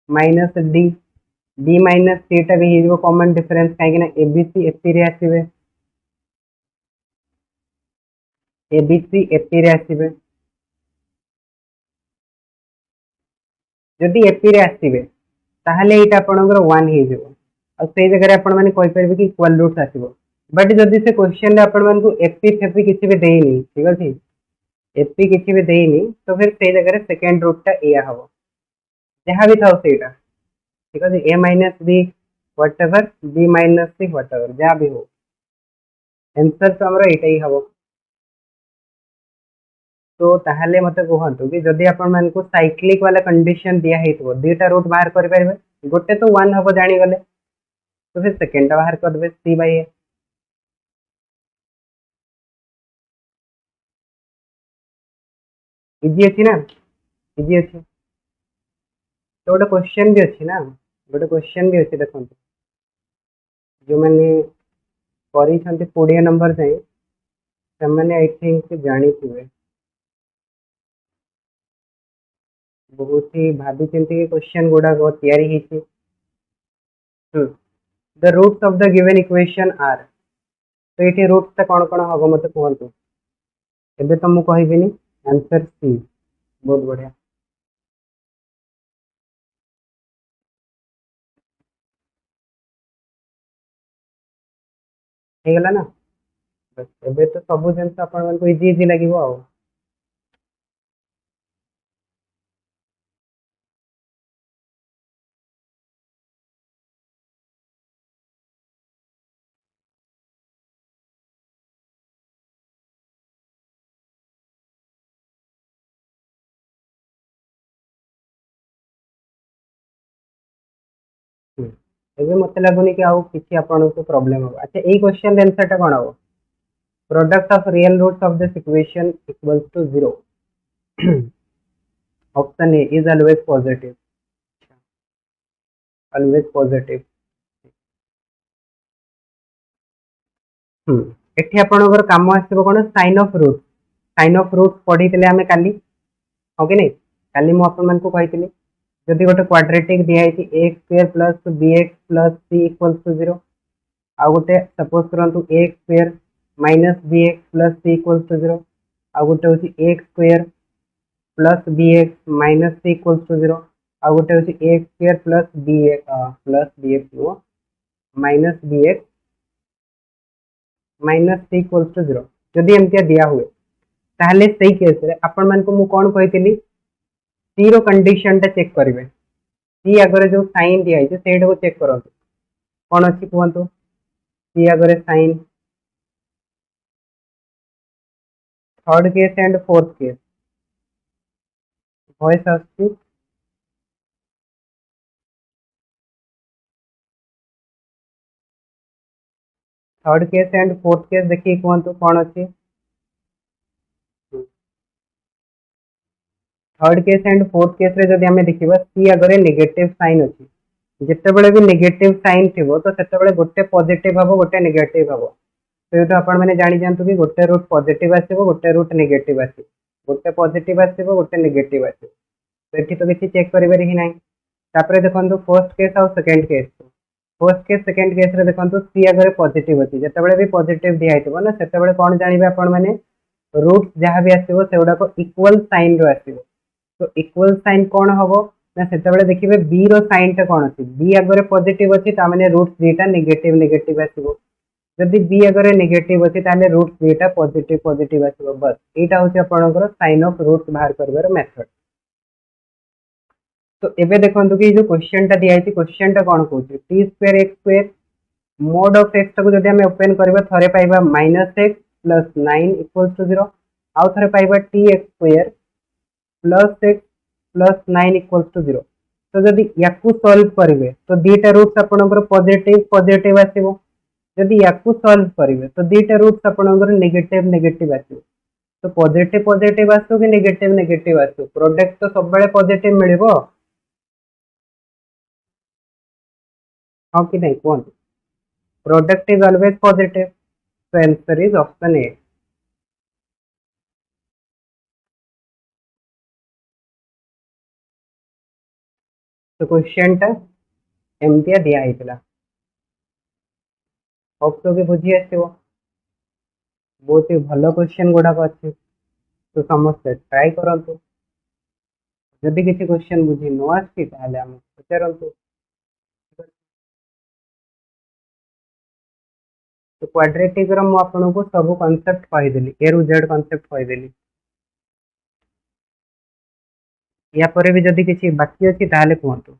minus d, b minus c टा भी हिजो कॉमन डिफरेंस, काहे ना abc ap रे आसीबे, abc ap रे आसीबे। जदि ap रे आसीबे ताहले एटा आपनकर 1 हिजो, और सेही जगह रे आपण माने कहि परबे कि इक्वल रूट्स आसीबो। बट जदि से क्वेश्चन रे आपण मानकु ap फेपी किछि भी देइनी, ठीक अछि, ap किछि भी देइनी, तो फिर सेही जगह रे सेकेंड रूट टा a हबो, जहां भी थाउ सेटा। ठीक है, a minus b whatever, b minus c whatever, जहाँ भी हो, आंसर तो हमारा एटा ही हबो। तो ताहले मते कहंतु कि जदि आपण मानकु साइक्लिक वाला कंडीशन दिया हेतबो, दुईटा रूट बाहर कर परबे, गोटे तो 1 हबो जानि गले, तो फिर सेकंड टा बाहर कर देबे c बाय a। इजी अछि ना? इजी अछि। तो गोटे क्वेश्चन भी अछि ना, गोटे क्वेश्चन भी अछि, देखंतु जो माने करि छथि 20 नंबर जाए, से माने आई थिंक जानि थिबे, बहुत ही भाभी चिंती के क्वेश्चन गुड़ा को तैयारी ही थी। The roots of the given equation are, तो ये रूट्स कौन कौन हम मत कहतु? एबे तो मुझे कहबिनी, आंसर सी। बहुत बढ़िया। हो गला ना? बस एबे तो सब जिन आप इजी इजी लगे। एबे मत लगुनि कि आउ किसी आपन को प्रॉब्लम हो। अच्छा यही क्वेश्चन आंसर टा कौन हो? Product of real roots of this equation equals to 0। Option A is always positive, always positive. एठी आपनकर काम आसीबो कोन? Sign of root, sign of root पढ़ी तले हमें काली, हो कि नहीं? काली मु आपन मन को कहितली, जदि गोटे क्वाड्रेटिक दिया है a square plus b x plus c equals to 0, आ गोटे सपोज करंतु a square minus b x plus c equals to 0, आ गोटे होची a square plus b x minus c equals to 0, आ गोटे होची a square plus b x no minus b x minus c equals to 0। जदि एमतिया दिया हुए ताहले सही केस रे आपण मन को मु कोन कहितली? सी रो कंडीशन टा चेक करिवे। सी आगरे जो साइन दिया है सेटा को चेक करंतु, कोन अछि कहंतु? सी आगरे sign, third case and fourth case, वॉइस आछि third case and fourth case देखिए कहतु कौन अच्छी। Third case and fourth case रे जदि आमे देखिबा सी आगरे नेगेटिव साइन अछि जेतेबेले भी नेगेटिव साइन थिबो तो सेतेबेले गोटे पॉजिटिव हबो गोटे नेगेटिव हबो। तो ये तो आपण माने जानि जानतु कि गोटे रूट पॉजिटिव आसीबो गोटे रूट नेगेटिव आसीबो गोटे पॉजिटिव आसीबो गोटे नेगेटिव आसीबो। तो एठी तो किछि चेक करिबार ही नाही। तापरे देखंतु फर्स्ट केस और second case. First case second case रे देखंतु सी आगरे पॉजिटिव अछि जेतेबेले भी पॉजिटिव दिया हितबो ना सेतेबेले कोन जानिबे आपण माने रूट जहाँ भी आसीबो सेउडा को इक्वल साइन रो आसीबो। तो इक्वल साइन कौन हम ना से देखिए बी रईन टा कौन अच्छी बी आगे पॉजिटिव अच्छी ताने रूट्स दुईटा नेगेटिव नेगेटिव आसो। जदि बी आगे नेगेटिव अच्छी ताने रूट्स दुईटा पॉजिटिव पॉजिटिव आसो। बस यहाँ हूँ आपंकर साइन ऑफ रूट्स बाहर कर मेथड। तो एबे देखो कि जो क्वेश्चन टा दिया क्वेश्चन टा कौन कौन T square x square mode of x को जब ओपन करबा थरे पाइबा -x प्लस 9 इक्वल्स टू 0 आउ थरे पाइबा टी x square plus x plus 9 equals to 0। तो जदि याकू सॉल्व करेंगे तो दीटा रूट्स आपनकर पॉजिटिव पॉजिटिव आसीबो। जदि याकू सॉल्व करेंगे तो दीटा रूट्स आपनकर नेगेटिव नेगेटिव आसीबो। तो पॉजिटिव पॉजिटिव आसो कि नेगेटिव नेगेटिव आसो प्रोडक्ट तो सब बेले पॉजिटिव मिलिबो। हां कि नहीं कोन प्रोडक्ट इज ऑलवेज पॉजिटिव। तो आंसर इज ऑप्शन ए। तो क्वेश्चन टा एमतिया दिया हितला होप तो कि बुझी आसीबो। बहुत ही भल क्वेश्चन गुड़ाक अच्छे तो समस्ते ट्राई करंतु। जदि किसी क्वेश्चन बुझी न आसी ताहले हम पचारंतु। तो क्वाड्रेटिक रो मु आपनको सब कांसेप्ट कहिदेली ए रु जेड कांसेप्ट कहिदेली। या परे भी जदि किसी बाकी अछि ताहले कहंतु।